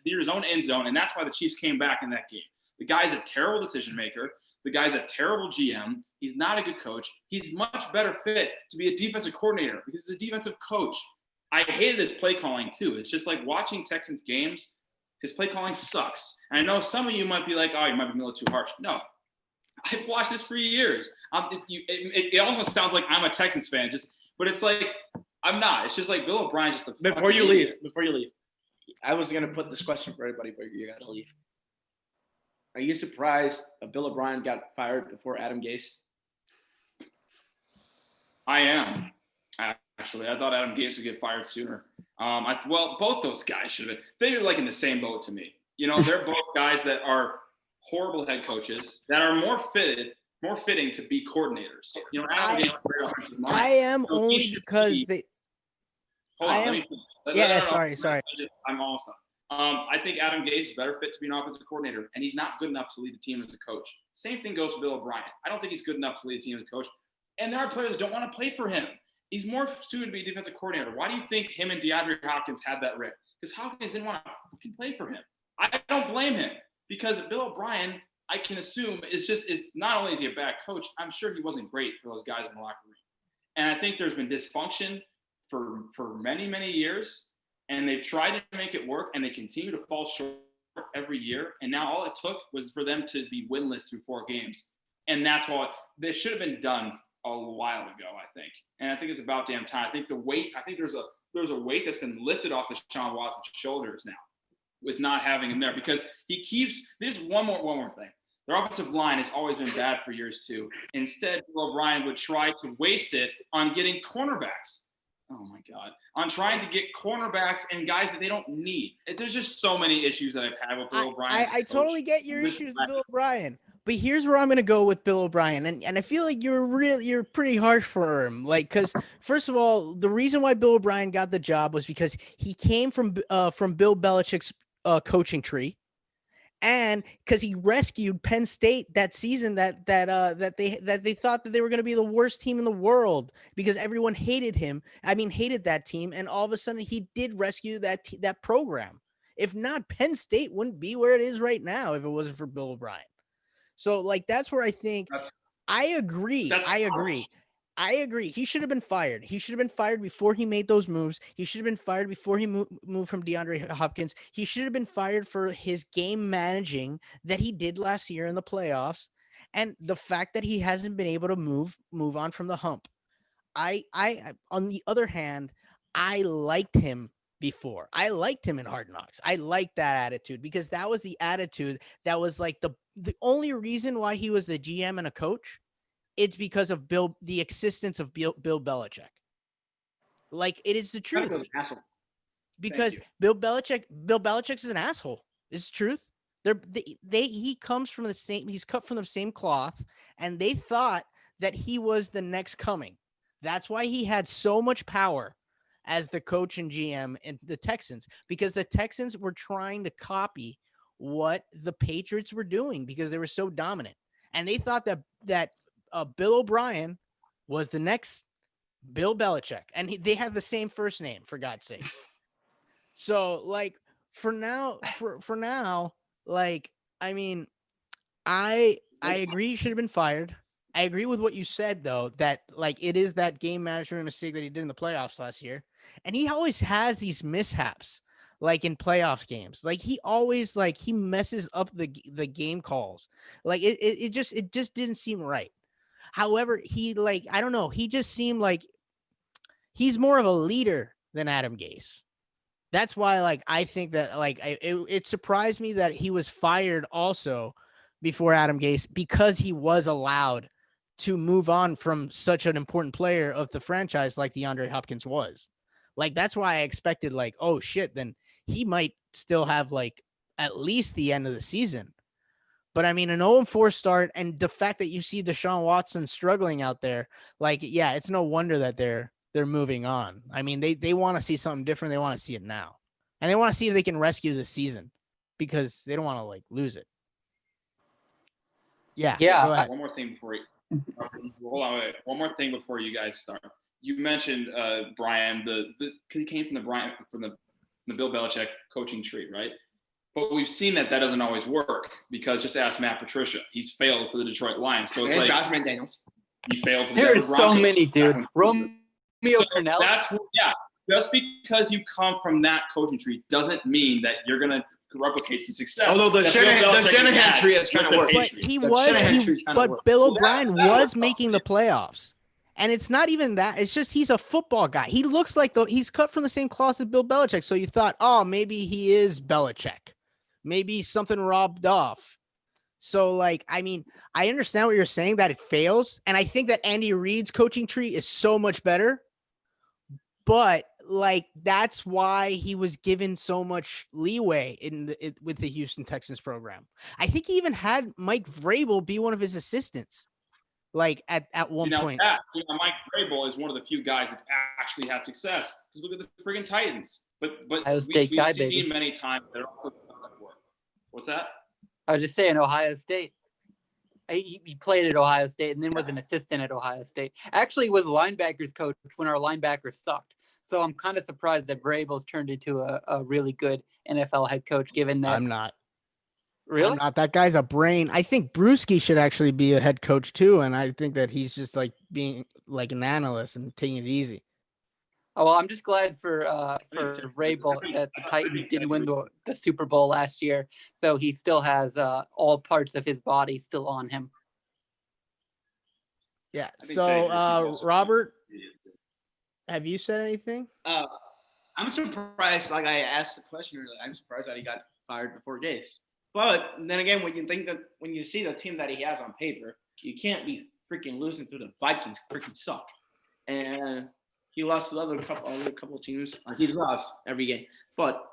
zone, and that's why the Chiefs came back in that game. The guy's a terrible decision maker. The guy's a terrible GM. He's not a good coach. He's much better fit to be a defensive coordinator because he's a defensive coach. I hated his play calling, too. It's just like watching Texans games. His play calling sucks. And I know some of you might be like, oh, you might be a little too harsh. No. I've watched this for years. It almost sounds like I'm a Texans fan, but it's like I'm not. It's just like Bill O'Brien's just a. Before you leave, I was gonna put this question for everybody, but you gotta leave. Are you surprised Bill O'Brien got fired before Adam Gase? I am. Actually, I thought Adam Gase would get fired sooner. Both those guys should have been. They were like in the same boat to me. They're both guys that are horrible head coaches that are more fitting to be coordinators. Adam Gase, I am So he only should because be- they. Hold on, I let am- me finish. Yeah, No, sorry. I'm almost done. I think Adam Gase is better fit to be an offensive coordinator, and he's not good enough to lead the team as a coach. Same thing goes for Bill O'Brien. I don't think he's good enough to lead a team as a coach, and there are players that don't want to play for him. He's more suited to be a defensive coordinator. Why do you think him and DeAndre Hopkins had that rip? Because Hopkins didn't want to fucking play for him. I don't blame him because Bill O'Brien, I can assume, is not only is he a bad coach, I'm sure he wasn't great for those guys in the locker room. And I think there's been dysfunction for many, many years, and they've tried to make it work, and they continue to fall short every year. And now all it took was for them to be winless through 4 games. And that's why this should have been done a while ago, I think. And I think it's about damn time. I think there's a weight that's been lifted off Deshaun Watson's shoulders now with not having him there, because he keeps this one more thing. Their offensive line has always been bad for years too. Instead, Bill O'Brien would try to waste it on getting cornerbacks. Oh my God. On trying to get cornerbacks and guys that they don't need. There's just so many issues that I've had with Bill O'Brien. I totally get your issues with Bill O'Brien. But here's where I'm gonna go with Bill O'Brien, and I feel like you're pretty harsh for him, like, because first of all, the reason why Bill O'Brien got the job was because he came from Bill Belichick's coaching tree, and because he rescued Penn State that season that they thought that they were going to be the worst team in the world because everyone hated him. I mean, hated that team, and all of a sudden he did rescue that program. If not, Penn State wouldn't be where it is right now if it wasn't for Bill O'Brien. So, like, that's where I think I agree. I agree. He should have been fired. He should have been fired before he made those moves. He should have been fired before he moved from DeAndre Hopkins. He should have been fired for his game managing that he did last year in the playoffs, and the fact that he hasn't been able to move on from the hump. I on the other hand, I liked him before. I liked him in Hard Knocks. I liked that attitude because that was the attitude that was like the only reason why he was the GM and a coach. It's because of the existence of Bill Belichick. Like, it is the truth. Because Bill Belichick's is an asshole. It's the truth. He's cut from the same cloth, and they thought that he was the next coming. That's why he had so much power as the coach and GM in the Texans, because the Texans were trying to copy what the Patriots were doing because they were so dominant. And they thought that Bill O'Brien was the next Bill Belichick, and they have the same first name, for God's sake. So, like, for now, like, I mean, I agree he should have been fired. I agree with what you said, though, that, like, it is that game management mistake that he did in the playoffs last year, and he always has these mishaps, like in playoffs games. Like, he always, like, he messes up the game calls. Like, it just didn't seem right. However, I don't know. He just seemed like he's more of a leader than Adam Gase. That's why, like, I think that, like, it surprised me that he was fired also before Adam Gase because he was allowed to move on from such an important player of the franchise like DeAndre Hopkins was. Like, that's why I expected, like, oh shit, then he might still have, like, at least the end of the season. But I mean, an 0-4 start, and the fact that you see Deshaun Watson struggling out there, like, yeah, it's no wonder that they're moving on. I mean, they want to see something different. They want to see it now, and they want to see if they can rescue this season because they don't want to, like, lose it. Yeah. Go ahead. One more thing before you hold on. Wait. One more thing before you guys start. You mentioned Brian, he came from the Bill Belichick coaching tree, right? But we've seen that doesn't always work because just ask Matt Patricia. He's failed for the Detroit Lions. So it's like Josh McDaniels. He failed for the There's Denver so Broncos. many, dude. Romeo Crennel. Just because you come from that coaching tree doesn't mean that you're gonna replicate the success. Although the that Bill Belichick Shanahan had tree has kind with of the worked. But Patriots. Bill Well, O'Brien that was worked making the playoffs. And it's not even that. It's just he's a football guy. He looks like he's cut from the same cloth as Bill Belichick. So you thought, oh, maybe he is Belichick. Maybe something rubbed off. So, like, I mean, I understand what you're saying, that it fails. And I think that Andy Reid's coaching tree is so much better. But, like, that's why he was given so much leeway with the Houston Texans program. I think he even had Mike Vrabel be one of his assistants, like, at one point. Mike Vrabel is one of the few guys that's actually had success. Because look at the friggin' Titans. But Ohio State we've guy, seen baby. many times that it also doesn't work. What's that? I was just saying Ohio State. He played at Ohio State and then was an assistant at Ohio State. Actually was linebackers coach when our linebackers sucked. So I'm kind of surprised that Vrabel's turned into a really good NFL head coach, given that. I'm not. Really? I'm not. That guy's a brain. I think Brewski should actually be a head coach too, and I think that he's just, like, being like an analyst and taking it easy. Oh, well, I'm just glad for Vrabel that the Titans didn't win the Super Bowl last year, so he still has all parts of his body still on him. Yeah. I think So, Jay Brisky's also Robert, have you said anything? I'm surprised. Like I asked the question earlier, I'm surprised that he got fired before Gase. But then again, when you see the team that he has on paper, you can't be freaking losing to the Vikings. Freaking suck. And he lost to other couple teams. He lost every game. But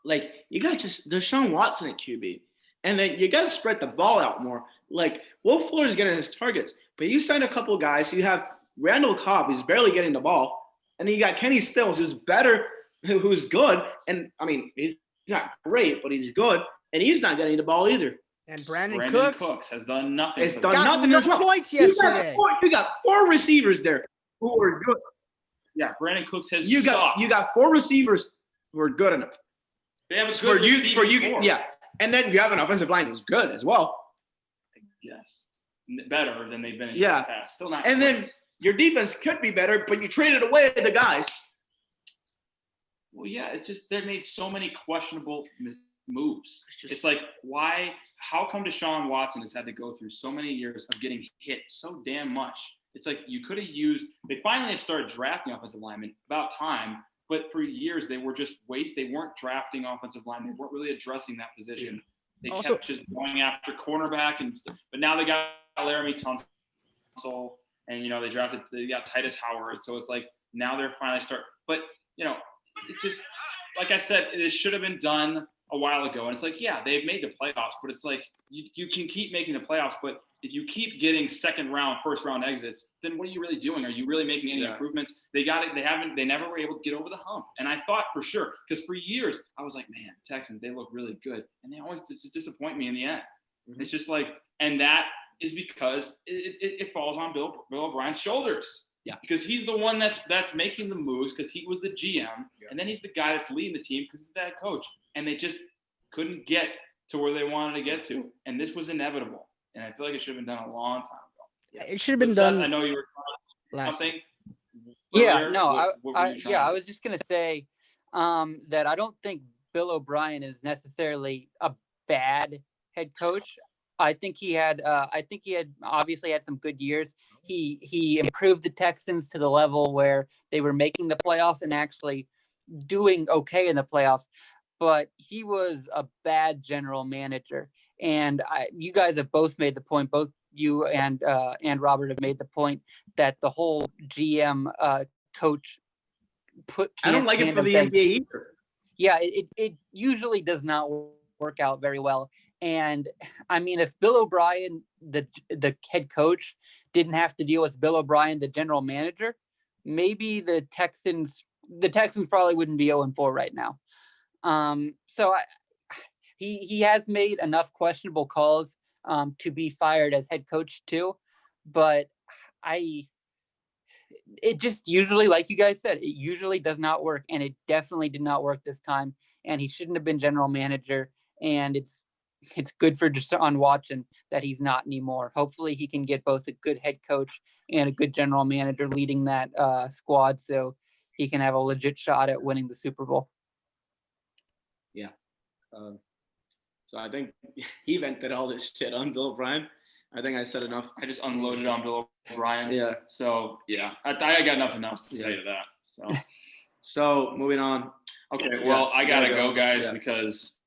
like you got just Deshaun Watson at QB, and then you got to spread the ball out more. Like Will Fuller is getting his targets, but you sign a couple guys. You have Randall Cobb, who's barely getting the ball, and then you got Kenny Stills, who's better, who's good, and I mean he's not great, but he's good, and he's not getting the ball either. And Brandon Brandon Cooks Cooks has done nothing. It's for done them. got nothing no as well. points You yesterday. got four receivers there who are good. Yeah, Brandon Cooks has You sucked. got four receivers who are good enough. They have a For good you, receiving core. yeah. And then you have an offensive line who's good as well. Yes. Better than they've been in Yeah. the past. Still not. And great. then your defense could be better, but you traded away the guys. Well, yeah, it's just they made so many questionable moves. It's just- It's like, why? How come Deshaun Watson has had to go through so many years of getting hit so damn much? It's like you could have used. They finally have started drafting offensive linemen. About time. But for years they were just waste. They weren't drafting offensive linemen. They weren't really addressing that position. They Also- kept just going after cornerback and stuff. But now they got Laramie Tunsil, and they got Titus Howard. So it's like now they're finally start. But it just like I said, it should have been done a while ago. And it's like, yeah, they've made the playoffs, but it's like you can keep making the playoffs, but if you keep getting second round, first round exits, then what are you really doing? Are you really making any improvements? They got it. They never were able to get over the hump. And I thought for sure, because for years I was like, man, Texans, they look really good. And they always disappoint me in the end. Mm-hmm. It's just like, and that is because it falls on Bill O'Brien's shoulders. Yeah. Because he's the one that's making the moves because he was the GM. And then he's the guy that's leading the team because he's that coach. And they just couldn't get to where they wanted to get to. And this was inevitable. And I feel like it should have been done a long time ago. It should have been But Seth, done I know you were last. something. Yeah, earlier. no, What were you trying I to- was just gonna say that I don't think Bill O'Brien is necessarily a bad head coach. I think he had obviously had some good years. He improved the Texans to the level where they were making the playoffs and actually doing okay in the playoffs. But he was a bad general manager. And you guys have both made the point, both you and Robert have made the point that the whole GM coach I don't like it for the thing. NBA either. Yeah, it usually does not work out very well. And I mean, if Bill O'Brien, the head coach, didn't have to deal with Bill O'Brien, the general manager, maybe the Texans probably wouldn't be 0-4 right now. So he has made enough questionable calls to be fired as head coach too, but it just usually, like you guys said, it usually does not work, and it definitely did not work this time. And he shouldn't have been general manager. And it's good for Deshaun Watson that he's not anymore. Hopefully, he can get both a good head coach and a good general manager leading that squad, so he can have a legit shot at winning the Super Bowl. So I think he vented all this shit on Bill O'Brien. I think I said enough. I just unloaded on Bill O'Brien. Yeah. So yeah, I got nothing else to say to that. So So moving on. okay, well I gotta gotta go, go. guys, Yeah. because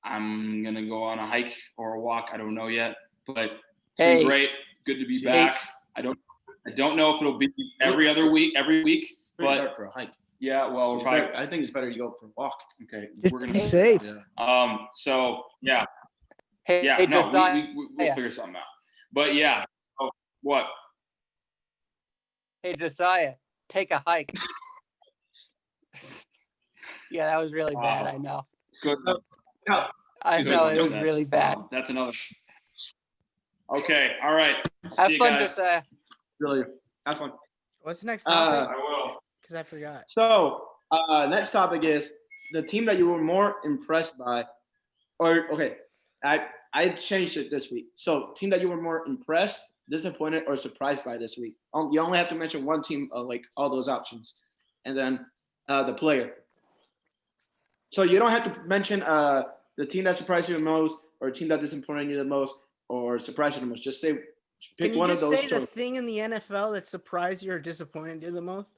I'm gonna go on a hike or a walk. I don't know yet, but it's Hey. been great. Good to be back. I don't know if it'll be every week, It's pretty but hard for a hike. yeah, well, we're It's probably better- I think it's better you go for a walk. okay. Just We're be gonna safe. Yeah. So yeah, Hey, yeah. hey No, Josiah, we'll figure something out. But yeah. So what? hey Josiah, take a hike. Yeah, that was really bad. Wow. I know. Good. I good know it was sense. really bad. That's another. Okay. All right. Have See you fun, guys. Josiah. Really. Have fun. What's the next topic? I will. Because I forgot. So next topic is the team that you were more impressed by, or okay, I changed it this week. So team that you were more impressed, disappointed, or surprised by this week. You only have to mention one team of like all those options, and then the player. So you don't have to mention the team that surprised you the most, or a team that disappointed you the most, or surprised you the most. Just say Pick Can you one just of those say the choices. thing in the NFL that surprised you or disappointed you the most?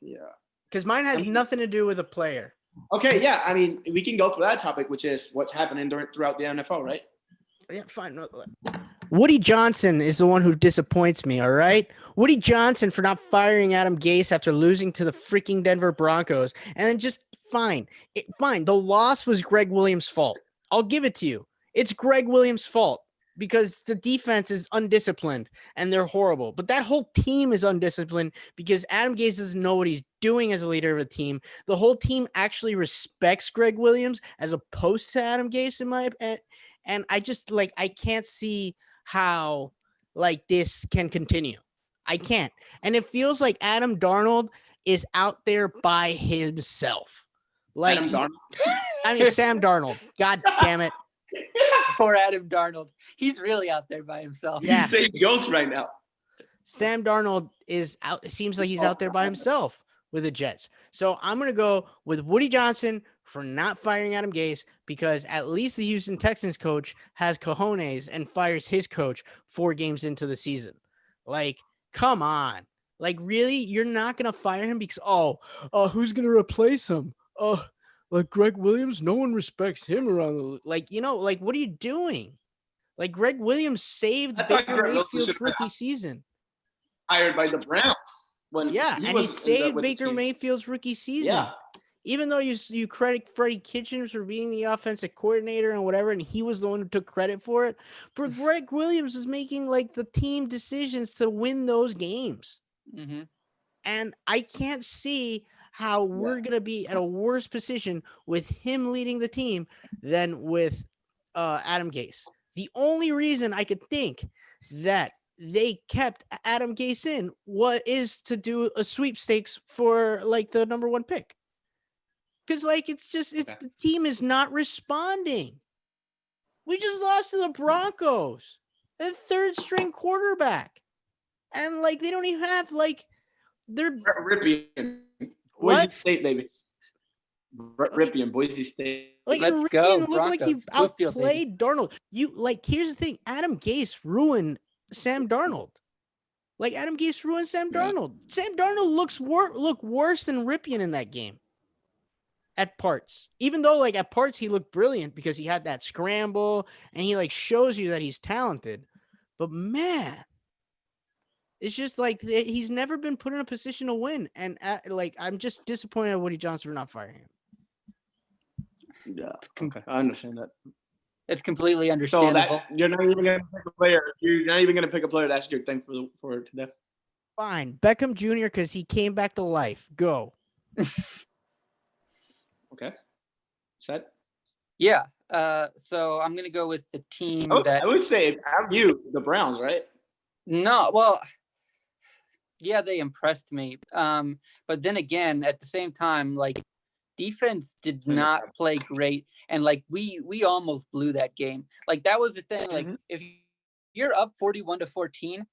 Yeah. Because mine has I mean- nothing to do with a player. Okay, yeah. I mean, we can go for that topic, which is what's happening throughout the NFL, right? Yeah, fine. No, Woody Johnson is the one who disappoints me, all right? Woody Johnson for not firing Adam Gase after losing to the freaking Denver Broncos. And then just fine. Fine. The loss was Greg Williams' fault. I'll give it to you. It's Greg Williams' fault because the defense is undisciplined and they're horrible. But that whole team is undisciplined because Adam Gase doesn't know what he's doing as a leader of a team. The whole team actually respects Greg Williams as opposed to Adam Gase in my opinion. And I just I can't see how this can continue. I can't. And it feels like Adam Darnold is out there by himself. Adam Darnold. I mean, Sam Darnold. God damn it. Poor Adam Darnold. He's really out there by himself. Yeah. He's saying ghost right now. Sam Darnold is out. It seems like he's out there by himself with the Jets. So I'm going to go with Woody Johnson for not firing Adam Gase because at least the Houston Texans coach has cojones and fires his coach 4 games into the season. Come on. Really? You're not going to fire him because, who's going to replace him? Greg Williams? No one respects him around the what are you doing? Greg Williams saved I thought Baker Greg Williams Mayfield's should have rookie season. Hired by the Browns when He was saved with the Baker team. Mayfield's rookie season. Yeah, Even though you credit Freddie Kitchens for being the offensive coordinator and whatever, and he was the one who took credit for it, but Greg Williams was making the team decisions to win those games. Mm-hmm. And I can't see how we're going to be at a worse position with him leading the team than with Adam Gase. The only reason I could think that they kept Adam Gase in is to do a sweepstakes for the number 1 pick. Because the team is not responding. We just lost to the Broncos, a 3rd string quarterback. And they don't even have they're Ripien, What? Boise State, baby. Ripien, Boise State. Let's go, Looked like he Broncos. Bluefield, baby. outplayed Darnold. Here's the thing: Adam Gase ruined Sam Darnold. Adam Gase ruined Sam Darnold. Sam Darnold looked worse than Ripien in that game. At parts, even though at parts he looked brilliant because he had that scramble and he shows you that he's talented. But man, it's just he's never been put in a position to win. And I'm just disappointed at Woody Johnson for not firing him. Yeah, okay, I understand that. It's completely So understandable. that you're not even gonna pick a player. You're not even gonna pick a player. That's your thing for today. Fine, Beckham Jr. because he came back to life. Go. Okay, set. Yeah. So I'm gonna go with the team I would say if I'm you, the Browns, right? No, well, yeah, they impressed me. But then again, at the same time, defense did not play great, and we almost blew that game. That was the thing. If you're up 41-14,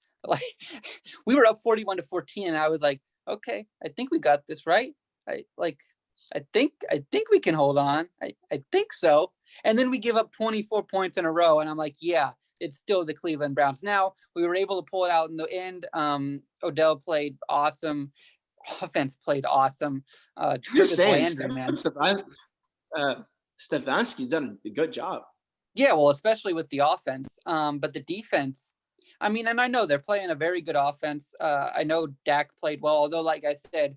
we were up 41-14, and I was like, okay, I think we got this, right? I think we can hold on. I think so. And then we give up 24 points in a row, and I'm like, yeah, it's still the Cleveland Browns. Now we were able to pull it out in the end. Odell played awesome. Offense played awesome. Jarvis Landry, man. Stefanski's done a good job. Yeah, well, especially with the offense. But the defense, I mean, and I know they're playing a very good offense. I know Dak played well, although, like I said,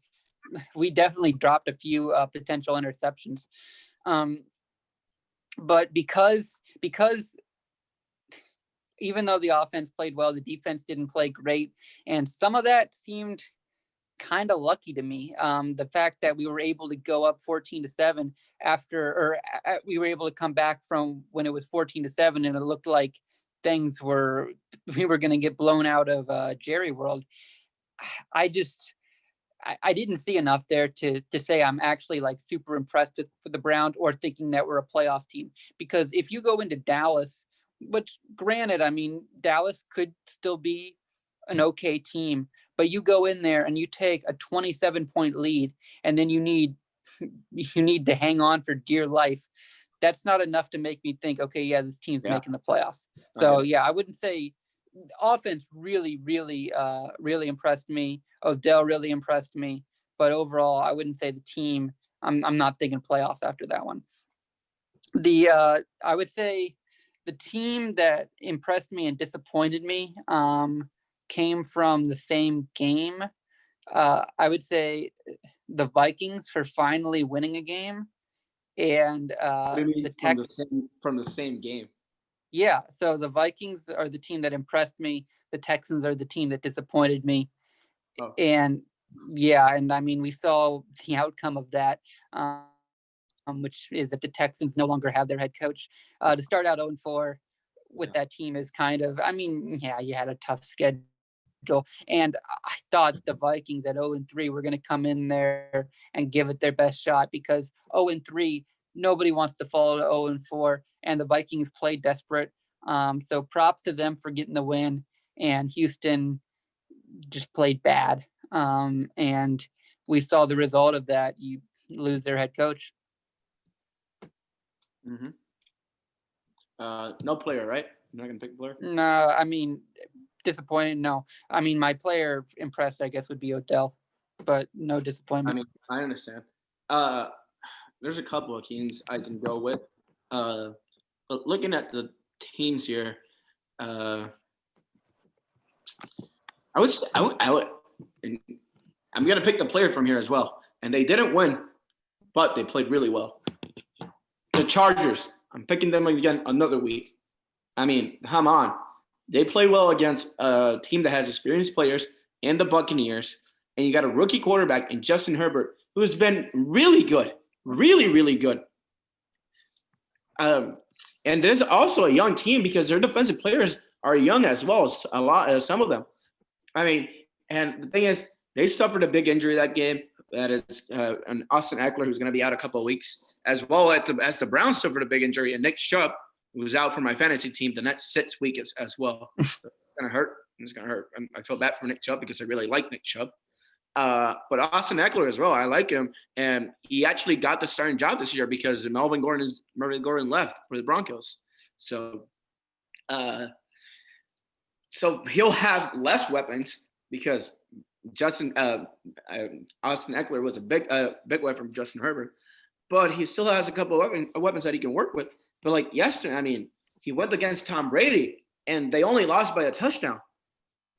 we definitely dropped a few potential interceptions. But because even though the offense played well, the defense didn't play great. And some of that seemed kind of lucky to me. The fact that we were able to go up 14-7 we were able to come back from when it was 14-7 and it looked like we were going to get blown out of Jerry World. I didn't see enough there to say I'm actually super impressed for the Browns or thinking that we're a playoff team. Because if you go into Dallas, which granted, I mean, Dallas could still be an okay team, but you go in there and you take a 27-point lead and then you need to hang on for dear life. That's not enough to make me think, okay, yeah, this team's making the playoffs. So yeah, I wouldn't say offense really, really impressed me. Odell really impressed me. But overall, I wouldn't say the team. I'm not thinking playoffs after that one. I would say the team that impressed me and disappointed me came from the same game. I would say the Vikings for finally winning a game, and What do you mean the from Texans. the same game? Yeah, so the Vikings are the team that impressed me. The Texans are the team that disappointed me. Oh. And yeah, and I mean, we saw the outcome of that, which is that the Texans no longer have their head coach. To start out 0-4 with that team is kind of, I mean, yeah, you had a tough schedule. And I thought the Vikings at 0-3 were going to come in there and give it their best shot, because 0-3, nobody wants to fall to 0-4, and the Vikings played desperate. So props to them for getting the win, and Houston just played bad. And we saw the result of that. You lose their head coach. Mm-hmm. No player, right? You're not gonna pick a player. No, I mean, disappointed. No, I mean, my player impressed, I guess, would be Odell, but no disappointment. I mean, I understand. There's a couple of teams I can go with. But looking at the teams here, I would, and I'm gonna pick the player from here as well. And they didn't win, but they played really well. The Chargers. I'm picking them again another week. I mean, come on. They play well against a team that has experienced players and the Buccaneers. And you got a rookie quarterback in Justin Herbert, who's been really good. Really, really good. And there's also a young team because their defensive players are young as well, some of them. I mean, and the thing is, they suffered a big injury that game. That is an Austin Eckler, who's going to be out a couple of weeks, as well as the Browns suffered a big injury, and Nick Chubb, who's out for my fantasy team the next 6 weeks as well. It's going to hurt. It's going to hurt. I feel bad for Nick Chubb because I really like Nick Chubb. But Austin Eckler as well, I like him, and he actually got the starting job this year because Melvin Gordon left for the Broncos. So he'll have less weapons because Austin Eckler was a big weapon from Justin Herbert, but he still has a couple of weapons that he can work with. But like yesterday, I mean, he went against Tom Brady, and they only lost by a touchdown.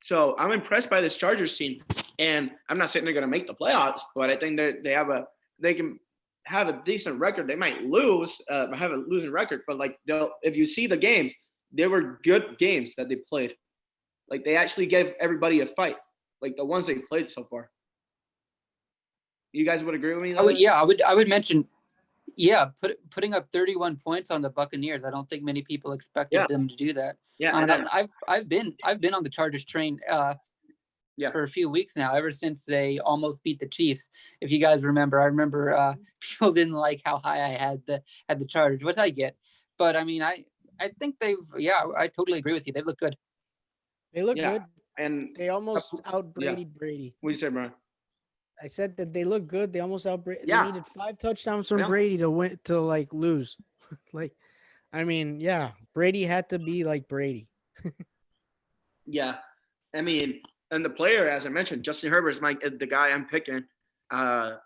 So I'm impressed by this Chargers team, and I'm not saying they're going to make the playoffs, but I think they can have a decent record. They might lose, have a losing record, but like if you see the games, they were good games that they played. Like they actually gave everybody a fight, like the ones they played so far. You guys would agree with me? I would mention, putting up 31 points on the Buccaneers. I don't think many people expected them to do that. Yeah, I've been on the Chargers train for a few weeks now, ever since they almost beat the Chiefs. If you guys remember, I remember people didn't like how high I had the Chargers, which I get. But I mean, I think I totally agree with you. They look good. They look good, and they almost out Brady. What do you say, Brian? I said that they look good. They almost out Brady. Yeah. They needed 5 touchdowns from Brady to win, to like lose. I mean, yeah, Brady had to be like Brady. Yeah, I mean, and the player, as I mentioned, Justin Herbert is the guy I'm picking. Tyrod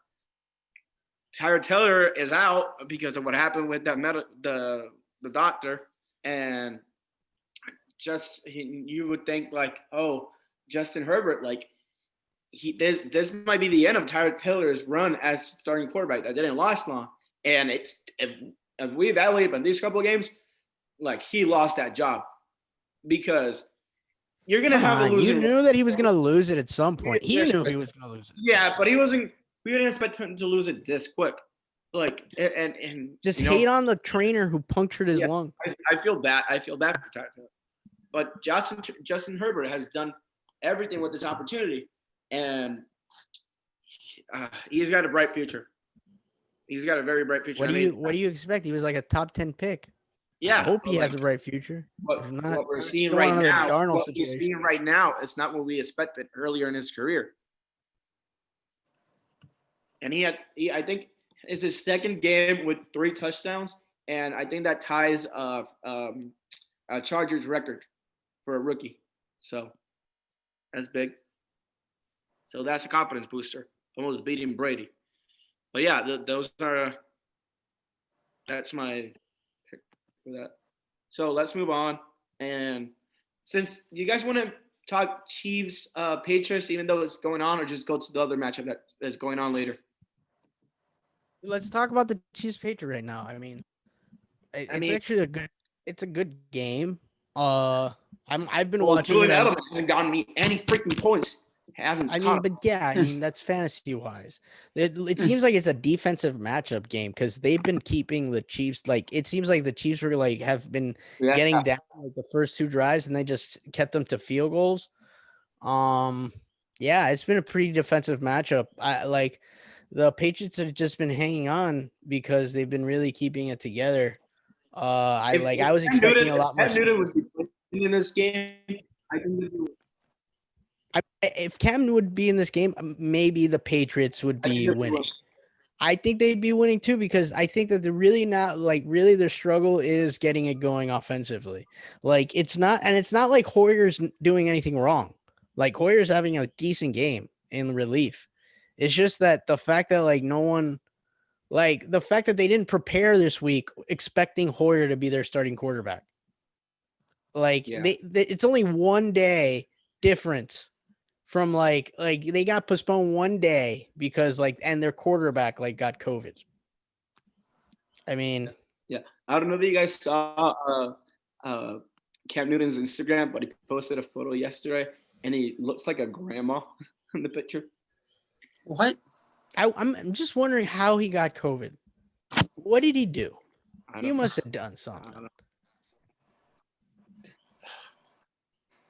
Taylor is out because of what happened with that the doctor, and you would think like, oh, Justin Herbert, like this might be the end of Tyrod Taylor's run as starting quarterback. That didn't last long, and it's if we evaluate on these couple of games, like he lost that job because you're gonna have a losing. You knew that he was gonna lose it at some point. He knew he was gonna lose it. Yeah, but he wasn't. We didn't expect him to lose it this quick. Like and just hate on the trainer who punctured his lung. I feel bad. I feel bad for Tyler. But Justin Herbert has done everything with this opportunity, and he's got a bright future. He's got a very bright future. What do you expect? He was like a top 10 pick. Yeah, I hope he has a bright future. What we're seeing right now, it's not what we expected earlier in his career. And I think it's his second game with 3 touchdowns, and I think that ties a Chargers record for a rookie. So that's big. So that's a confidence booster. Almost beating Brady. But yeah, those are that's my pick for that. So let's move on. And since you guys want to talk Chiefs, Patriots, even though it's going on, or just go to the other matchup that is going on later. Let's talk about the Chiefs Patriot right now. I mean, it's actually a good game. I've been watching Julian it. Edelman hasn't gotten me any freaking points. Hasn't. I mean, but yeah, I mean that's fantasy wise. It seems like it's a defensive matchup game because they've been keeping the Chiefs like it seems like the Chiefs were like have been getting down like the first 2 drives and they just kept them to field goals. Yeah, it's been a pretty defensive matchup. I like the Patriots have just been hanging on because they've been really keeping it together. I was expecting a lot more. Newton would be in this game. I think if Cam would be in this game, maybe the Patriots would be winning. I think they'd be winning too because I think that they're really not like really their struggle is getting it going offensively. Like it's not like Hoyer's doing anything wrong. Like Hoyer's having a decent game in relief. It's just that the fact that like no one like the fact that they didn't prepare this week expecting Hoyer to be their starting quarterback. Like it's only 1 day difference from like they got postponed 1 day because like and their quarterback like got COVID. I mean, yeah, I don't know that you guys saw Cam Newton's Instagram, but he posted a photo yesterday and he looks like a grandma in the picture. What? I'm just wondering how he got COVID. What did he do? He must have done something.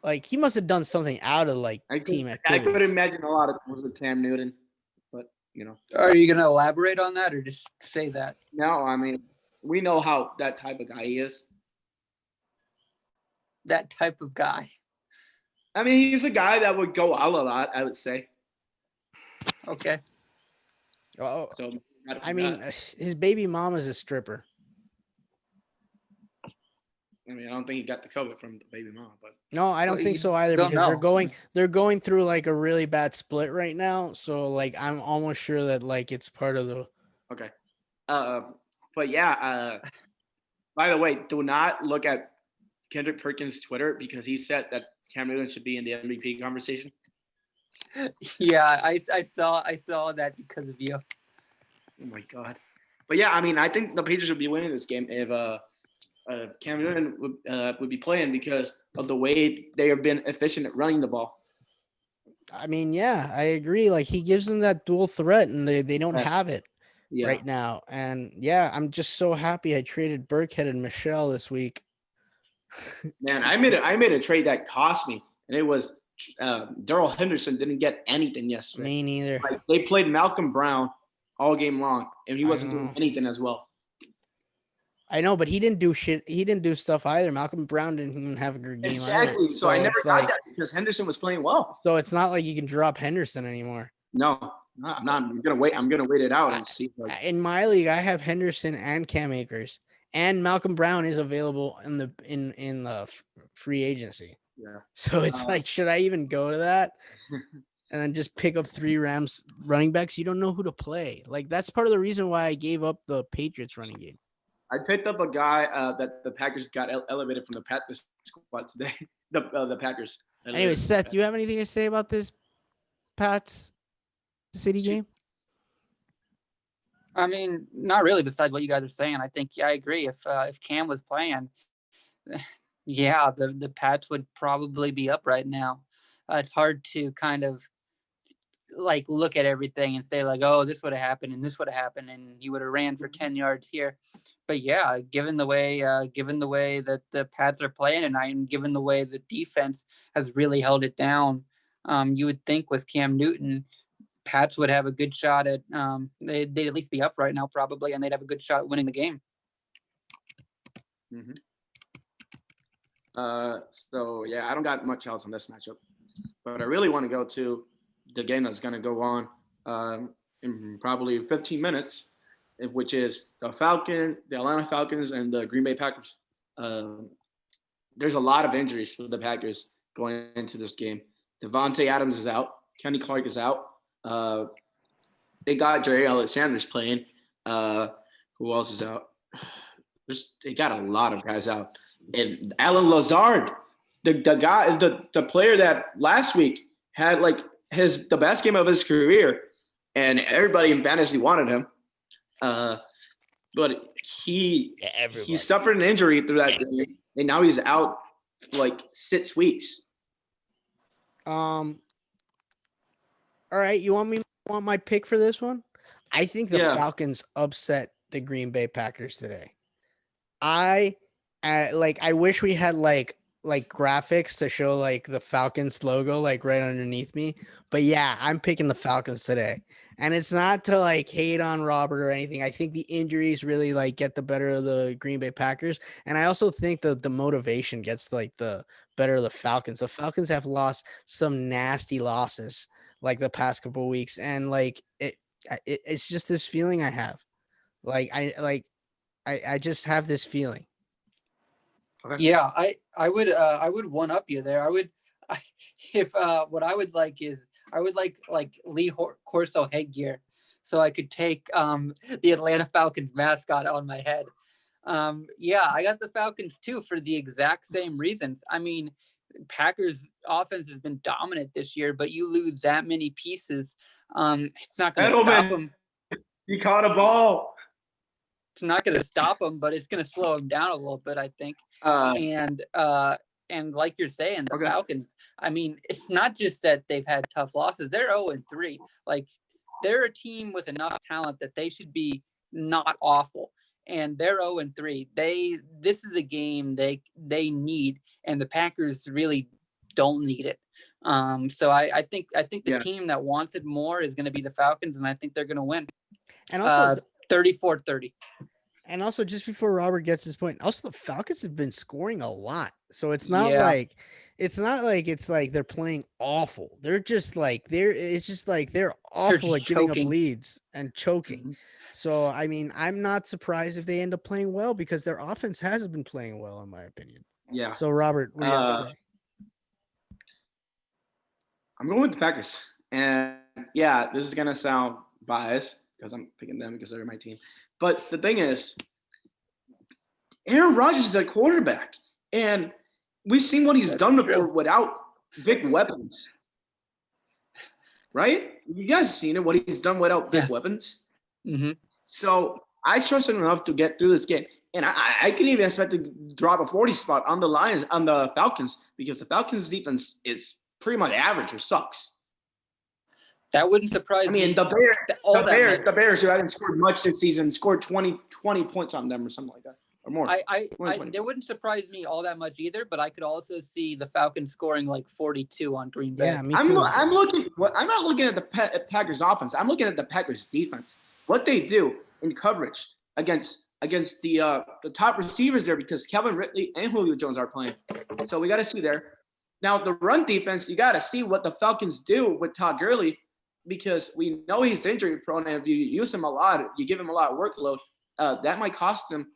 Like he must have done something out of like team activity. I could imagine a lot of things with Cam Newton, but you know. Are you gonna elaborate on that or just say that? No, I mean we know how that type of guy he is. That type of guy. I mean, he's a guy that would go out a lot, I would say. Okay. Oh, so I mean, his baby mama's a stripper. I mean, I don't think he got the COVID from the baby mama, but no, I don't think so either because they're going through like a really bad split right now. So like, I'm almost sure that like it's part of the. Okay, but yeah. By the way, do not look at Kendrick Perkins' Twitter because he said that Cam Newton should be in the MVP conversation. Yeah, I saw that because of you. Oh my god! But yeah, I mean, I think the Patriots would be winning this game if Cam Newton would be playing because of the way they have been efficient at running the ball. I mean, yeah, I agree. Like he gives them that dual threat, and they don't have it right now. And yeah, I'm just so happy I traded Burkhead and Michelle this week. Man, I made a trade that cost me, and it was Darrell Henderson didn't get anything yesterday. Me neither. Like, they played Malcolm Brown all game long, and he wasn't doing anything as well. I know, but he didn't do shit. He didn't do stuff either. Malcolm Brown didn't even have a good game. Exactly. Either. So I never got that because Henderson was playing well. So it's not like you can drop Henderson anymore. No, I'm not. I'm gonna wait it out and see. In my league, I have Henderson and Cam Akers, and Malcolm Brown is available in the free agency. Yeah. So it's like, should I even go to that? And then just pick up 3 Rams running backs? You don't know who to play. Like that's part of the reason why I gave up the Patriots running game. I picked up a guy that the Packers got elevated from the Packers squad today. The Packers. Anyway, Seth, do you have anything to say about this Pats City game? I mean, not really. Besides what you guys are saying, I think I agree. If Cam was playing, yeah, the Pats would probably be up right now. It's hard to kind of like look at everything and say like, oh, this would have happened and this would have happened and he would have ran for 10 yards here. But yeah, given the way that the Pats are playing tonight and given the way the defense has really held it down, you would think with Cam Newton, Pats would have a good shot at they'd at least be up right now probably, and they'd have a good shot at winning the game. Mm-hmm. So yeah, I don't got much else on this matchup, but I really want to go to the game that's going to go on in probably 15 minutes, which is the Atlanta Falcons and the Green Bay Packers. There's a lot of injuries for the Packers going into this game. Devontae Adams is out. Kenny Clark is out. They got Jerry Alexander's playing. Who else is out? They got a lot of guys out. And Alan Lazard, the player that last week had like the best game of his career, and everybody in fantasy wanted him. But he suffered an injury through that game, and now he's out for like 6 weeks. All right, you want my pick for this one? I think the Falcons upset the Green Bay Packers today. I wish we had like graphics to show like the Falcons logo like right underneath me. But yeah, I'm picking the Falcons today. And it's not to like hate on Robert or anything. I think the injuries really like get the better of the Green Bay Packers. And I also think the motivation gets like the better of the Falcons. The Falcons have lost some nasty losses like the past couple of weeks. And like it's just this feeling I have. I just have this feeling. Okay. Yeah, I would one up you there. What I would like is I would like Lee Corso headgear, so I could take the Atlanta Falcons mascot on my head. Yeah, I got the Falcons too for the exact same reasons. I mean, Packers offense has been dominant this year, but you lose that many pieces, it's not going to stop them. He caught a ball. It's not going to stop them, but it's going to slow them down a little bit, I think. And like you're saying, the Falcons, I mean, it's not just that they've had tough losses. They're 0-3. Like, they're a team with enough talent that they should be not awful. And they're 0-3. This is a game they need, and the Packers really don't need it. So I think the team that wants it more is going to be the Falcons, and I think they're going to win. And also 34-30. And also, just before Robert gets his point, also the Falcons have been scoring a lot, so it's not like it's like they're playing awful. They're just like they're awful at giving up leads and choking. Mm-hmm. So I mean, I'm not surprised if they end up playing well because their offense has been playing well, in my opinion. Yeah. So Robert, what do you have to say? I'm going with the Packers, and yeah, this is gonna sound biased because I'm picking them because they're my team. But the thing is, Aaron Rodgers is a quarterback, and we've seen what he's done before without big weapons. Right? You guys seen it, what he's done without big weapons. Mm-hmm. So I trust him enough to get through this game. And I can even expect to drop a 40 spot on the Falcons, because the Falcons defense is pretty much average or sucks. That wouldn't surprise me. I mean, the Bears, who haven't scored much this season, scored 20 points on them or something like that, or more. They wouldn't surprise me all that much either, but I could also see the Falcons scoring like 42 on Green Bay. Yeah, me too. I'm not looking at the Packers offense. I'm looking at the Packers defense. What they do in coverage against the top receivers there, because Calvin Ridley and Julio Jones are playing. So we got to see there. Now the run defense, you got to see what the Falcons do with Todd Gurley, because we know he's injury prone, and if you use him a lot, you give him a lot of workload, that might cost him.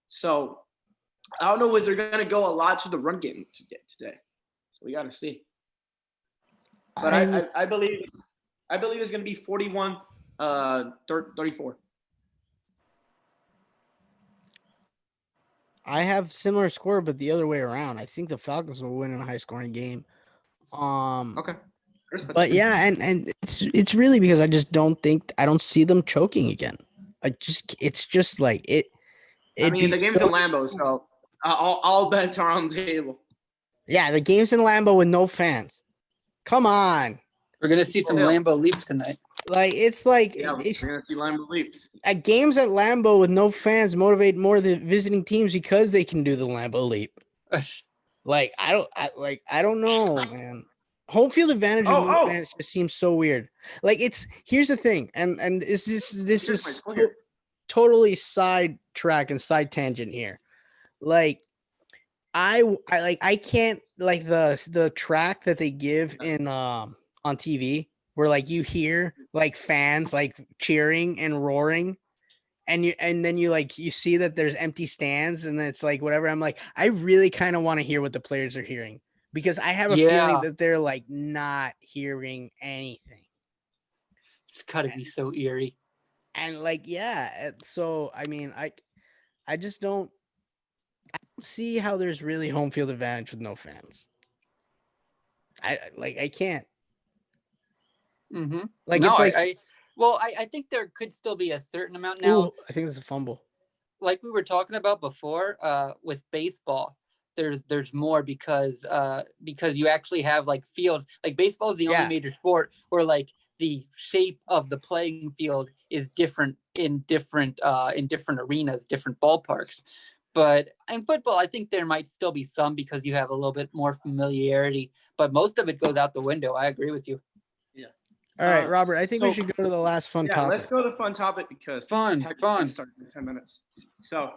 So I don't know if they're going to go a lot to the run game today. So we got to see. But I believe it's going to be 41-34. I have similar score, but the other way around. I think the Falcons will win in a high scoring game. Okay. But yeah, and it's really because I don't see them choking again. It's just like it. I mean, the game's in Lambeau, so all bets are on the table. Yeah, the game's in Lambeau with no fans. Come on. We're gonna see some Lambeau leaps tonight. Like it's like we're gonna see Lambeau leaps. At games at Lambeau with no fans motivate more the visiting teams because they can do the Lambeau leap. Like I don't know, man. Home field advantage with no fans just seems so weird. Like here's the thing, and this is totally sidetrack and side tangent here. Like I can't like the track that they give in on TV where like you hear like fans like cheering and roaring, and then you see that there's empty stands and then it's like whatever. I'm like, I really kind of want to hear what the players are hearing, because I have a Yeah. feeling that they're like not hearing anything. It's gotta be so eerie. And like, yeah, so I mean, I just don't see how there's really home field advantage with no fans. I can't. Mm-hmm. Like No, it's like I think there could still be a certain amount now. ooh, I think it's a fumble. Like we were talking about before, with baseball, there's more because you actually have like fields. Like baseball is the only Yeah. major sport where like the shape of the playing field is different in different arenas, different ballparks. But in football, I think there might still be some because you have a little bit more familiarity. But most of it goes out the window. I agree with you. All right, Uh, Robert, I think we so- should go to the last fun Yeah, topic. let's go to fun topic because Fun. starts in 10 minutes. So,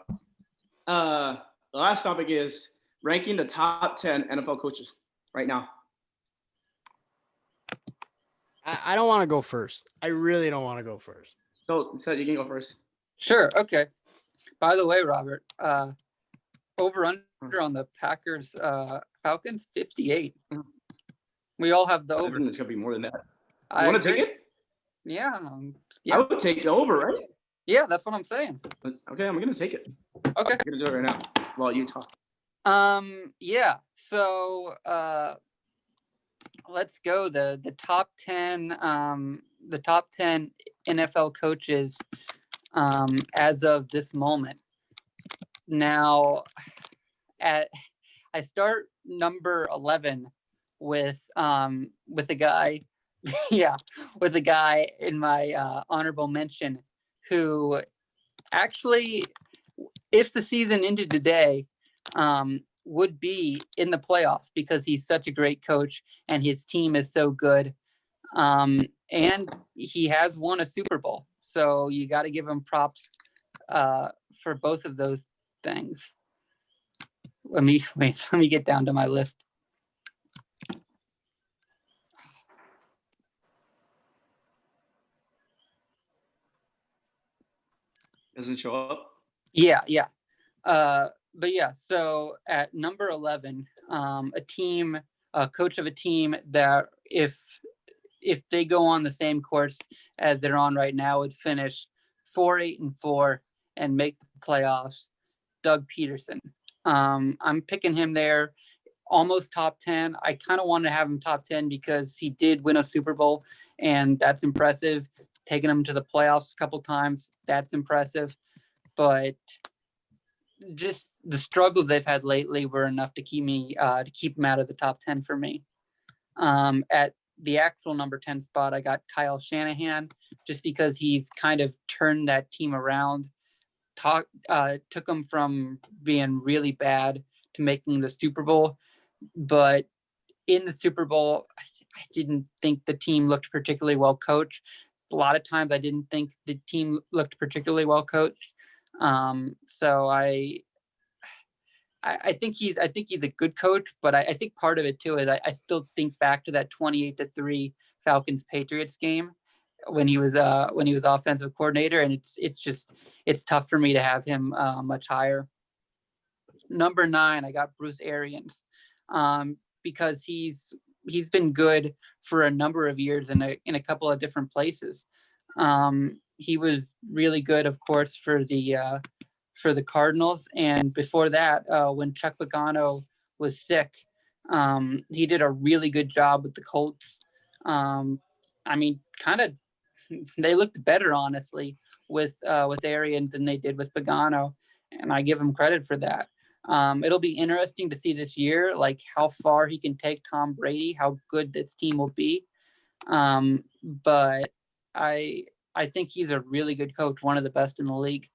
the last topic is ranking the top 10 NFL coaches right now. I don't want to go first. I really don't want to go first. So you can go first. Sure. Okay. By the way, Robert, over under on the Packers Falcons 58. We all have the I over. think it's gonna be more than that. I You want to agree. take it? Yeah. I Yeah. would take the over, right? Yeah, that's what I'm saying. Okay, I'm gonna take it. Okay. I'm gonna do it right now while you talk. Yeah. So let's go. The top 10 NFL coaches as of this moment. Now I start number 11 with a guy with a guy in my honorable mention who actually, if the season ended today, would be in the playoffs because he's such a great coach and his team is so good. And he has won a Super Bowl. So you got to give him props for both of those things. Let me get down to my list. Doesn't show up. Yeah. But yeah, so at number 11, a coach of a team that if they go on the same course as they're on right now, would finish 4-8-4 and make the playoffs. Doug Peterson. I'm picking him there, almost top 10. I kind of wanted to have him top 10 because he did win a Super Bowl, and that's impressive. Taking him to the playoffs a couple times, that's impressive. But just the struggles they've had lately were enough to keep him out of the top 10 for me. At the actual number 10 spot, I got Kyle Shanahan, just because he's kind of turned that team around. Took them from being really bad to making the Super Bowl. But in the Super Bowl, I didn't think the team looked particularly well coached. A lot of times I didn't think the team looked particularly well coached. So I think he's a good coach, but I think part of it too is I still think back to that 28-3 Falcons Patriots game when he was offensive coordinator, and it's tough for me to have him much higher. Number 9, I got Bruce Arians, because he's been good for a number of years in a couple of different places. He was really good, of course, for the Cardinals, and before that, when Chuck Pagano was sick, he did a really good job with the Colts. I mean, kind of, they looked better, honestly, with Arians than they did with Pagano, and I give him credit for that. It'll be interesting to see this year, like how far he can take Tom Brady, how good this team will be. But I think he's a really good coach, one of the best in the league.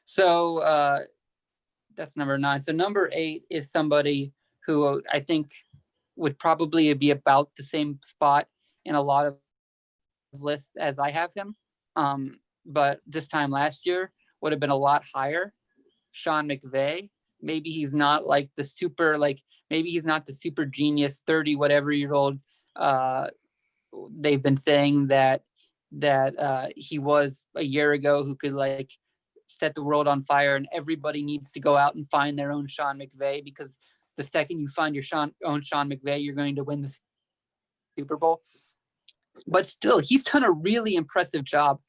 So that's number 9. So number 8 is somebody who I think would probably be about the same spot in a lot of lists as I have him. But this time last year would have been a lot higher. Sean McVay. Maybe he's not like the super, maybe he's not the super genius 30 whatever year old. They've been saying that he was a year ago, who could set the world on fire, and everybody needs to go out and find their own Sean McVay, because the second you find your own Sean McVay, you're going to win the Super Bowl. But still, he's done a really impressive job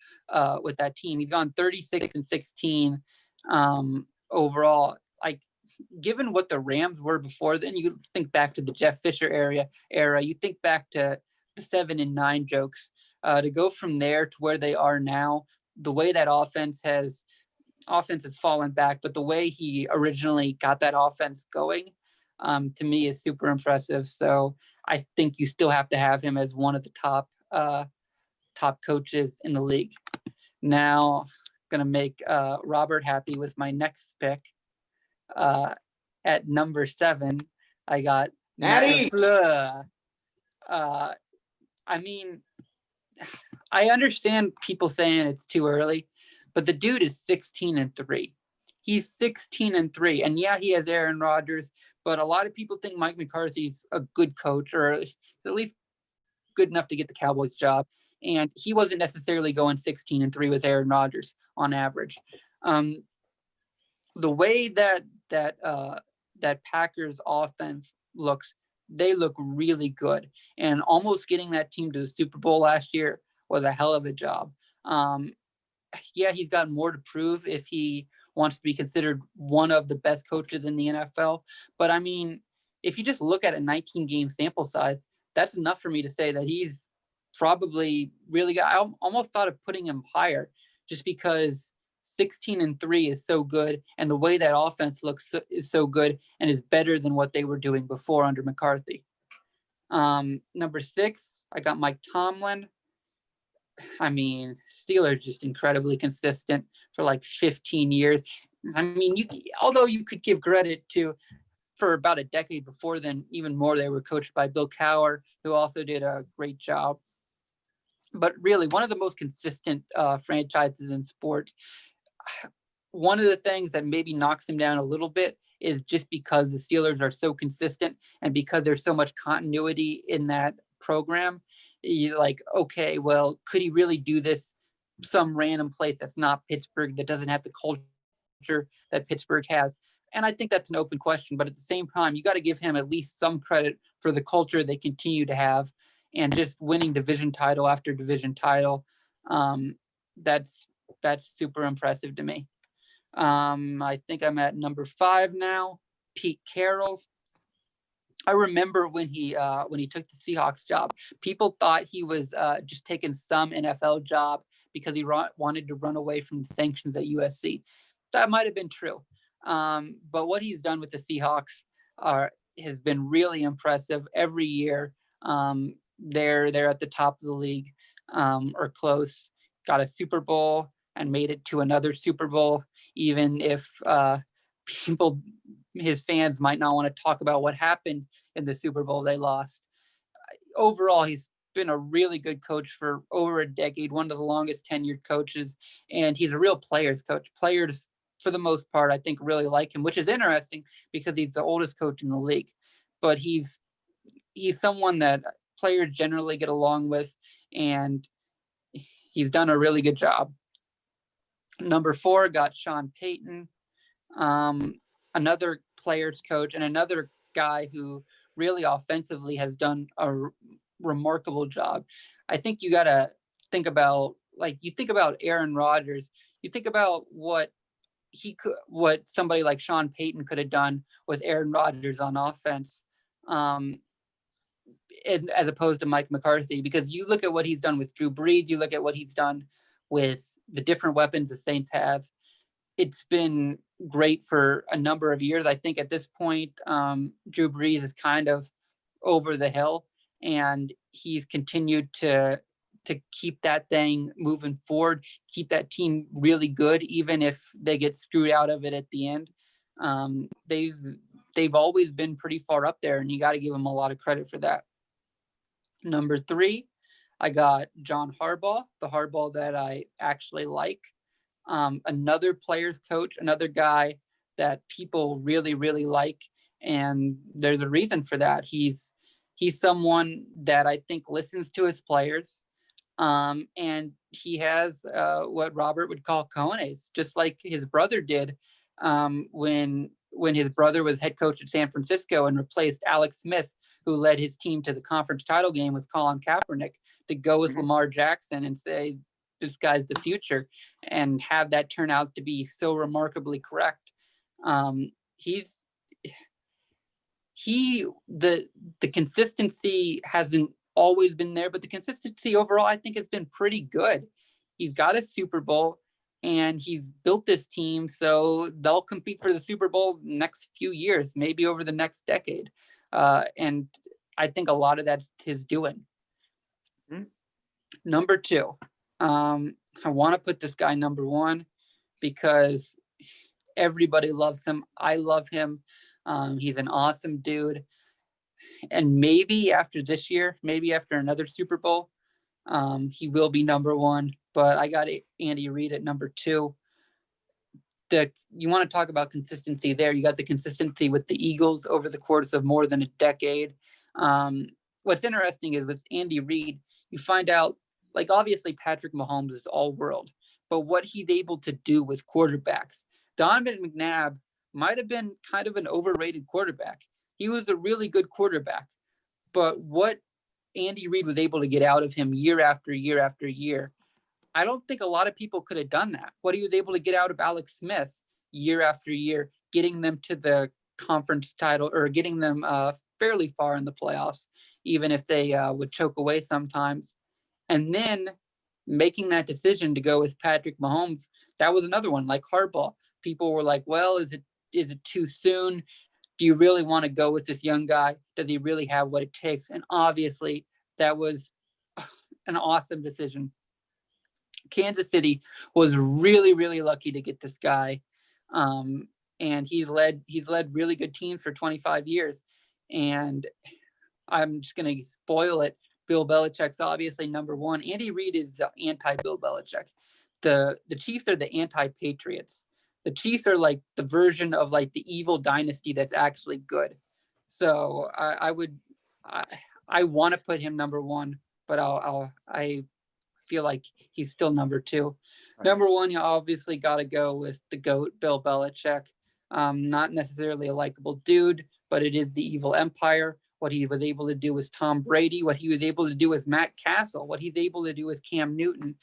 with that team. He's gone 36-16 overall. Like, given what the Rams were before then, you think back to the Jeff Fisher era. You think back to the 7-9 jokes. To go from there to where they are now, the way that offense has fallen back, but the way he originally got that offense going, to me, is super impressive. So I think you still have to have him as one of the top coaches in the league. Now, gonna make Robert happy with my next pick. At number 7, I got Matt Natty. LaFleur. I mean, I understand people saying it's too early, but the dude is 16-3. He's 16-3, and yeah, he has Aaron Rodgers, but a lot of people think Mike McCarthy's a good coach, or at least good enough to get the Cowboys job. And he wasn't necessarily going 16-3 with Aaron Rodgers on average. The way that Packers offense looks, they look really good, and almost getting that team to the Super Bowl last year was a hell of a job. Yeah, he's got more to prove if he wants to be considered one of the best coaches in the NFL. But I mean, if you just look at a 19-game sample size, that's enough for me to say that he's probably really good. I almost thought of putting him higher just because 16-3 is so good, and the way that offense looks is so good and is better than what they were doing before under McCarthy. Number 6, I got Mike Tomlin. I mean, Steelers just incredibly consistent for like 15 years. I mean, although you could give credit to, for about a decade before then, even more, they were coached by Bill Cowher, who also did a great job. But really, one of the most consistent franchises in sports. One of the things that maybe knocks him down a little bit is just because the Steelers are so consistent and because there's so much continuity in that program. You're like, okay, well, could he really do this some random place that's not Pittsburgh, that doesn't have the culture that Pittsburgh has? And I think that's an open question, but at the same time, you got to give him at least some credit for the culture they continue to have and just winning division title after division title. That's super impressive to me. I think I'm at number 5 now. Pete Carroll. I remember when he took the Seahawks job, people thought he was just taking some NFL job because he wanted to run away from the sanctions at USC. That might have been true, but what he's done with the Seahawks has been really impressive every year. They're at the top of the league, or close. Got a Super Bowl and made it to another Super Bowl, even if his fans might not want to talk about what happened in the Super Bowl they lost. Overall, he's been a really good coach for over a decade, one of the longest tenured coaches, and he's a real players coach. Players, for the most part, I think really like him, which is interesting because he's the oldest coach in the league. But he's someone that players generally get along with, and he's done a really good job. Number 4 got Sean Payton, another players coach and another guy who really offensively has done a remarkable job. I think you got to think about, like, you think about Aaron Rodgers, you think about what somebody like Sean Payton could have done with Aaron Rodgers on offense, as opposed to Mike McCarthy, because you look at what he's done with Drew Brees, you look at what he's done with the different weapons the Saints have. It's been great for a number of years. I think at this point, Drew Brees is kind of over the hill, and he's continued to keep that thing moving forward, keep that team really good, even if they get screwed out of it at the end. They've always been pretty far up there, and you got to give them a lot of credit for that. Number 3, I got John Harbaugh, the Harbaugh that I actually like. Another players coach, another guy that people really, really like. And there's a reason for that. He's someone that I think listens to his players. And he has what Robert would call cojones, just like his brother did when when his brother was head coach at San Francisco and replaced Alex Smith, who led his team to the conference title game with Colin Kaepernick, to go with Lamar Jackson and say, this guy's the future, and have that turn out to be so remarkably correct. The consistency hasn't always been there, but the consistency overall, I think, has been pretty good. He's got a Super Bowl and he's built this team so they'll compete for the Super Bowl next few years, maybe over the next decade. And I think a lot of that's his doing. Number 2, I want to put this guy number 1 because everybody loves him. I love him. He's an awesome dude. And maybe after this year, maybe after another Super Bowl, he will be number 1. But I got Andy Reid at number 2. You want to talk about consistency there. You got the consistency with the Eagles over the course of more than a decade. What's interesting is with Andy Reid, you find out, like, obviously Patrick Mahomes is all world, but what he's able to do with quarterbacks. Donovan McNabb might have been kind of an overrated quarterback. He was a really good quarterback, but what Andy Reid was able to get out of him year after year after year, I don't think a lot of people could have done that. What he was able to get out of Alex Smith year after year, getting them to the conference title or getting them fairly far in the playoffs, even if they would choke away sometimes. And then making that decision to go with Patrick Mahomes, that was another one. Like Harbaugh, people were like, well, is it too soon? Do you really want to go with this young guy? Does he really have what it takes? And obviously that was an awesome decision. Kansas City was really, really lucky to get this guy. And he's led really good teams for 25 years. And I'm just going to spoil it. Bill Belichick's obviously number 1. Andy Reid is anti-Bill Belichick. The Chiefs are the anti-Patriots. The Chiefs are like the version of like the evil dynasty that's actually good. So I want to put him number 1, but I feel like he's still number 2. Right. Number 1, you obviously got to go with the GOAT, Bill Belichick. Not necessarily a likable dude, but it is the evil empire. What he was able to do with Tom Brady, what he was able to do with Matt Castle, what he's able to do with Cam Newton,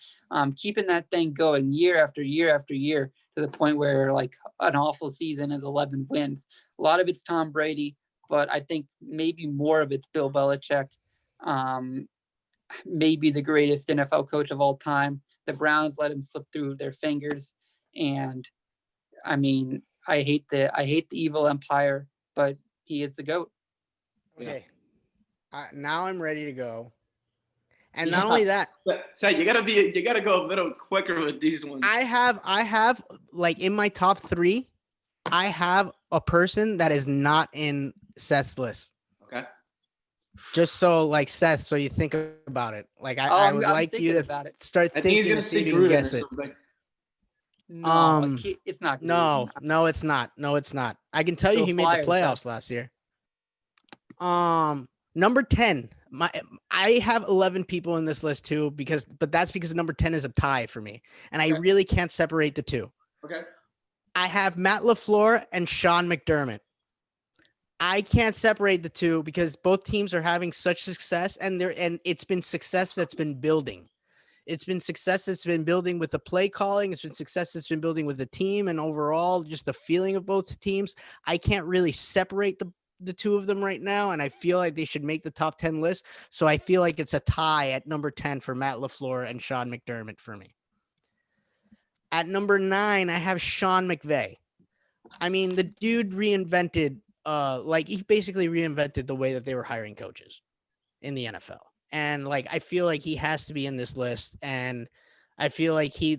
keeping that thing going year after year after year to the point where like an awful season is 11 wins. A lot of it's Tom Brady, but I think maybe more of it's Bill Belichick. Maybe the greatest NFL coach of all time. The Browns let him slip through their fingers. And I mean, I hate the evil empire, but he is the GOAT. Okay. Now I'm ready to go. And not only that, so you gotta go a little quicker with these ones. I have like in my top 3, I have a person that is not in Seth's list. Okay. Just so like Seth, so you think about it. Like I would like you to start thinking. He's gonna say Gruden or something. No, it's not. Gruden. No, it's not. No, it's not. I can tell you he made the playoffs last year. Number 10. I have 11 people in this list too, but that's because number 10 is a tie for me, and I really can't separate the two. Okay. I have Matt LaFleur and Sean McDermott. I can't separate the two because both teams are having such success, and it's been success that's been building. It's been success that's been building with the play calling. It's been success that's been building with the team, and overall just the feeling of both teams. I can't really separate the two of them right now, and I feel like they should make the top 10 list. So I feel like it's a tie at number 10 for Matt LaFleur and Sean McDermott for me. At number 9, I have Sean McVay. I mean, the dude reinvented, he basically reinvented the way that they were hiring coaches in the NFL. And like, I feel like he has to be in this list. And I feel like he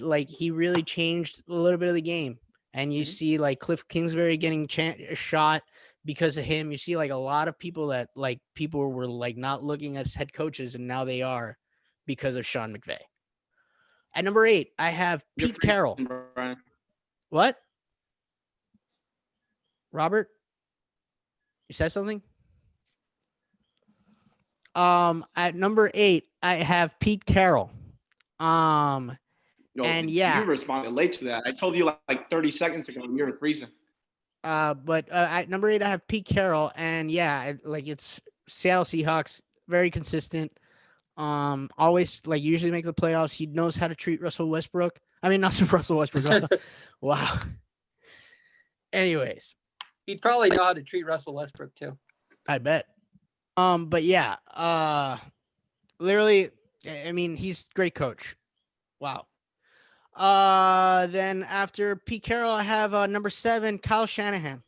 really changed a little bit of the game. And you see like Cliff Kingsbury getting a shot because of him. You see like a lot of people that like people were like not looking as head coaches, and now they are because of Sean McVay. At number 8, I have Pete Carroll. What? Robert? You said something? At number 8, I have Pete Carroll. No, and yeah, you responded late to that. I told you like 30 seconds ago. You're a reason. But at number 8, I have Pete Carroll, and yeah, it's Seattle Seahawks, very consistent. Always like usually make the playoffs. He knows how to treat Russell Westbrook. I mean, not Russell Westbrook. Wow. Anyways, He'd probably know how to treat Russell Westbrook too. I bet. But yeah, literally, I mean, he's a great coach. Wow. Then after Pete Carroll, I have number 7, Kyle Shanahan.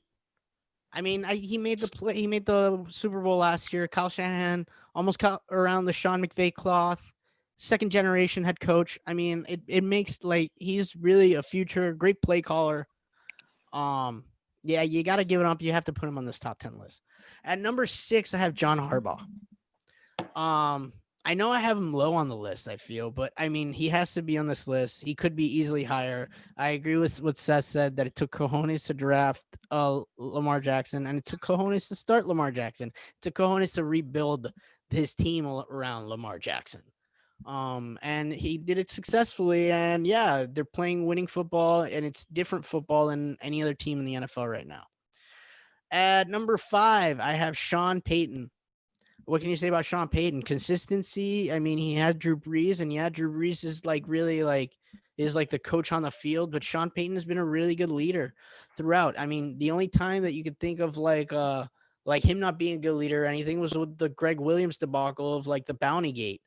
I mean, he made the play. He made the Super Bowl last year. Kyle Shanahan almost cut around the Sean McVay cloth. Second generation head coach. I mean, it makes like he's really a future great play caller. Yeah, you got to give it up. You have to put him on this top 10 list. At number 6, I have John Harbaugh. I know I have him low on the list, I feel, but I mean, he has to be on this list. He could be easily higher. I agree with what Seth said that it took cojones to draft Lamar Jackson, and it took cojones to start Lamar Jackson. It took cojones to rebuild his team around Lamar Jackson. And he did it successfully. And yeah, they're playing winning football, and it's different football than any other team in the NFL right now. At number 5, I have Sean Payton. What can you say about Sean Payton? Consistency. I mean, he had Drew Brees, and yeah, Drew Brees is like really like is like the coach on the field, but Sean Payton has been a really good leader throughout. I mean, the only time that you could think of like him not being a good leader or anything was with the Greg Williams debacle of like the Bounty Gate.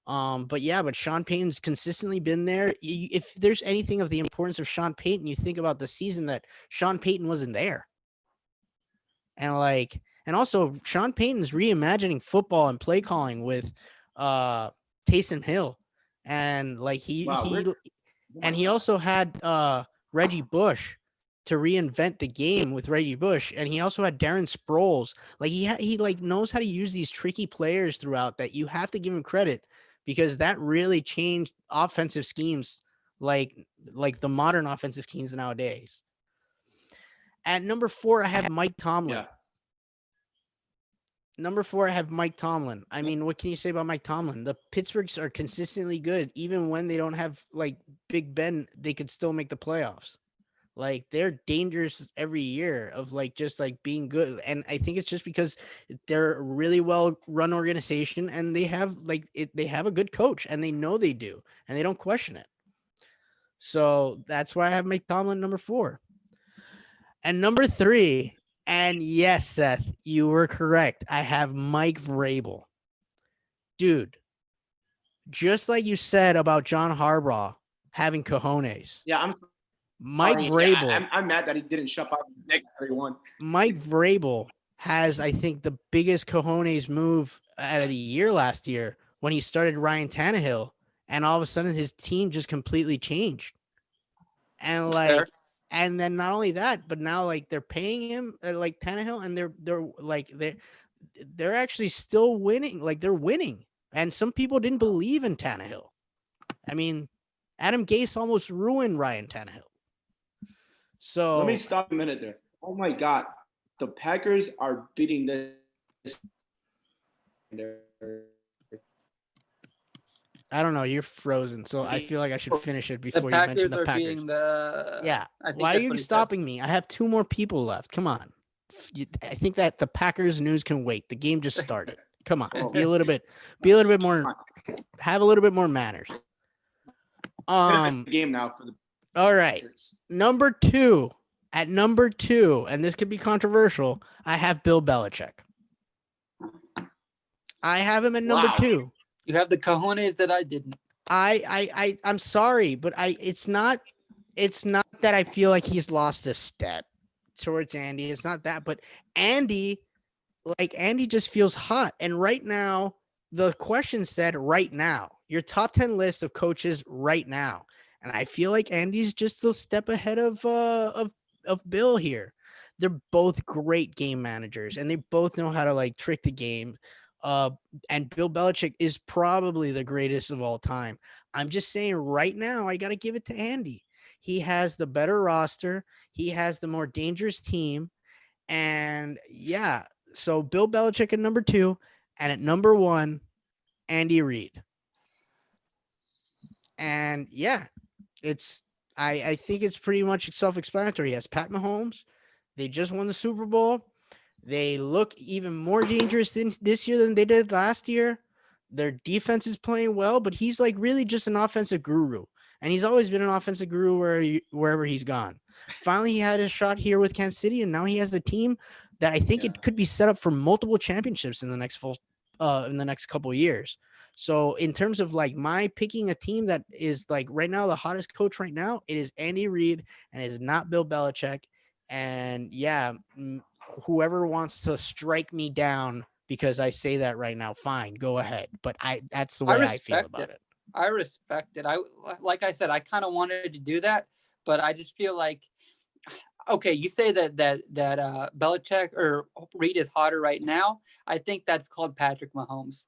But yeah, but Sean Payton's consistently been there. If there's anything of the importance of Sean Payton, you think about the season that Sean Payton wasn't there. And also Sean Payton's reimagining football and play calling with Taysom Hill. And like he also had Reggie Bush to reinvent the game with Reggie Bush, and he also had Darren Sproles. Like he like knows how to use these tricky players throughout that you have to give him credit, because that really changed offensive schemes like the modern offensive schemes nowadays. At number 4, I have Mike Tomlin. Yeah. Number 4, I have Mike Tomlin. I mean, what can you say about Mike Tomlin? The Pittsburghs are consistently good. Even when they don't have like Big Ben, they could still make the playoffs. Like they're dangerous every year of like just like being good. And I think it's just because they're a really well run organization, and they have they have a good coach, and they know they do, and they don't question it. So that's why I have Mike Tomlin number 4. And number 3, and yes, Seth, you were correct. I have Mike Vrabel. Dude, just like you said about John Harbaugh having cojones. Yeah, I'm Mike sorry. Vrabel. Yeah, I'm mad that he didn't shut up his dick at 31. Mike Vrabel has, I think, the biggest cojones move out of the year last year when he started Ryan Tannehill, and all of a sudden his team just completely changed. And That's like, fair. and then not only that, but now like they're paying him like Tannehill, and they're actually still winning. Like they're winning, and some people didn't believe in Tannehill. I mean, Adam Gase almost ruined Ryan Tannehill. So Let me stop a minute there. Oh my God, the Packers are beating this. I don't know. You're frozen, so I feel like I should finish it The before you mention Packers the are Packers. being the Yeah. I think Why are that's you what he said. stopping me? I have 2 more people left. Come on. I think that the Packers news can wait. The game just started. Come on. Be a little bit more. Have a little bit more manners. Game now for the All right. Packers. Number 2. At number 2, and this could be controversial, I have Bill Belichick. I have him at number Wow. 2. You have the cojones that I didn't. I'm sorry, but it's not that I feel like he's lost a step towards Andy. It's not that, but Andy just feels hot. And right now, the question said right now, your top 10 list of coaches right now. And I feel like Andy's just a step ahead of Bill here. They're both great game managers, and they both know how to like trick the game. And Bill Belichick is probably the greatest of all time. I'm just saying right now, I got to give it to Andy. He has the better roster. He has the more dangerous team. And yeah, so Bill Belichick at number 2, and at number 1, Andy Reid. And yeah, I think it's pretty much self-explanatory. He has Pat Mahomes, They just won the Super Bowl. They look even more dangerous this year than they did last year. Their defense is playing well, but he's like really just an offensive guru. And he's always been an offensive guru wherever he's gone. Finally, he had his shot here with Kansas City, and now he has a team that I think it could be set up for multiple championships in the next couple of years. So in terms of like my picking a team that is like right now the hottest coach right now, it is Andy Reid and it is not Bill Belichick. And yeah, whoever wants to strike me down because I say that right now, fine, go ahead. But that's the way I feel respect about it. I respect it. Like I said, I kind of wanted to do that, but I just feel like, okay, you say that Belichick or Reid is hotter right now. I think that's called Patrick Mahomes.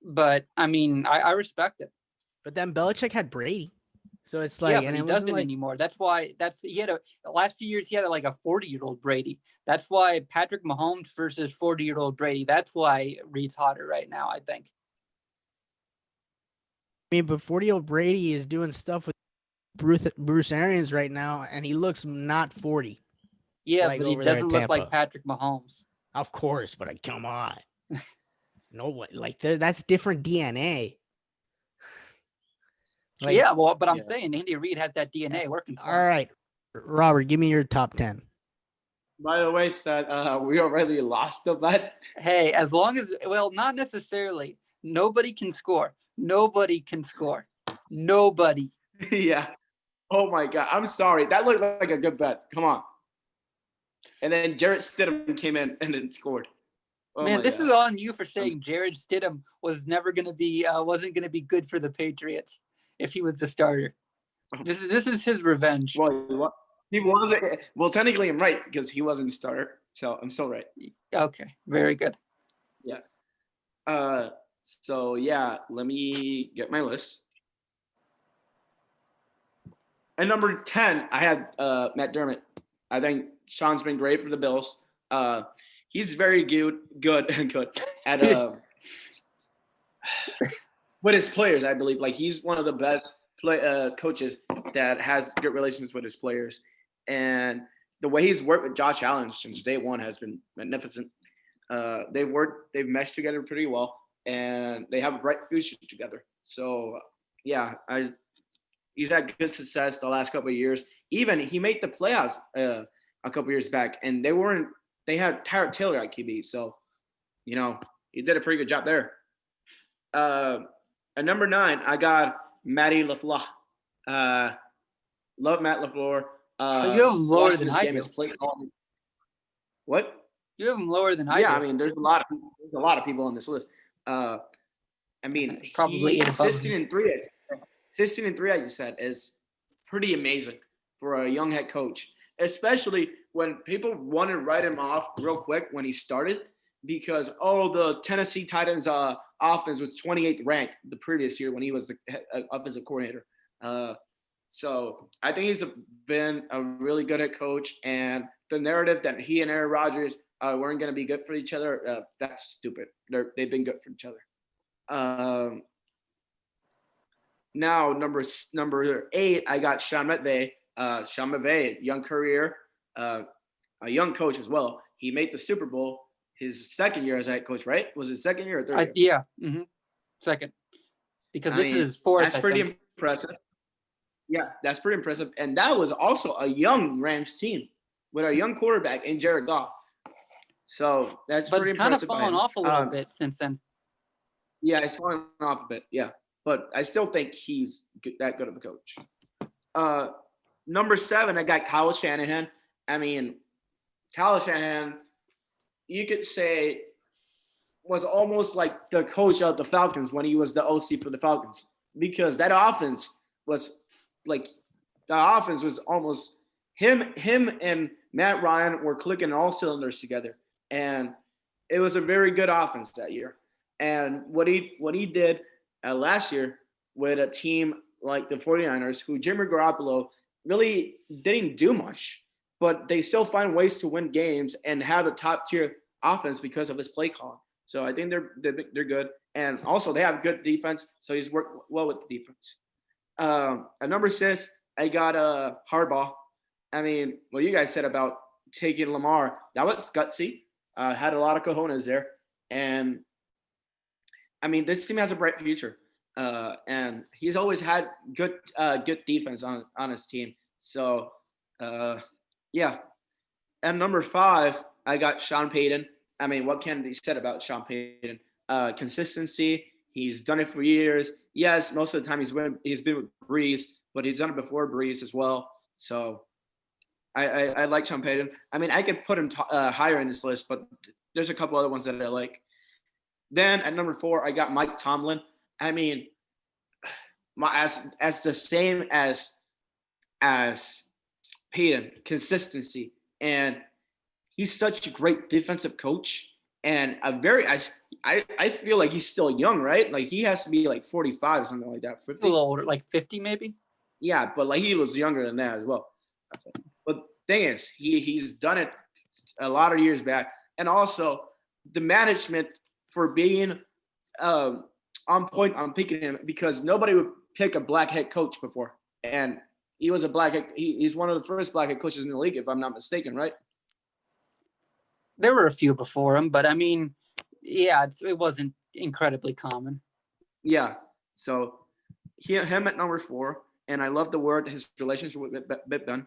But I mean, I respect it. But then Belichick had Brady. So it's like, Yeah, but and he it wasn't doesn't like, anymore. He had the last few years he had like a 40-year-old Brady. That's why Patrick Mahomes versus 40-year-old Brady. That's why Reid's hotter right now, I think. I mean, but 40-year-old Brady is doing stuff with Bruce Arians right now, and he looks not 40. Yeah, Like but he over there doesn't at look like Tampa. Patrick Mahomes. Of course, but come on. No way. Like that's different DNA. Like, Yeah, well, but I'm Yeah. saying Andy Reid has that DNA working for him. all right, Robert, give me your top 10. By the way, Seth, we already lost the bet. Hey, as long as, well, not necessarily. Nobody can score. Nobody can score. Nobody. Yeah. Oh my God. I'm sorry. That looked like a good bet. Come on. And then Jarrett Stidham came in and then scored. Oh Man, my this God. is on you for saying Jared Stidham wasn't going to be good for the Patriots if he was the starter. This is his revenge. Well, he wasn't. Well, technically, I'm right because he wasn't a starter. So I'm still right. Okay, very good. Yeah. So yeah, let me get my list. At number 10, I had Matt Dermott. I think Sean's been great for the Bills. He's very good at with his players, I believe. Like he's one of the best coaches that has good relations with his players. And the way he's worked with Josh Allen since day one has been magnificent. They've meshed together pretty well, and they have a bright future together. So yeah, he's had good success the last couple of years. Even he made the playoffs a couple of years back, and they had Tyrod Taylor at QB. So, he did a pretty good job there. At number 9, I got Matty LaFleur. Love Matt LaFleur. You have him lower than I do. What? You have him lower than I do. Yeah, I mean, there's a lot of people on this list. I mean, Probably 8 above 16-3. 16-3, as you said, is pretty amazing for a young head coach, especially when people want to write him off real quick when he started because, the Tennessee Titans offense was 28th ranked the previous year when he was the offensive coordinator. So I think he's been a really good head coach, and the narrative that he and Aaron Rodgers weren't going to be good for each other, that's stupid. They've been good for each other. Now, number 8, I got Sean McVay. Sean McVay, young career, a young coach as well. He made the Super Bowl his second year as head coach, right? Was it second year or third year? Yeah. Mm-hmm. Second. Because this is his fourth. That's pretty impressive. Yeah, that's pretty impressive. And that was also a young Rams team with a young quarterback in Jared Goff. So that's pretty impressive. But it's kind of fallen off a little bit since then. Yeah, it's fallen off a bit. Yeah. But I still think he's that good of a coach. Number 7, I got Kyle Shanahan. I mean, Kyle Shanahan, you could say, was almost like the coach of the Falcons when he was the OC for the Falcons. Because that offense was almost him and Matt Ryan were clicking all cylinders together. And it was a very good offense that year. And what he did last year with a team like the 49ers, who Jimmy Garoppolo really didn't do much, but they still find ways to win games and have a top-tier offense because of his play call. So I think they're good. And also they have good defense, so he's worked well with the defense. At number 6, I got Harbaugh. I mean, what you guys said about taking Lamar, that was gutsy. Had a lot of cojones there. And I mean, this team has a bright future. And he's always had good defense on his team. So, yeah. And number 5, I got Sean Payton. I mean, what can be said about Sean Payton? Consistency. He's done it for years. Yes, most of the time he's been with Breeze, but he's done it before Breeze as well. So I like Sean Payton. I mean, I could put him higher in this list, but there's a couple other ones that I like. Then at number 4, I got Mike Tomlin. I mean, as the same as Payton, consistency, and he's such a great defensive coach, and I feel like he's still young, right? Like he has to be like 45 or something like that. 50. A little older, like 50 maybe. Yeah, but like he was younger than that as well. But thing is, he's done it a lot of years back, and also the management for being on point on picking him, because nobody would pick a black head coach before, and he was a black head. He's one of the first black head coaches in the league, if I'm not mistaken, right? There were a few before him, but I mean, yeah, it wasn't incredibly common. Yeah. So him at number 4, and I love his relationship with Big Ben.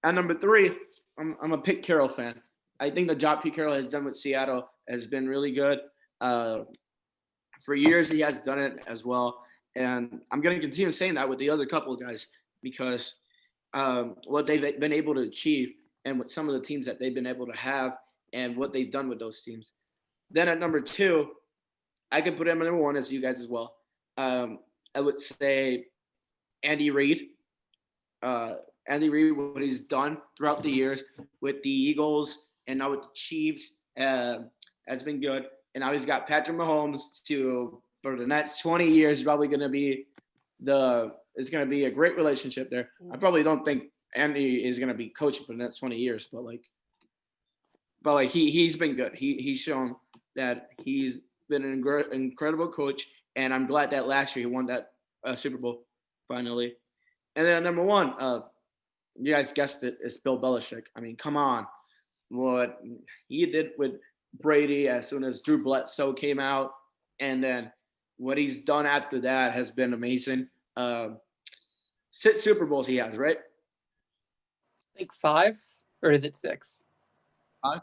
At number 3, I'm a Pete Carroll fan. I think the job Pete Carroll has done with Seattle has been really good. For years, he has done it as well. And I'm going to continue saying that with the other couple of guys, because what they've been able to achieve and with some of the teams that they've been able to have and what they've done with those teams. Then at number 2, I could put him at number 1 as you guys as well. I would say Andy Reid. Andy Reid, what he's done throughout the years with the Eagles and now with the Chiefs has been good. And now he's got Patrick Mahomes for the next 20 years, probably going to be it's going to be a great relationship there. I probably don't think Andy is going to be coaching for the next 20 years, but he's been good. He's shown that he's been an incredible coach, and I'm glad that last year he won that Super Bowl finally. And then number 1, you guys guessed it, is Bill Belichick. I mean, come on. What he did with Brady as soon as Drew Bledsoe came out, and then what he's done after that has been amazing. 6 Super Bowls he has, right? I think 5, or is it 6? 5?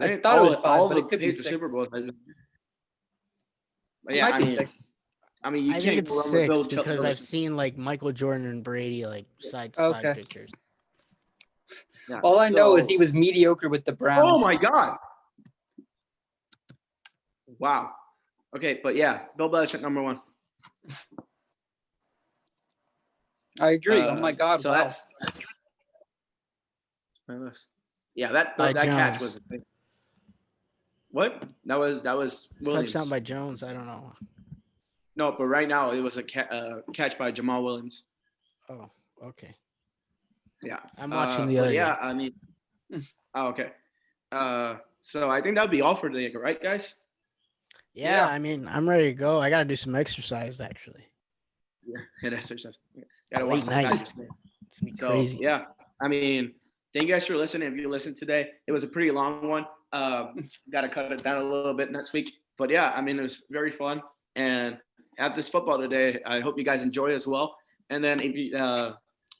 I thought it was 5, but it could be major 6. Super Bowls. But It yeah, might be 6. I mean, you I can't think go it's wrong with 6 Bill because Belichick. I've seen like Michael Jordan and Brady like side to Okay. side pictures. Yeah, All I know is so- he was mediocre with the Browns. Oh my God! Wow. Okay, but yeah, Bill Belichick number 1. I agree. Oh my God! So wow. that's my list. Yeah, that By catch Jones. was a thing. What? That was Williams. Touchdown by Jones. I don't know. No, but right now it was a catch by Jamal Williams. Oh, okay. Yeah. I'm watching the but other. yeah, game. I mean. Oh, okay. So I think that would be all for today, right, guys? Yeah, yeah. I mean, I'm ready to go. I gotta do some exercise actually. Yeah, that's gotta Late watch this night. Packers game. It's gonna be So crazy. yeah, I mean, thank you guys for listening. If you listened today, it was a pretty long one. Got to cut it down a little bit next week. But yeah, I mean, it was very fun. And at this football today, I hope you guys enjoy as well. And then if you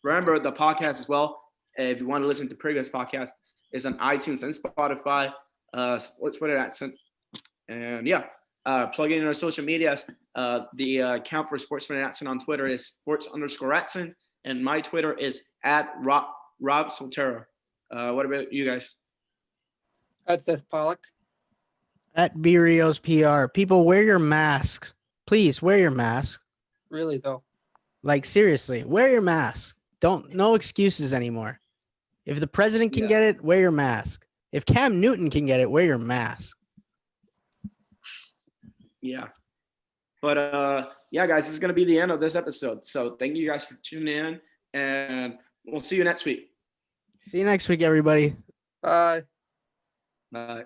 remember the podcast as well, if you want to listen to previous podcasts, it's on iTunes and Spotify, Sports Twitter accent. And yeah, plug in our social medias. The account for Sports Twitter accent on Twitter is sports_accent. And my Twitter is @Rob Soltero. What about you guys? That's Seth Pollock. At Burios PR, people wear your masks. Please wear your mask. Really though. Like seriously, wear your mask. No excuses anymore. If the president can Yeah. get it, wear your mask. If Cam Newton can get it, wear your mask. Yeah. But yeah, guys, this is gonna be the end of this episode. So thank you guys for tuning in, and we'll see you next week. See you next week, everybody. Bye. Bye.